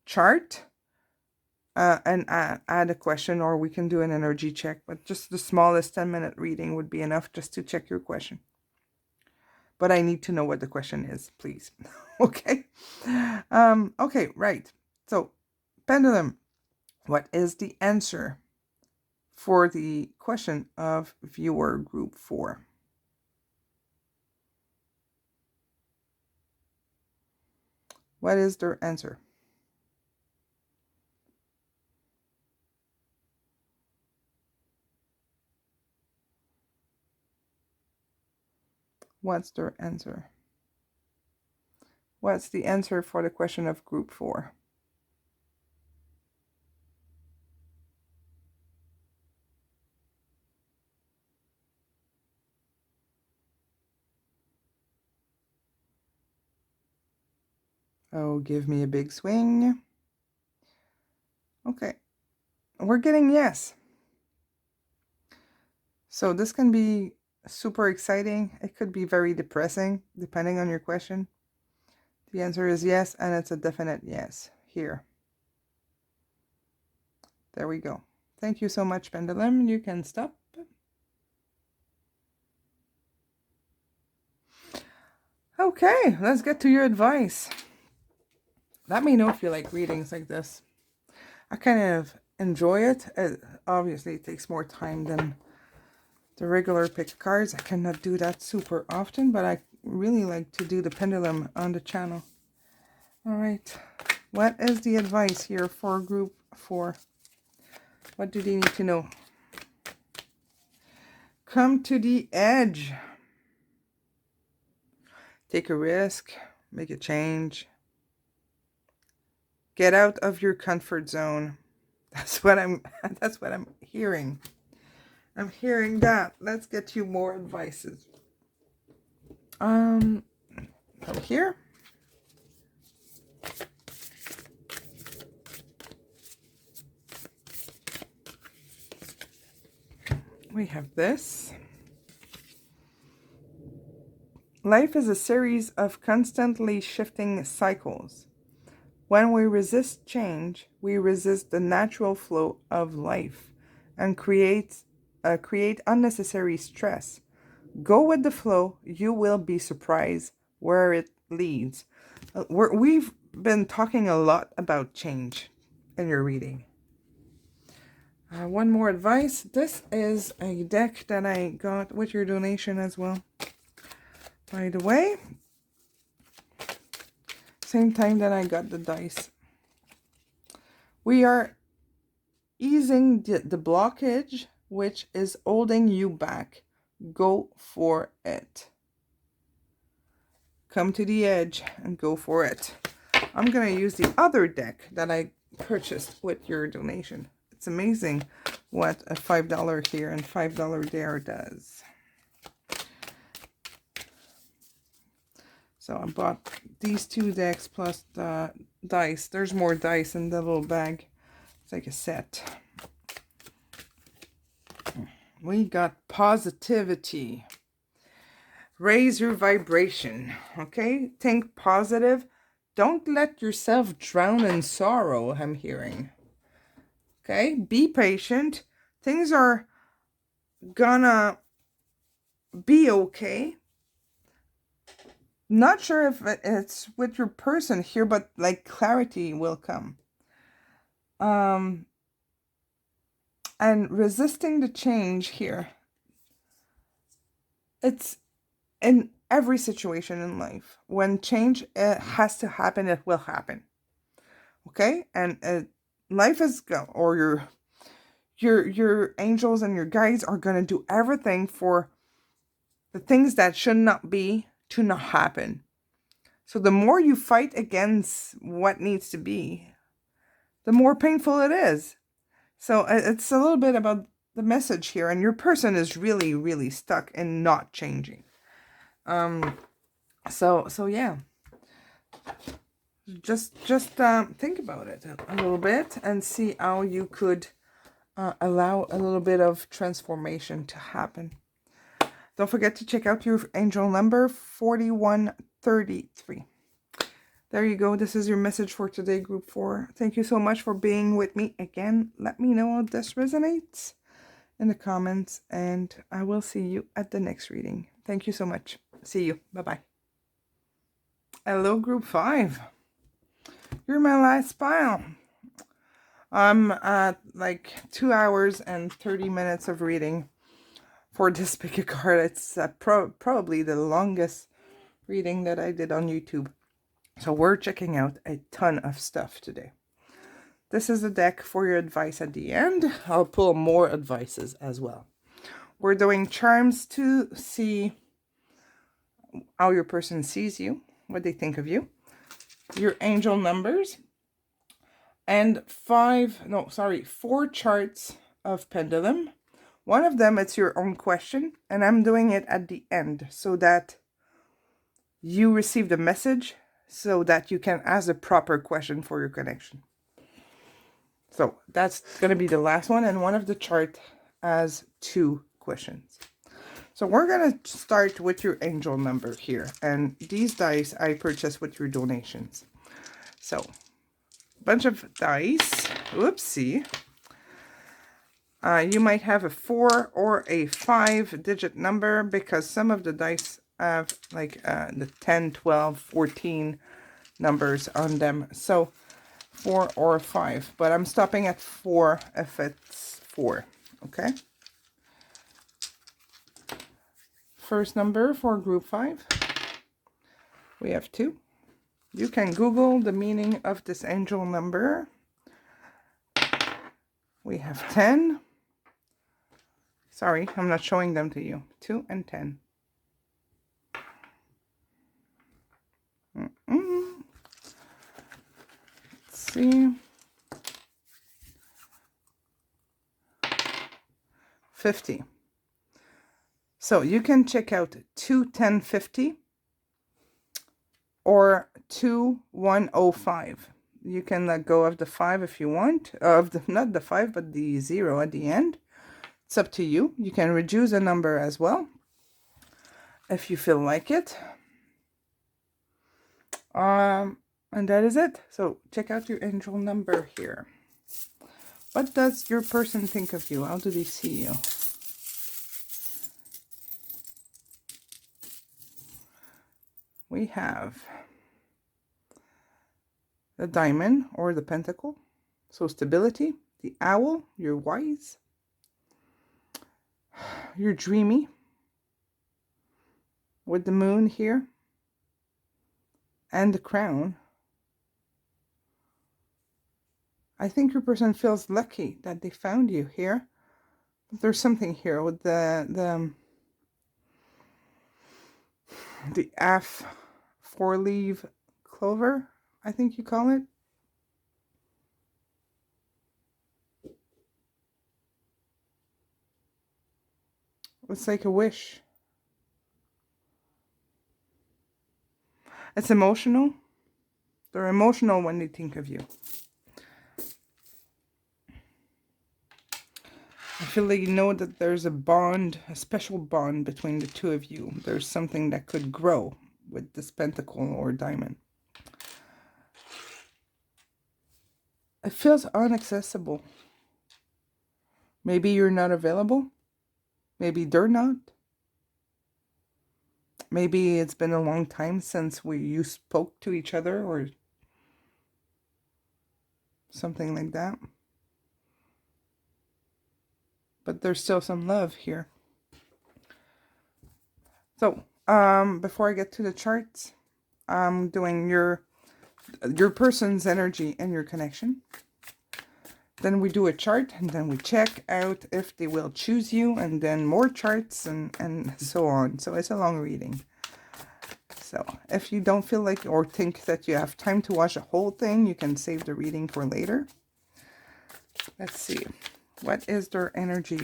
chart, and add a question, or we can do an energy check, but just the smallest 10-minute reading would be enough just to check your question. But I need to know what the question is, please. Okay. Okay, right. So, pendulum, what is the answer for the question of viewer group 4? What is their answer? What's their answer? What's the answer for the question of group 4? Oh, give me a big swing. Okay. We're getting yes. So this can be super exciting. It could be very depressing, depending on your question. The answer is yes, and it's a definite yes here. There we go. Thank you so much, Pendulum. You can stop. Okay, let's get to your advice. Let me know if you like readings like this. I kind of enjoy it. Obviously, it takes more time than the regular pick cards. I cannot do that super often, but I really like to do the pendulum on the channel. All right. What is the advice here for group 4? What do they need to know? Come to the edge. Take a risk. Make a change. Get out of your comfort zone. That's what I'm hearing. I'm hearing that. Let's get you more advices. From here. We have this. Life is a series of constantly shifting cycles. When we resist change, we resist the natural flow of life and create unnecessary stress. Go with the flow. You will be surprised where it leads. We've been talking a lot about change in your reading. One more advice. This is a deck that I got with your donation as well. By the way, same time that I got the dice. We are easing the blockage, which is holding you back. Go for it. Come to the edge and go for it. I'm going to use the other deck that I purchased with your donation. It's amazing what a $5 here and $5 there does. So I bought these 2 decks plus the dice. There's more dice in the little bag. It's like a set. We got positivity. Raise your vibration, okay? Think positive. Don't let yourself drown in sorrow, I'm hearing. Okay? Be patient. Things are gonna be okay. Not sure if it's with your person here, but like clarity will come. And resisting the change here. It's in every situation in life. When change has to happen, it will happen. Okay? And life is or your angels and your guides are going to do everything for the things that should not be to not happen. So the more you fight against what needs to be, the more painful it is. So it's a little bit about the message here, and your person is really, really stuck in not changing. So yeah, just think about it a little bit and see how you could allow a little bit of transformation to happen. Don't forget to check out your angel number 4133. There you go. This is your message for today, group 4. Thank you so much for being with me again. Let me know how this resonates in the comments, and I will see you at the next reading. Thank you so much. See you. Bye-bye. Hello, group 5. You're my last pile. I'm at like 2 hours and 30 minutes of reading for this pick a card. It's probably the longest reading that I did on YouTube. So we're checking out a ton of stuff today. This is a deck for your advice at the end. I'll pull more advices as well. We're doing charms to see how your person sees you, what they think of you, your angel numbers, and 4 charts of pendulum. One of them, it's your own question, and I'm doing it at the end so that you receive the message so that you can ask the proper question for your connection. So that's going to be the last one, and one of the chart has 2 questions. So we're going to start with your angel number here, and these dice I purchased with your donations. So bunch of dice. Whoopsie. You might have a 4 or a 5-digit number because some of the dice have like the 10, 12, 14 numbers on them. So 4 or 5, but I'm stopping at 4 if it's 4. Okay. First number for group 5. We have 2. You can Google the meaning of this angel number. We have 10. Sorry, I'm not showing them to you. 2 and 10. Let's see. 50. So you can check out 2, 10, 50 or 2, 1, 0, 5. You can let go of the 5 if you want, not the 5 but the 0 at the end. It's up to you. You can reduce a number as well if you feel like it. And that is it. So check out your angel number here. What does your person think of you? How do they see you? We have the diamond or the pentacle. So stability. The owl, you're wise. You're dreamy. With the moon here. And the crown. I think your person feels lucky that they found you here. There's something here with the F 4-leaf clover, I think you call it. It's like a wish. It's emotional. They're emotional when they think of you. I feel like you know that there's a bond, a special bond between the two of you. There's something that could grow with this pentacle or diamond. It feels inaccessible. Maybe you're not available. Maybe they're not. Maybe it's been a long time since you spoke to each other or something like that. But there's still some love here. So, before I get to the charts, I'm doing your person's energy and your connection. Then we do a chart, and then we check out if they will choose you, and then more charts, and so on. So it's a long reading. So if you don't feel like or think that you have time to watch the whole thing, you can save the reading for later. Let's see. What is their energy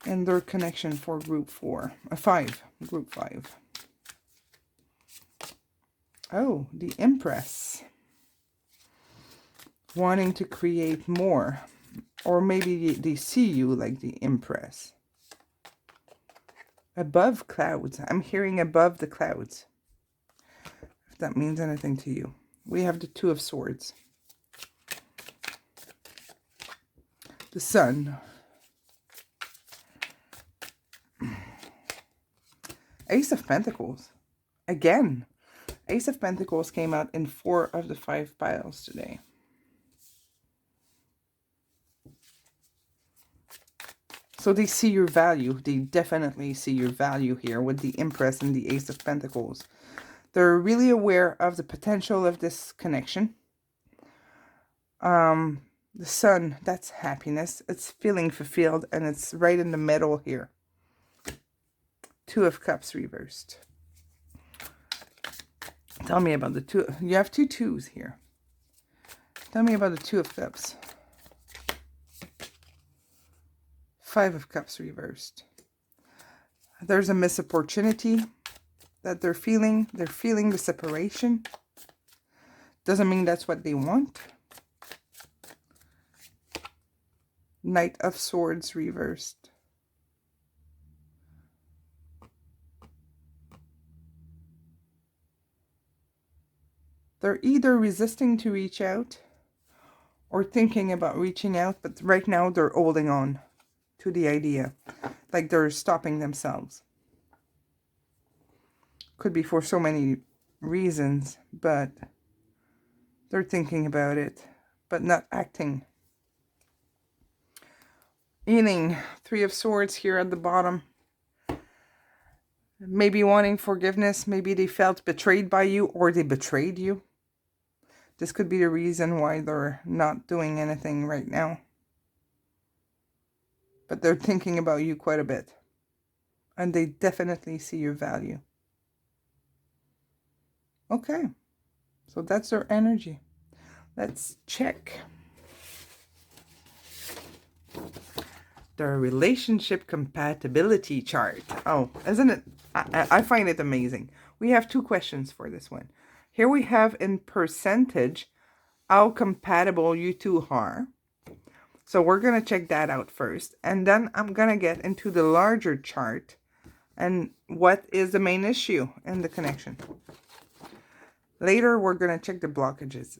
and their connection for group 5, group 5? Oh, the Empress. Wanting to create more. Or maybe they see you like the Empress. Above clouds. I'm hearing above the clouds. If that means anything to you. We have the Two of Swords. The Sun. Ace of Pentacles. Again. Ace of Pentacles came out in 4 of the 5 piles today. So they see your value. They definitely see your value here with the Empress and the Ace of Pentacles. They're really aware of the potential of this connection. The Sun, that's happiness. It's feeling fulfilled, and it's right in the middle here. Two of Cups reversed. Tell me about the two. You have 2 twos here. Tell me about the Two of Cups. 5 of Cups reversed. There's a missed opportunity that they're feeling. They're feeling the separation. Doesn't mean that's what they want. Knight of Swords reversed. They're either resisting to reach out or thinking about reaching out, but right now they're holding on to the idea. Like they're stopping themselves. Could be for so many reasons, but they're thinking about it, but not acting. Meaning, 3 of Swords here at the bottom. Maybe wanting forgiveness. Maybe they felt betrayed by you, or they betrayed you. This could be the reason why they're not doing anything right now. But they're thinking about you quite a bit. And they definitely see your value. Okay. So that's their energy. Let's check. Their relationship compatibility chart. Oh, isn't it? I find it amazing. We have 2 questions for this one. Here we have in percentage how compatible you two are. So we're going to check that out first. And then I'm going to get into the larger chart and what is the main issue in the connection. Later, we're going to check the blockages.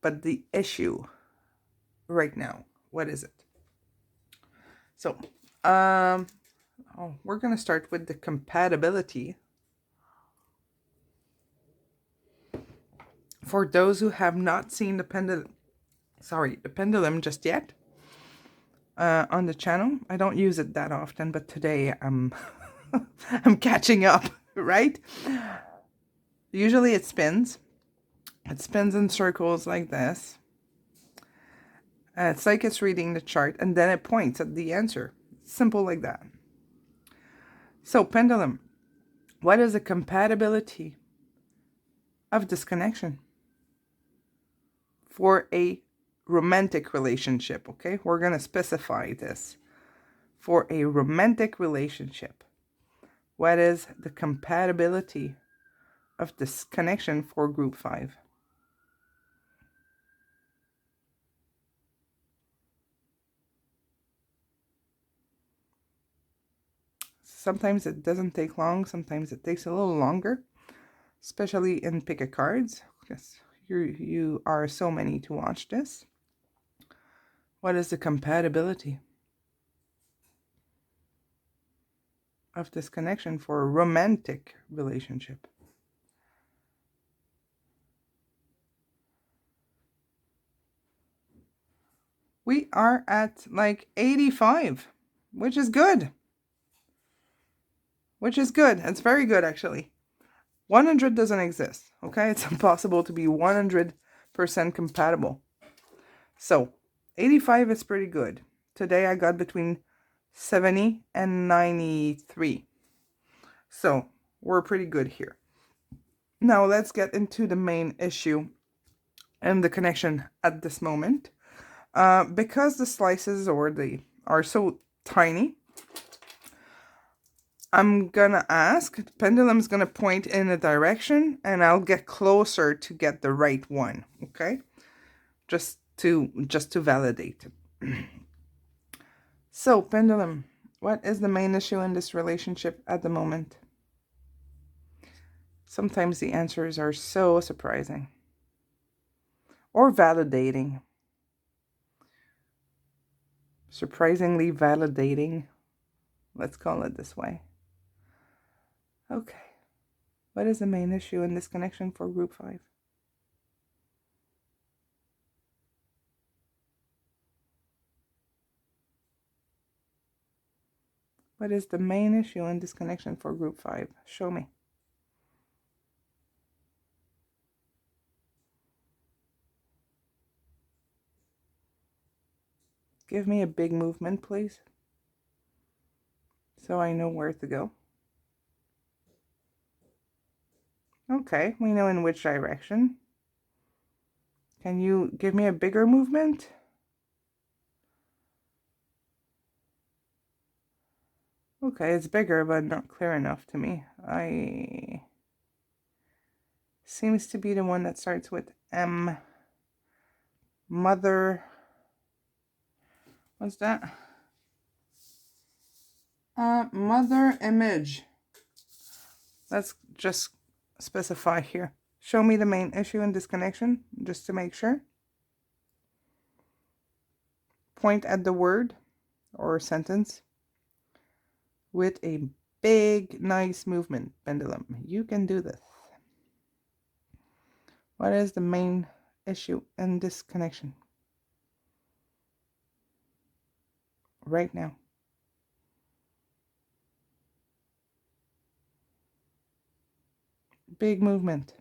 But the issue right now, what is it? So, we're going to start with the compatibility. For those who have not seen the pendulum just yet on the channel. I don't use it that often, but today I'm I'm catching up, right? Usually it spins. It spins in circles like this. It's like it's reading the chart, and then it points at the answer. Simple like that. So, pendulum, what is the compatibility of this connection for a romantic relationship? Okay, we're going to specify this. For a romantic relationship, what is the compatibility of this connection for group 5? Sometimes it doesn't take long. Sometimes it takes a little longer, especially in pick a cards. Yes, you are so many to watch this. What is the compatibility of this connection for a romantic relationship? We are at like 85, which is good. Which is good. It's very good, actually. 100 doesn't exist, okay? It's impossible to be 100% compatible. So, 85 is pretty good. Today I got between 70 and 93. So, we're pretty good here. Now, let's get into the main issue and the connection at this moment. Because the slices are so tiny, I'm gonna ask, the pendulum's gonna point in a direction and I'll get closer to get the right one, okay? Just to validate. So, pendulum, what is the main issue in this relationship at the moment? Sometimes the answers are so surprising or validating. Surprisingly validating. Let's call it this way. Okay. What is the main issue in this connection for group 5? What is the main issue in this connection for group 5? Show me. Give me a big movement, please, so I know where to go. Okay, we know in which direction. Can you give me a bigger movement? Okay, it's bigger, but not clear enough to me. Seems to be the one that starts with M. Mother. What's that? Mother image. Let's just specify here. Show me the main issue in this connection, just to make sure. Point at the word or sentence with a big, nice movement, pendulum. You can do this. What is the main issue in this connection right now? Big movement.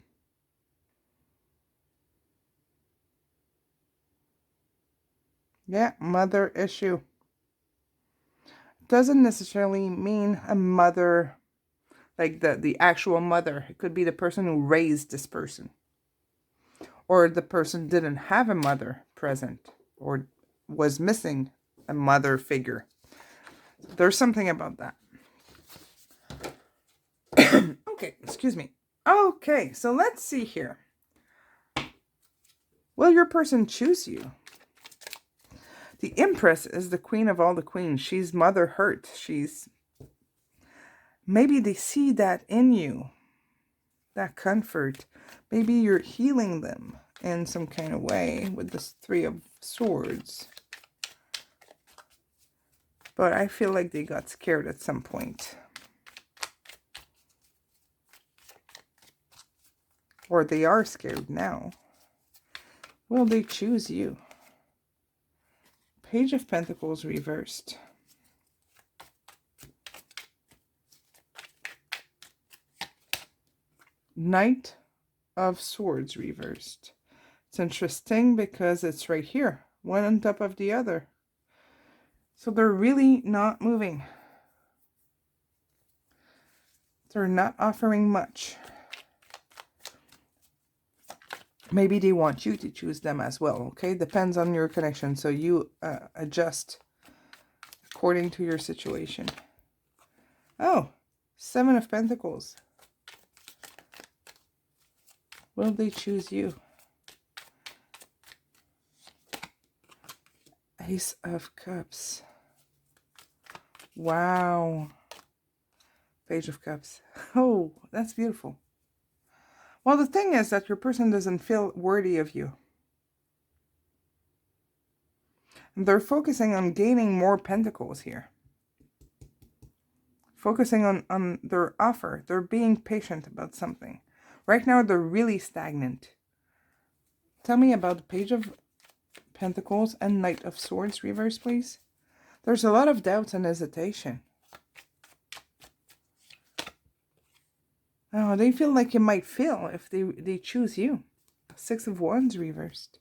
Yeah, mother issue. Doesn't necessarily mean a mother, like the actual mother. It could be the person who raised this person. Or the person didn't have a mother present or was missing a mother figure. There's something about that. Okay, excuse me. Okay, so let's see here. Will your person choose you? The Empress is the queen of all the queens. She's mother hurt. Maybe they see that in you, that comfort. Maybe you're healing them in some kind of way with this 3 of Swords. But I feel like they got scared at some point. Or they are scared now. Will they choose you? Page of Pentacles reversed. Knight of Swords reversed. It's interesting because it's right here, one on top of the other. So they're really not moving. They're not offering much. Maybe they want you to choose them as well, okay? Depends on your connection. So you adjust according to your situation. Oh, 7 of Pentacles. Will they choose you? Ace of Cups. Wow. Page of Cups. Oh, that's beautiful. Well, the thing is that your person doesn't feel worthy of you. They're focusing on gaining more pentacles here. Focusing on their offer. They're being patient about something. Right now, they're really stagnant. Tell me about the Page of Pentacles and Knight of Swords reverse, please. There's a lot of doubts and hesitation. Oh, they feel like you might fail if they choose you. Six of Wands reversed.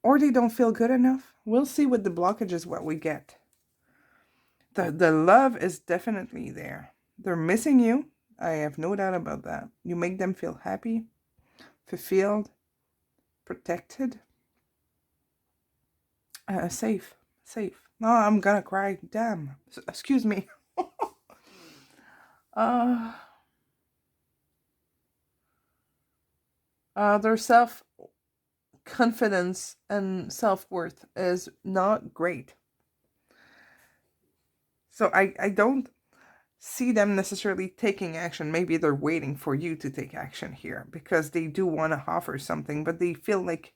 Or they don't feel good enough. We'll see with the blockages what we get. The love is definitely there. They're missing you. I have no doubt about that. You make them feel happy, fulfilled, protected, safe. No, I'm gonna cry. Damn. Excuse me. Their self-confidence and self-worth is not great. So I don't see them necessarily taking action. Maybe they're waiting for you to take action here because they do want to offer something, but they feel like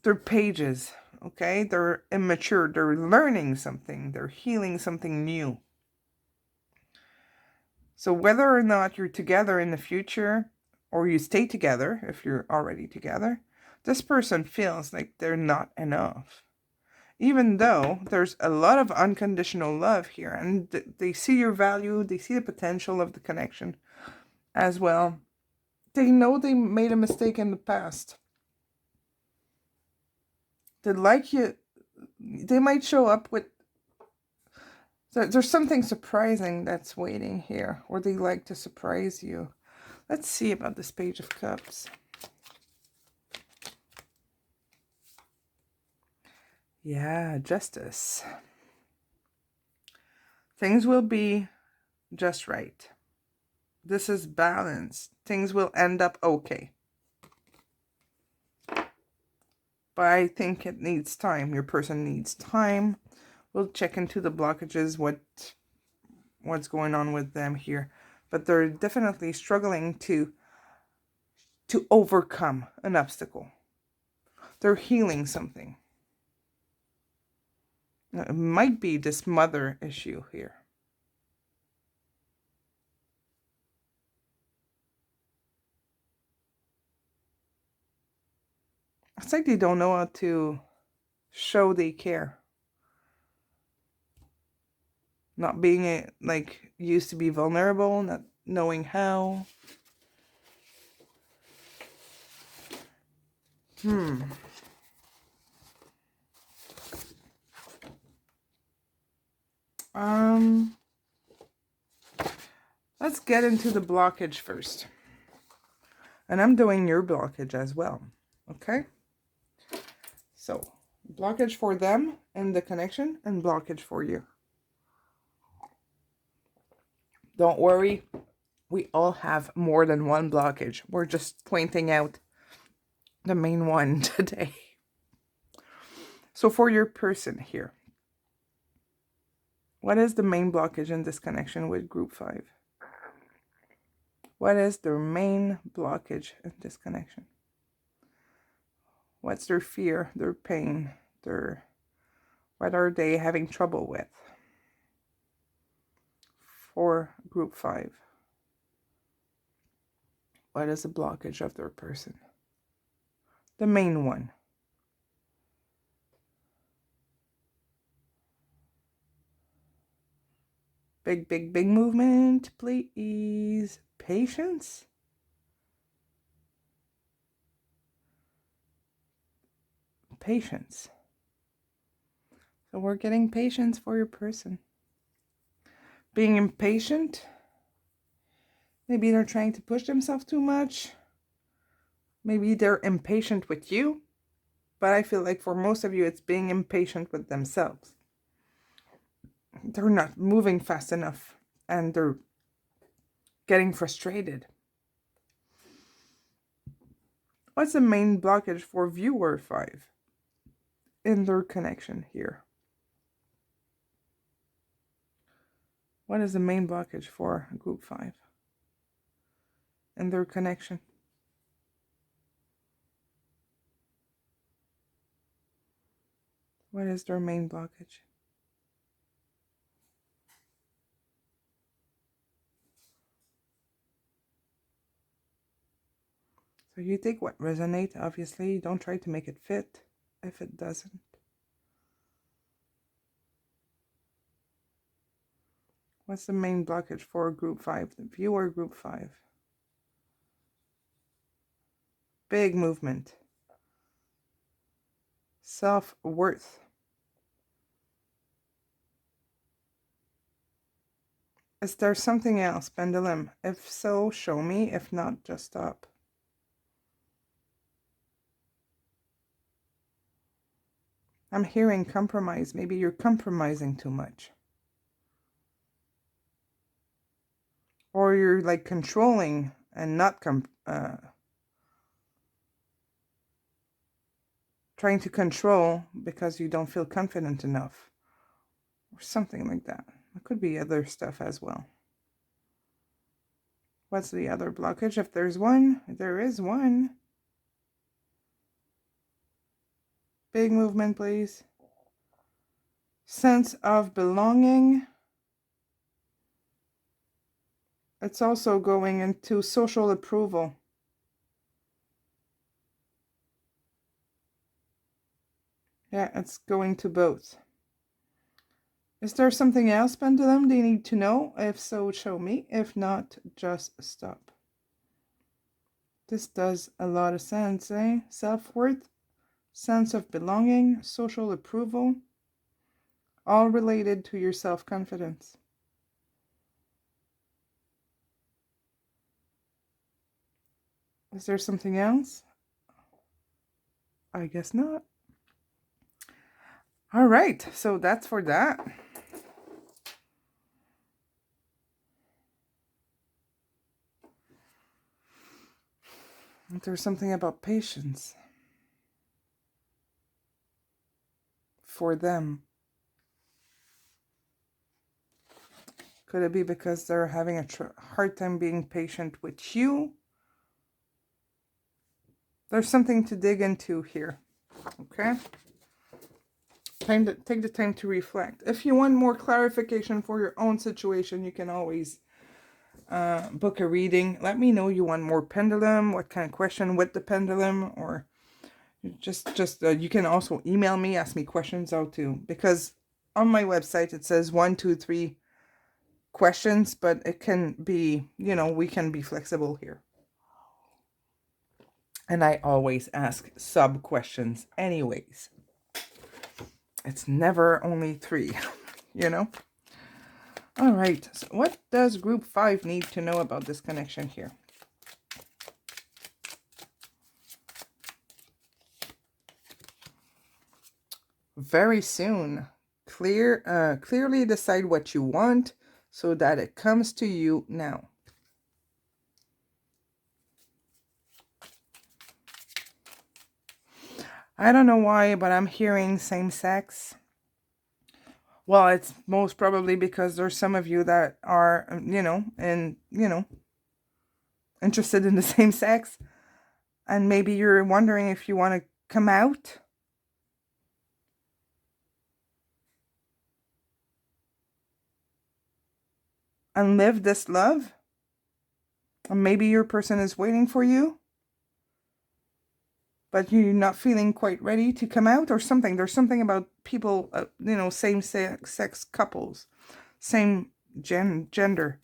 they're pages, okay? They're immature. They're learning something. They're healing something new. So whether or not you're together in the future or you stay together, if you're already together, this person feels like they're not enough. Even though there's a lot of unconditional love here, and they see your value, they see the potential of the connection as well. They know they made a mistake in the past. They like you. They might show up with... There's something surprising that's waiting here, or they like to surprise you. Let's see about this Page of Cups. Yeah, justice. Things will be just right. This is balance. Things will end up okay. But I think it needs time. Your person needs time. We'll check into the blockages, what's going on with them here. But they're definitely struggling to overcome an obstacle. They're healing something. It might be this mother issue here. It's like they don't know how to show they care. Not being like used to be vulnerable, not knowing how. Let's get into the blockage first. And I'm doing your blockage as well. Okay? So, blockage for them and the connection, and blockage for you. Don't worry. We all have more than one blockage. We're just pointing out the main one today. So for your person here, what is the main blockage in this connection with group 5? What is their main blockage in this connection? What's their fear, their pain, what are they having trouble with? For group 5, what is the blockage of their person? The main one. Big movement, please. Patience. Patience. So we're getting patience for your person. Being impatient. Maybe they're trying to push themselves too much. Maybe they're impatient with you. But I feel like for most of you, it's being impatient with themselves. They're not moving fast enough. And they're getting frustrated. What's the main blockage for viewer 5 in their connection here? What is the main blockage for group 5 and their connection? What is their main blockage? So you take what resonates, obviously. Don't try to make it fit if it doesn't. What's the main blockage for group 5? The viewer group 5. Big movement. Self-worth. Is there something else, Pendulum? If so, show me. If not, just stop. I'm hearing compromise. Maybe you're compromising too much. Or you're like controlling and not trying to control because you don't feel confident enough. Or something like that. It could be other stuff as well. What's the other blockage? If there's one, there is one. Big movement, please. Sense of belonging. It's also going into social approval. Yeah, it's going to both. Is there something else, Pendulum, they need to know? If so, show me. If not, just stop. This does a lot of sense, eh? Self-worth, sense of belonging, social approval, all related to your self-confidence. Is there something else? I guess not. All right, so that's for that. There's something about patience for them. Could it be because they're having a hard time being patient with you? There's something to dig into here, okay? Take the time to reflect. If you want more clarification for your own situation, you can always book a reading. Let me know you want more pendulum, what kind of question with the pendulum, or just you can also email me, ask me questions out too, because on my website it says 1, 2, 3 questions, but it can be, you know, we can be flexible here. And I always ask sub questions anyways. It's never only 3, you know? All right, so what does group 5 need to know about this connection here? Very soon. Clearly decide what you want so that it comes to you now. I don't know why, but I'm hearing same sex. Well, it's most probably because there's some of you that are, interested in the same sex. And maybe you're wondering if you want to come out. And live this love. And maybe your person is waiting for you. But you're not feeling quite ready to come out or something. There's something about people, same sex couples. Same gender.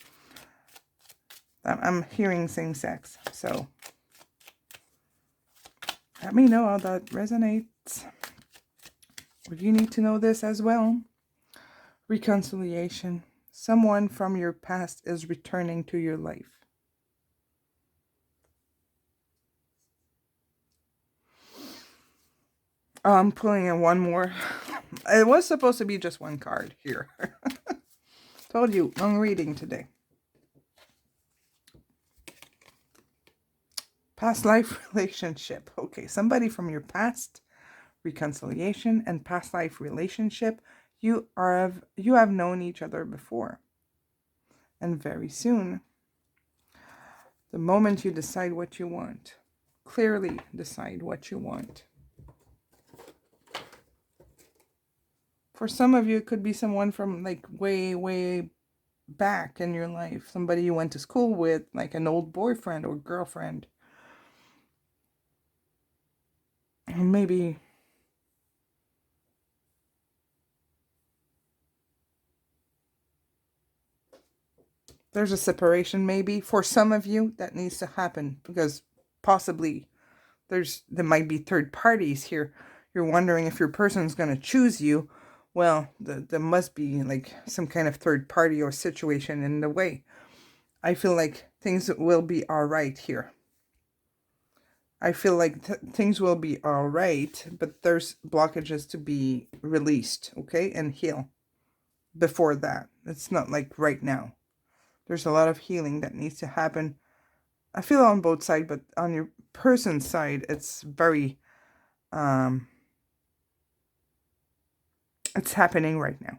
I'm hearing same sex. So let me know how that resonates. If you need to know this as well. Reconciliation. Someone from your past is returning to your life. I'm pulling in one more. It was supposed to be just one card here. Told you, long reading today. Past life relationship. Okay, somebody from your past, reconciliation, and past life relationship. You have known each other before. and very soon. The moment you decide what you want, clearly decide what you want. For some of you, it could be someone from like way, way back in your life. Somebody you went to school with, like an old boyfriend or girlfriend. Or maybe there's a separation, maybe. For some of you, that needs to happen because possibly there might be third parties here. You're wondering if your person's going to choose you. Well, there must be like some kind of third party or situation in the way. I feel like things will be all right here. I feel like things will be all right, but there's blockages to be released, okay, and heal before that. It's not like right now. There's a lot of healing that needs to happen. I feel on both sides, but on your person's side, it's very, it's happening right now.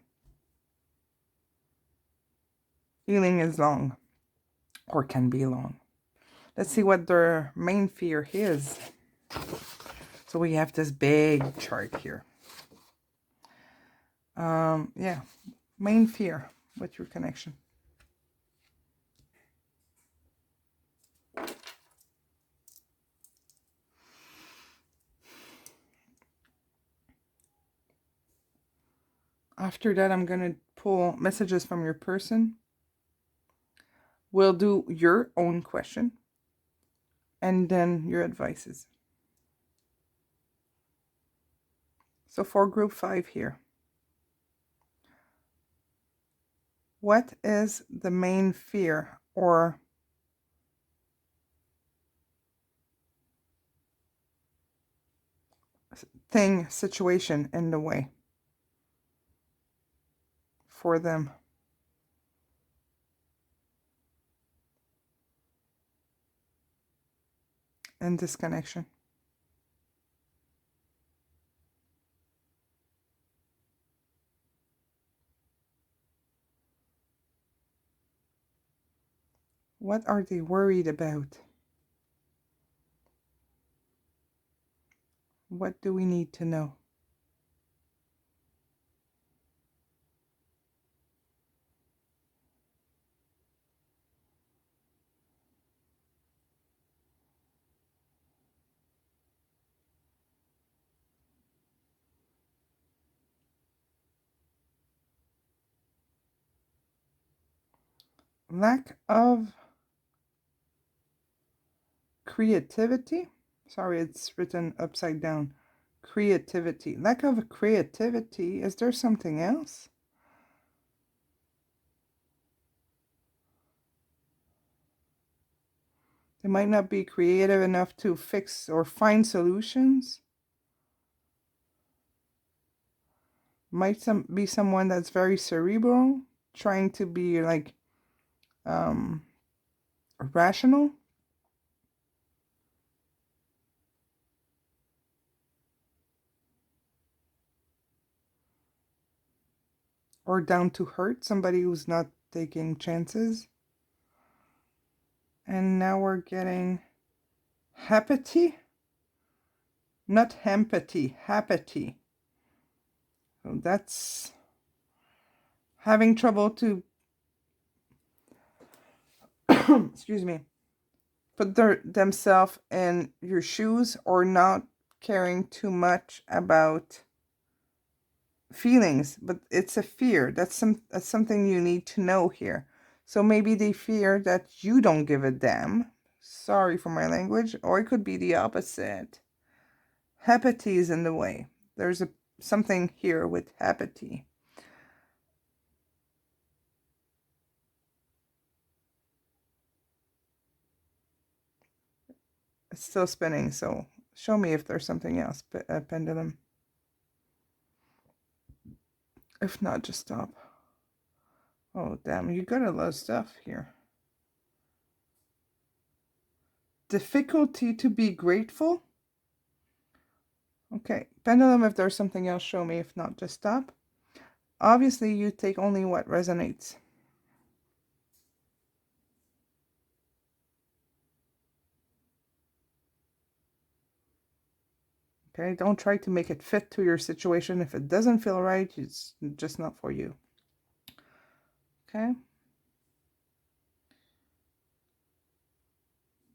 Healing is long, or can be long. Let's see what their main fear is. So we have this big chart here. Yeah, main fear with your connection. After that, I'm going to pull messages from your person. We'll do your own question. And then your advices. So for group 5 here. What is the main fear or thing, situation in the way for them? In this connection. What are they worried about? What do we need to know? Lack of creativity. Sorry, it's written upside down. Creativity. Lack of creativity. Is there something else? They might not be creative enough to fix or find solutions. Might be someone that's very cerebral, trying to be like rational. Or down to hurt, somebody who's not taking chances. And now we're getting hapathy. Not empathy, hapathy. So that's having trouble to, excuse me, put themselves in your shoes or not caring too much about feelings, but it's a fear. That's something you need to know here. So maybe they fear that you don't give a damn. Sorry for my language. Or it could be the opposite. Hapathy is in the way. There's something here with hapathy. It's still spinning, so show me if there's something else, Pendulum. If not, just stop. Oh, damn, you got a lot of stuff here. Difficulty to be grateful. Okay, Pendulum, if there's something else, show me. If not, just stop. Obviously, you take only what resonates. Okay, don't try to make it fit to your situation. If it doesn't feel right, it's just not for you. Okay.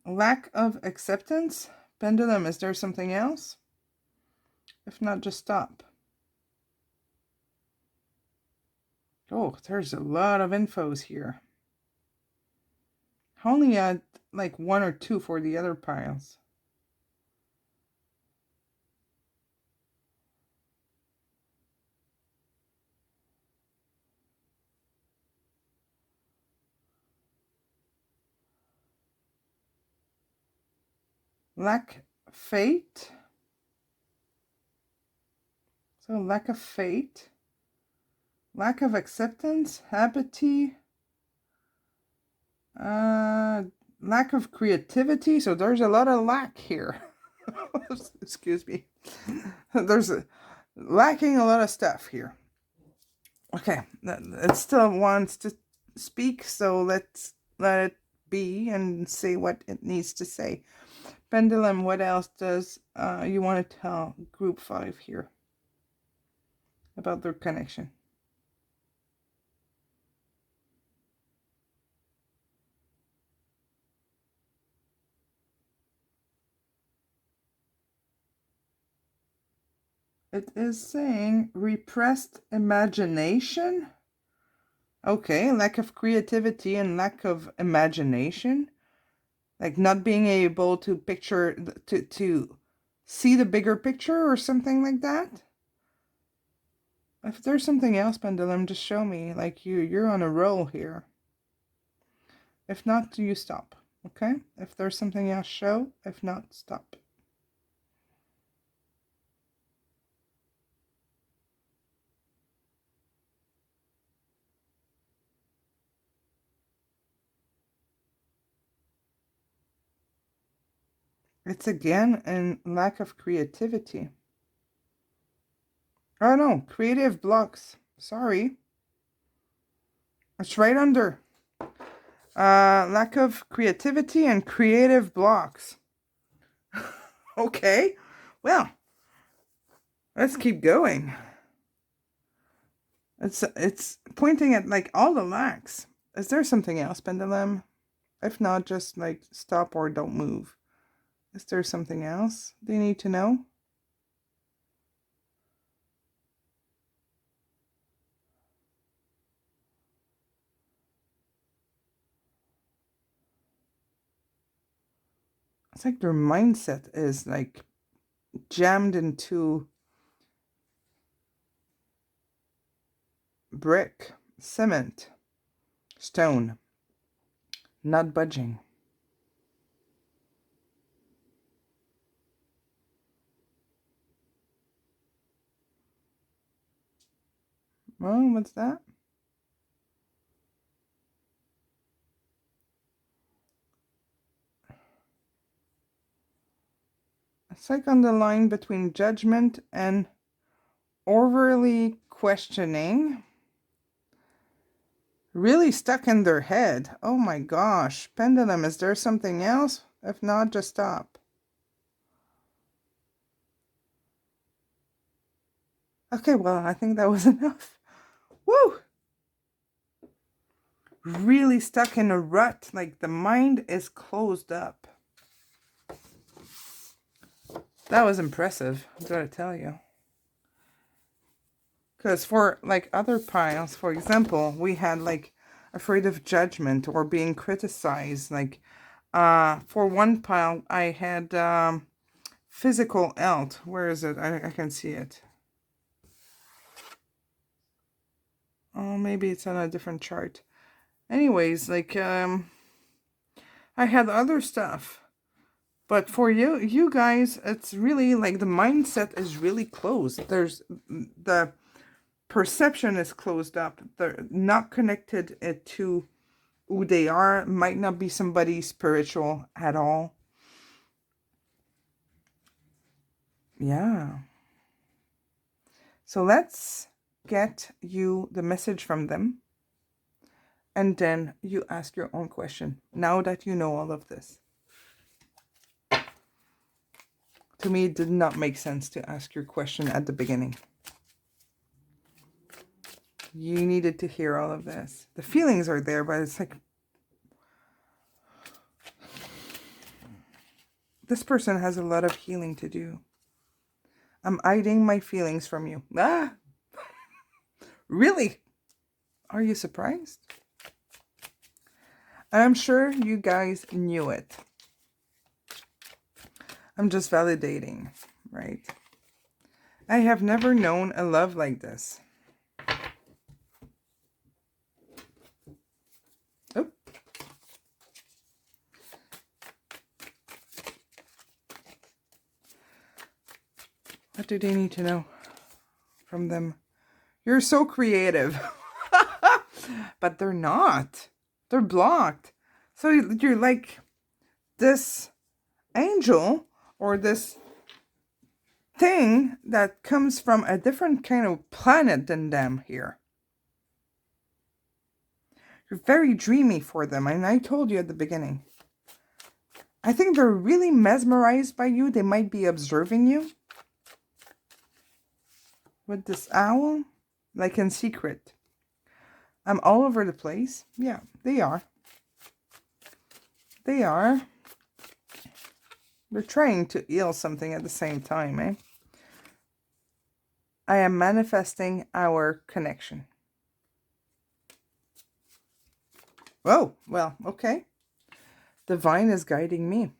Lack of acceptance. Pendulum, is there something else? If not, just stop. Oh, there's a lot of infos here. I only had like 1 or 2 for the other piles. Lack fate. So lack of fate. Lack of acceptance. Apathy. Lack of creativity. So there's a lot of lack here. Excuse me. There's lacking a lot of stuff here. Okay, it still wants to speak, so let's let it be and say what it needs to say. Pendulum, what else does you want to tell group 5 here about their connection? It is saying repressed imagination. Okay, lack of creativity and lack of imagination. Like not being able to picture, to see the bigger picture or something like that. If there's something else, Pendulum, just show me. Like you're on a roll here. If not, you stop. Okay? If there's something else, show. If not, stop. It's again a lack of creativity. Oh no, creative blocks. Sorry. It's right under. Lack of creativity and creative blocks. Okay. Well, let's keep going. It's pointing at like all the lacks. Is there something else, Pendulum? If not, just like stop or don't move. Is there something else they need to know? It's like their mindset is like jammed into brick, cement, stone, not budging. Oh, what's that? It's like on the line between judgment and overly questioning. Really stuck in their head. Oh my gosh. Pendulum, is there something else? If not, just stop. Okay, well, I think that was enough. Woo! Really stuck in a rut. Like the mind is closed up. That was impressive, I gotta tell you. Because for like other piles, for example, we had like afraid of judgment or being criticized. Like for one pile, I had physical health. Where is it? I can see it. Oh, maybe it's on a different chart. Anyways, like I had other stuff. But for you guys, it's really like the mindset is really closed. There's the perception is closed up. They're not connected to who they are. Might not be somebody spiritual at all. Yeah. So let's get you the message from them. And then you ask your own question. Now that you know all of this. To me, it did not make sense to ask your question at the beginning. You needed to hear all of this. The feelings are there, but it's like, this person has a lot of healing to do. I'm hiding my feelings from you. Ah! Really? Are you surprised? I'm sure you guys knew it. I'm just validating, right? I have never known a love like this. Oh. What do they need to know from them? You're so creative. But they're not. They're blocked. So you're like this angel or this thing that comes from a different kind of planet than them here. You're very dreamy for them, and I told you at the beginning. I think they're really mesmerized by you. They might be observing you. With this owl, like in secret. I'm all over the place. Yeah, they are. They are. They're trying to heal something at the same time, eh? I am manifesting our connection. Oh, well, okay. Divine is guiding me.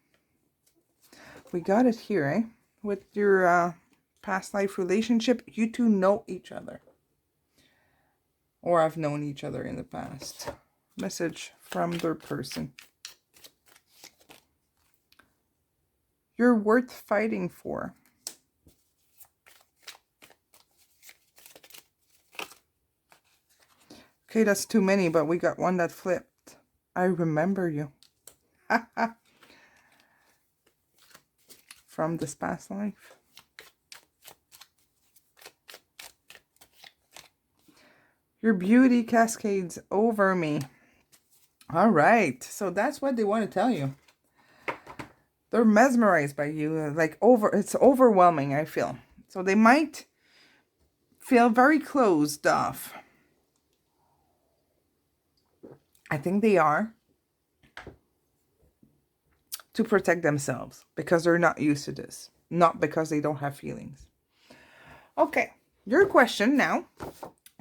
We got it here, eh? With your past life relationship, you two know each other. Or have known each other in the past. Message from their person. You're worth fighting for. Okay, that's too many, but we got one that flipped. I remember you. From this past life. Your beauty cascades over me. All right. So that's what they want to tell you. They're mesmerized by you. Like it's overwhelming, I feel. So they might feel very closed off. I think they are. To protect themselves. Because they're not used to this. Not because they don't have feelings. Okay. Your question now.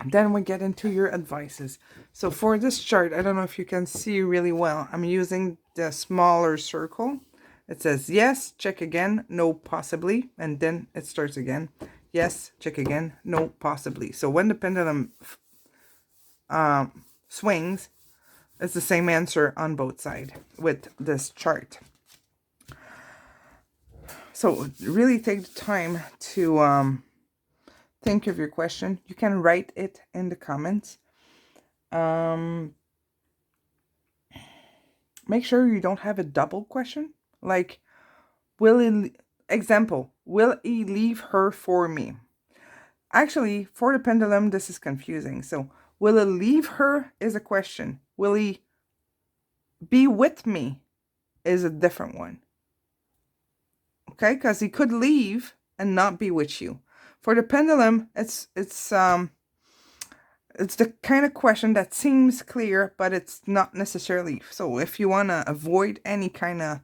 Then we get into your advices. So for this chart, I don't know if you can see really well. I'm using the smaller circle. It says yes, check again, no, possibly. And then it starts again. Yes, check again, no, possibly. So when the pendulum swings, it's the same answer on both sides with this chart. So really take the time to think of your question. You can write it in the comments. Make sure you don't have a double question. Like, will he leave her for me? Actually, for the pendulum, this is confusing. So, will he leave her is a question. Will he be with me is a different one. Okay, because he could leave and not be with you. For the pendulum, it's the kind of question that seems clear, but it's not necessarily. So if you want to avoid any kind of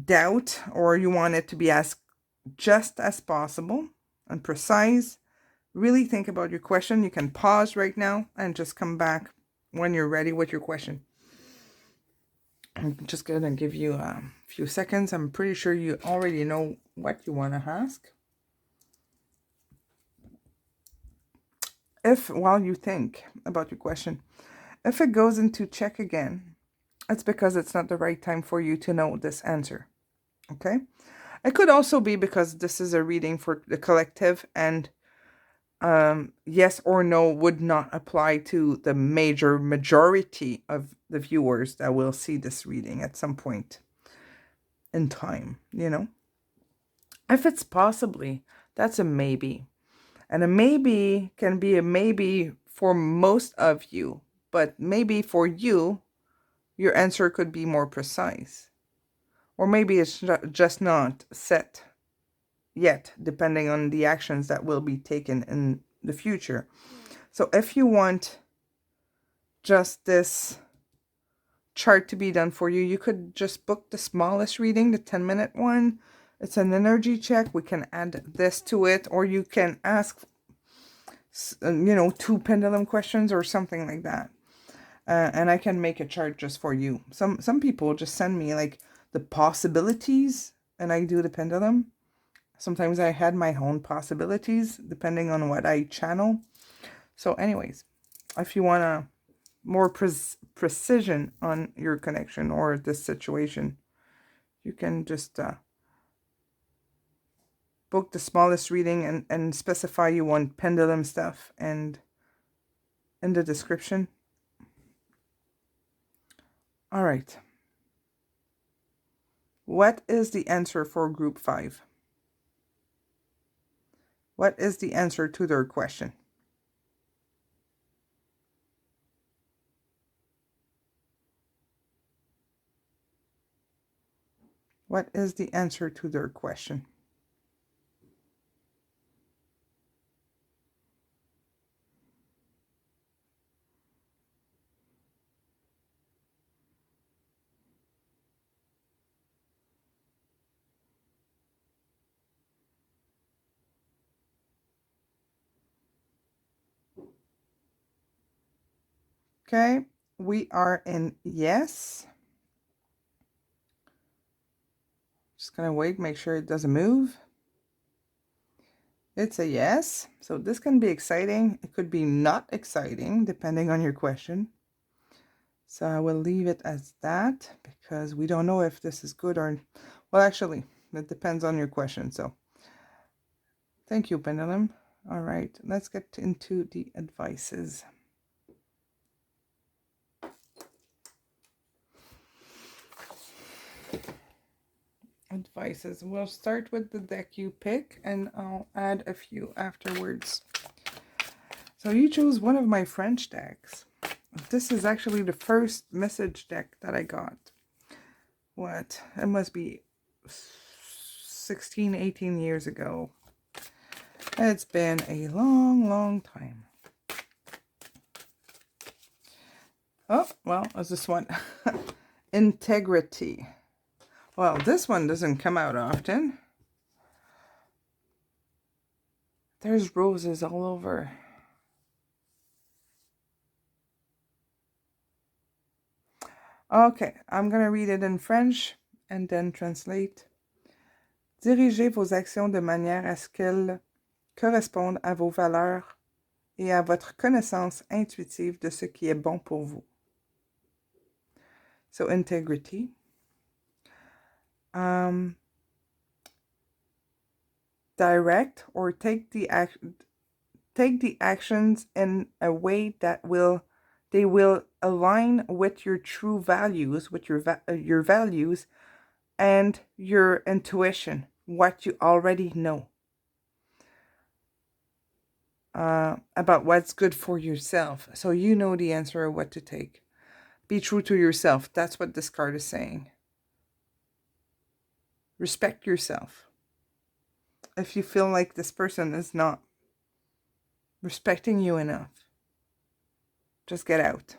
doubt, or you want it to be as just as possible and precise, really think about your question. You can pause right now and just come back when you're ready with your question. I'm just going to give you a few seconds. I'm pretty sure you already know what you want to ask. If, while you think about your question, if it goes into check again, it's because it's not the right time for you to know this answer. Okay? It could also be because this is a reading for the collective, and yes or no would not apply to the majority of the viewers that will see this reading at some point in time, you know? If it's possibly, that's a maybe. And a maybe can be a maybe for most of you, but maybe for you, your answer could be more precise. Or maybe it's just not set yet, depending on the actions that will be taken in the future. So if you want just this chart to be done for you, you could just book the smallest reading, the 10-minute one. It's an energy check. We can add this to it, or you can ask, 2 pendulum questions or something like that. And I can make a chart just for you. Some people just send me like the possibilities, and I do the pendulum. Sometimes I had my own possibilities depending on what I channel. So anyways, if you want a more precision on your connection or this situation, you can just book the smallest reading and specify you want pendulum stuff and in the description. All right. What is the answer for group 5? What is the answer to their question? What is the answer to their question? Okay, we are in yes. Just gonna wait, make sure it doesn't move. It's a yes. So this can be exciting. It could be not exciting, depending on your question. So I will leave it as that because we don't know if this is good or... Well, actually, it depends on your question. So thank you, Pendulum. All right, let's get into the advices. Advices. We'll start with the deck you pick, and I'll add a few afterwards. So you chose one of my French decks. This is actually the first message deck that I got. What? It must be 16, 18 years ago. It's been a long, long time. Oh, well, is this one? Integrity. Well, this one doesn't come out often. There's roses all over. Okay, I'm going to read it in French and then translate. Dirigez vos actions de manière à ce qu'elles correspondent à vos valeurs et à votre connaissance intuitive de ce qui est bon pour vous. So, integrity. Direct or take the actions in a way that they will align with your true values, with your values and your intuition, what you already know about what's good for yourself. So you know the answer of what to take. Be true to yourself. That's what this card is saying. Respect yourself. If you feel like this person is not respecting you enough, just get out.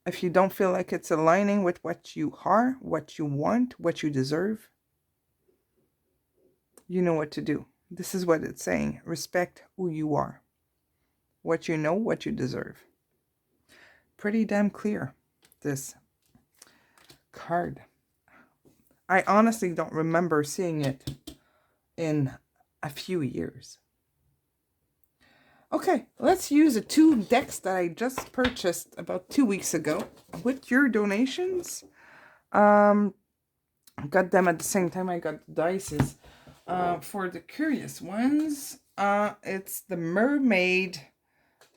If you don't feel like it's aligning with what you are, what you want, what you deserve, you know what to do. This is what it's saying. Respect who you are. What you know, what you deserve. Pretty damn clear, this card. I honestly don't remember seeing it in a few years. Okay, let's use the 2 decks that I just purchased about 2 weeks ago with your donations. I got them at the same time I got the dices. For the curious ones, it's the mermaid,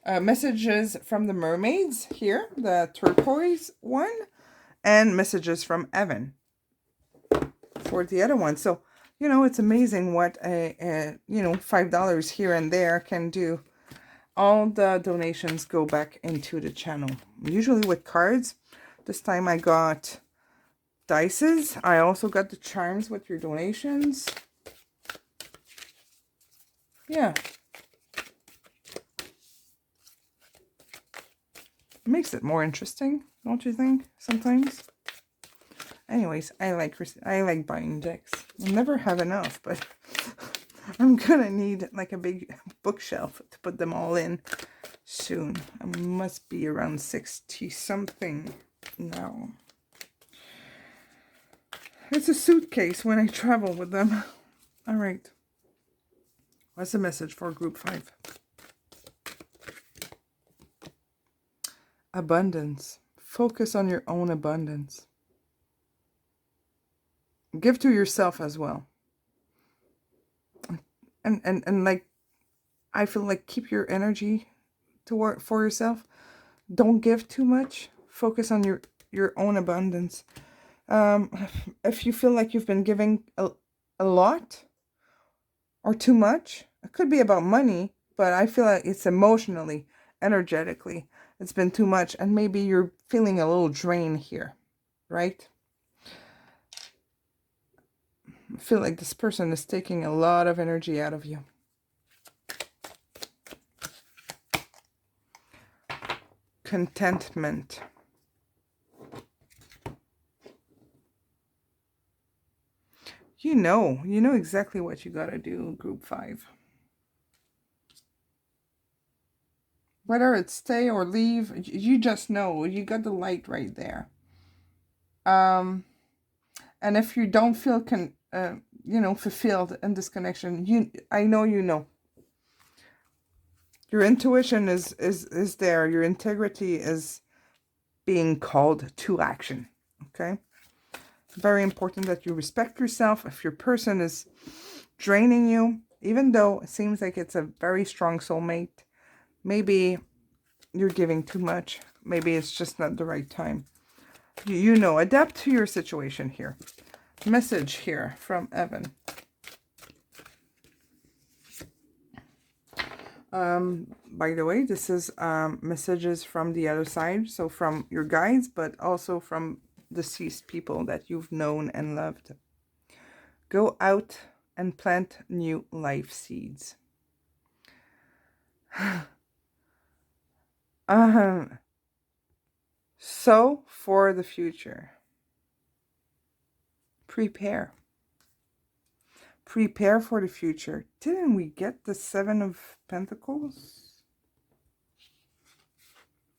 messages from the mermaids here, the turquoise one, and messages from Evan for the other one. So, it's amazing what a $5 here and there can do. All the donations go back into the channel. Usually with cards. This time I got dices. I also got the charms with your donations. Yeah. It makes it more interesting, don't you think? Sometimes. Anyways, I like buying decks. I'll never have enough, but I'm gonna need like a big bookshelf to put them all in soon. I must be around 60 something now. It's a suitcase when I travel with them. All right. What's the message for group 5? Abundance. Focus on your own abundance. Give to yourself as well. And like, I feel like keep your energy to work for yourself. Don't give too much. Focus on your own abundance. If you feel like you've been giving a lot or too much, it could be about money, but I feel like it's emotionally, energetically, it's been too much, and maybe you're feeling a little drain here, right? I feel like this person is taking a lot of energy out of you. Contentment. You know exactly what you gotta do, group 5. Whether it's stay or leave, you just know. You got the light right there. And if you don't feel fulfilled in this connection, I know you know. Your intuition is there. Your integrity is being called to action. Okay? Very important that you respect yourself. If your person is draining you, even though it seems like it's a very strong soulmate, maybe you're giving too much. Maybe it's just not the right time. You know, adapt to your situation here. Message here from Evan. By the way, this is messages from the other side. So from your guides, but also from deceased people that you've known and loved. Go out and plant new life seeds. So for the future. Prepare. Prepare for the future. Didn't we get the 7 of Pentacles?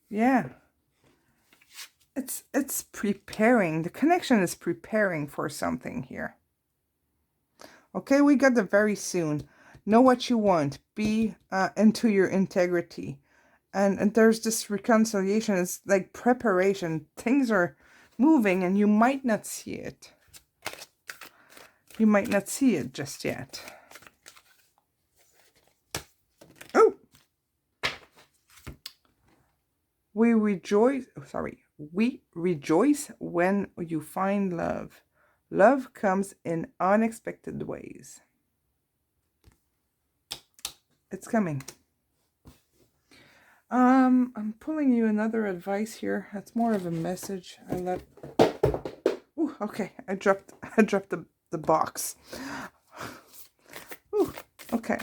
Yeah. It's preparing. The connection is preparing for something here. Okay, we got the very soon. Know what you want. Be into your integrity. And there's this reconciliation. It's like preparation. Things are moving and you might not see it. You might not see it just yet. Oh! We rejoice when you find love. Love comes in unexpected ways. It's coming. I'm pulling you another advice here. That's more of a message. Ooh, okay. I dropped the box. Ooh, okay.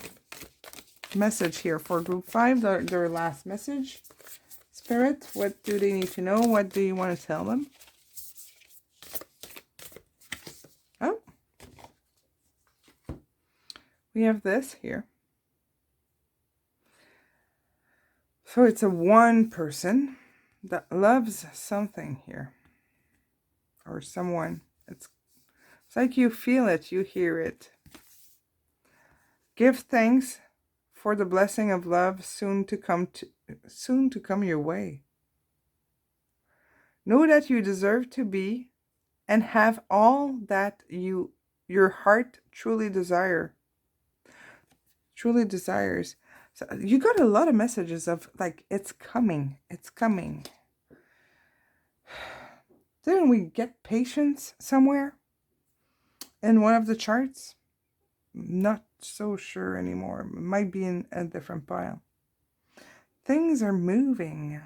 Message here for group 5, their last message. Spirit, what do they need to know? What do you want to tell them? Oh. We have this here. So it's a one person that loves something here. Or someone. It's like you feel it, you hear it. Give thanks for the blessing of love soon to come your way. Know that you deserve to be and have all that your heart truly desires. So you got a lot of messages of like, it's coming. It's coming. Didn't we get patience somewhere in one of the charts? Not so sure anymore. It might be in a different pile. Things are moving.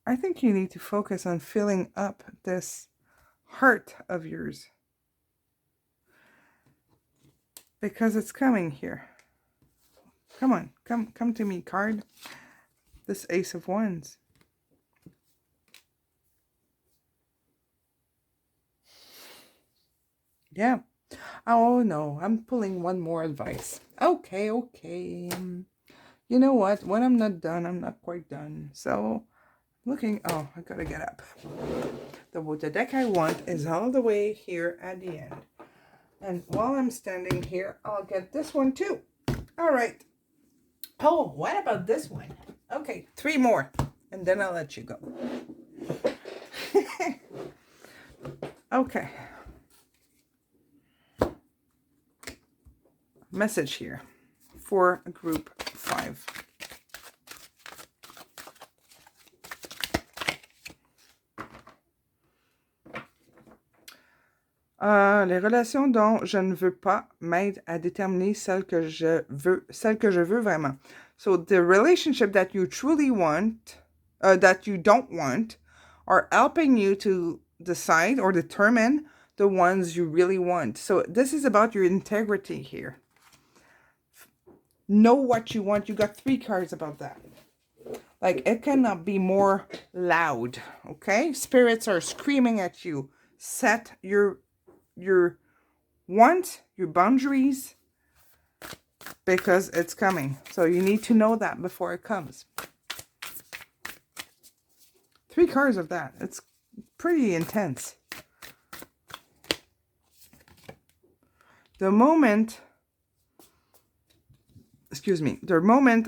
I think you need to focus on filling up this heart of yours. Because it's coming here. Come on, come to me, card. This Ace of Wands. Yeah. Oh no, I'm pulling one more advice. Okay. You know what? When I'm not done, I'm not quite done. So, looking... Oh, I gotta get up. The deck I want is all the way here at the end. And while I'm standing here, I'll get this one too. All right. Oh, what about this one? Okay, 3 more. And then I'll let you go. Okay. Message here for group 5. Les relations dont je ne veux pas m'aident à déterminer celle que je veux vraiment. So the relationship that you truly want, that you don't want, are helping you to decide or determine the ones you really want. So this is about your integrity here. Know what you want. You got 3 cards about that. Like, it cannot be more loud, okay? Spirits are screaming at you. Set your wants, your boundaries, because it's coming. So you need to know that before it comes. 3 cards of that. It's pretty intense. The moment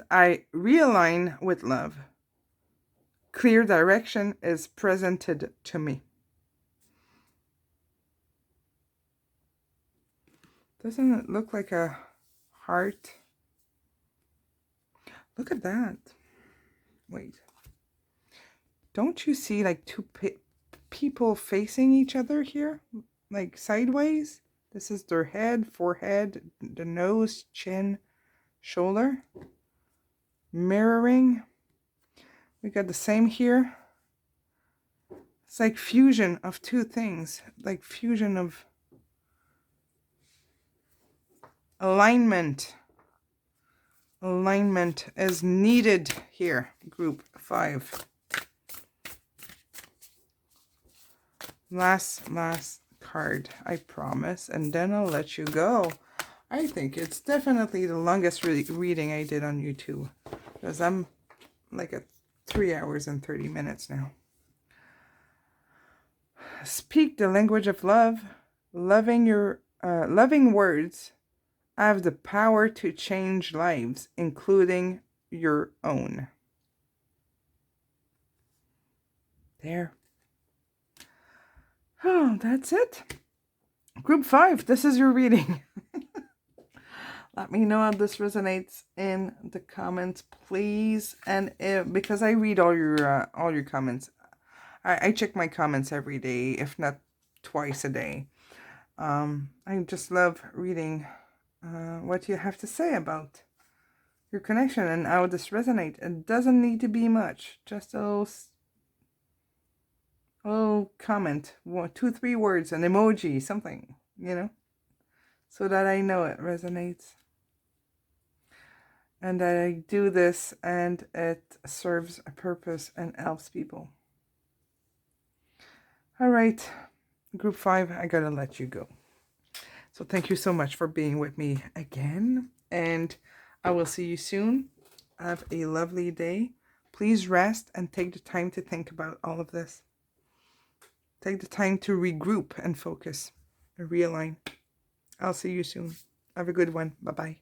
I realign with love, clear direction is presented to me. Doesn't it look like a heart? Look at that. Wait. Don't you see like 2 people facing each other here? Like sideways? This is their head, forehead, the nose, chin, shoulder. Mirroring. We got the same here. It's like fusion of 2 things. Like fusion of alignment. Alignment is needed here, group 5. Last card, I promise, and then I'll let you go. I think it's definitely the longest reading I did on YouTube, because I'm like at 3 hours and 30 minutes now. Speak the language of love. Loving words have the power to change lives, including your own. There. Oh, that's it. Group 5, this is your reading. Let me know how this resonates in the comments, please. And because I read all your comments, I check my comments every day, if not twice a day. I just love reading what you have to say about your connection and how this resonates. It doesn't need to be much, just a little comment, 2, 3 words, an emoji, something, you know, so that I know it resonates. And that I do this and it serves a purpose and helps people. All right, group 5, I gotta let you go. So thank you so much for being with me again. And I will see you soon. Have a lovely day. Please rest and take the time to think about all of this. Take the time to regroup and focus and realign. I'll see you soon. Have a good one. Bye-bye.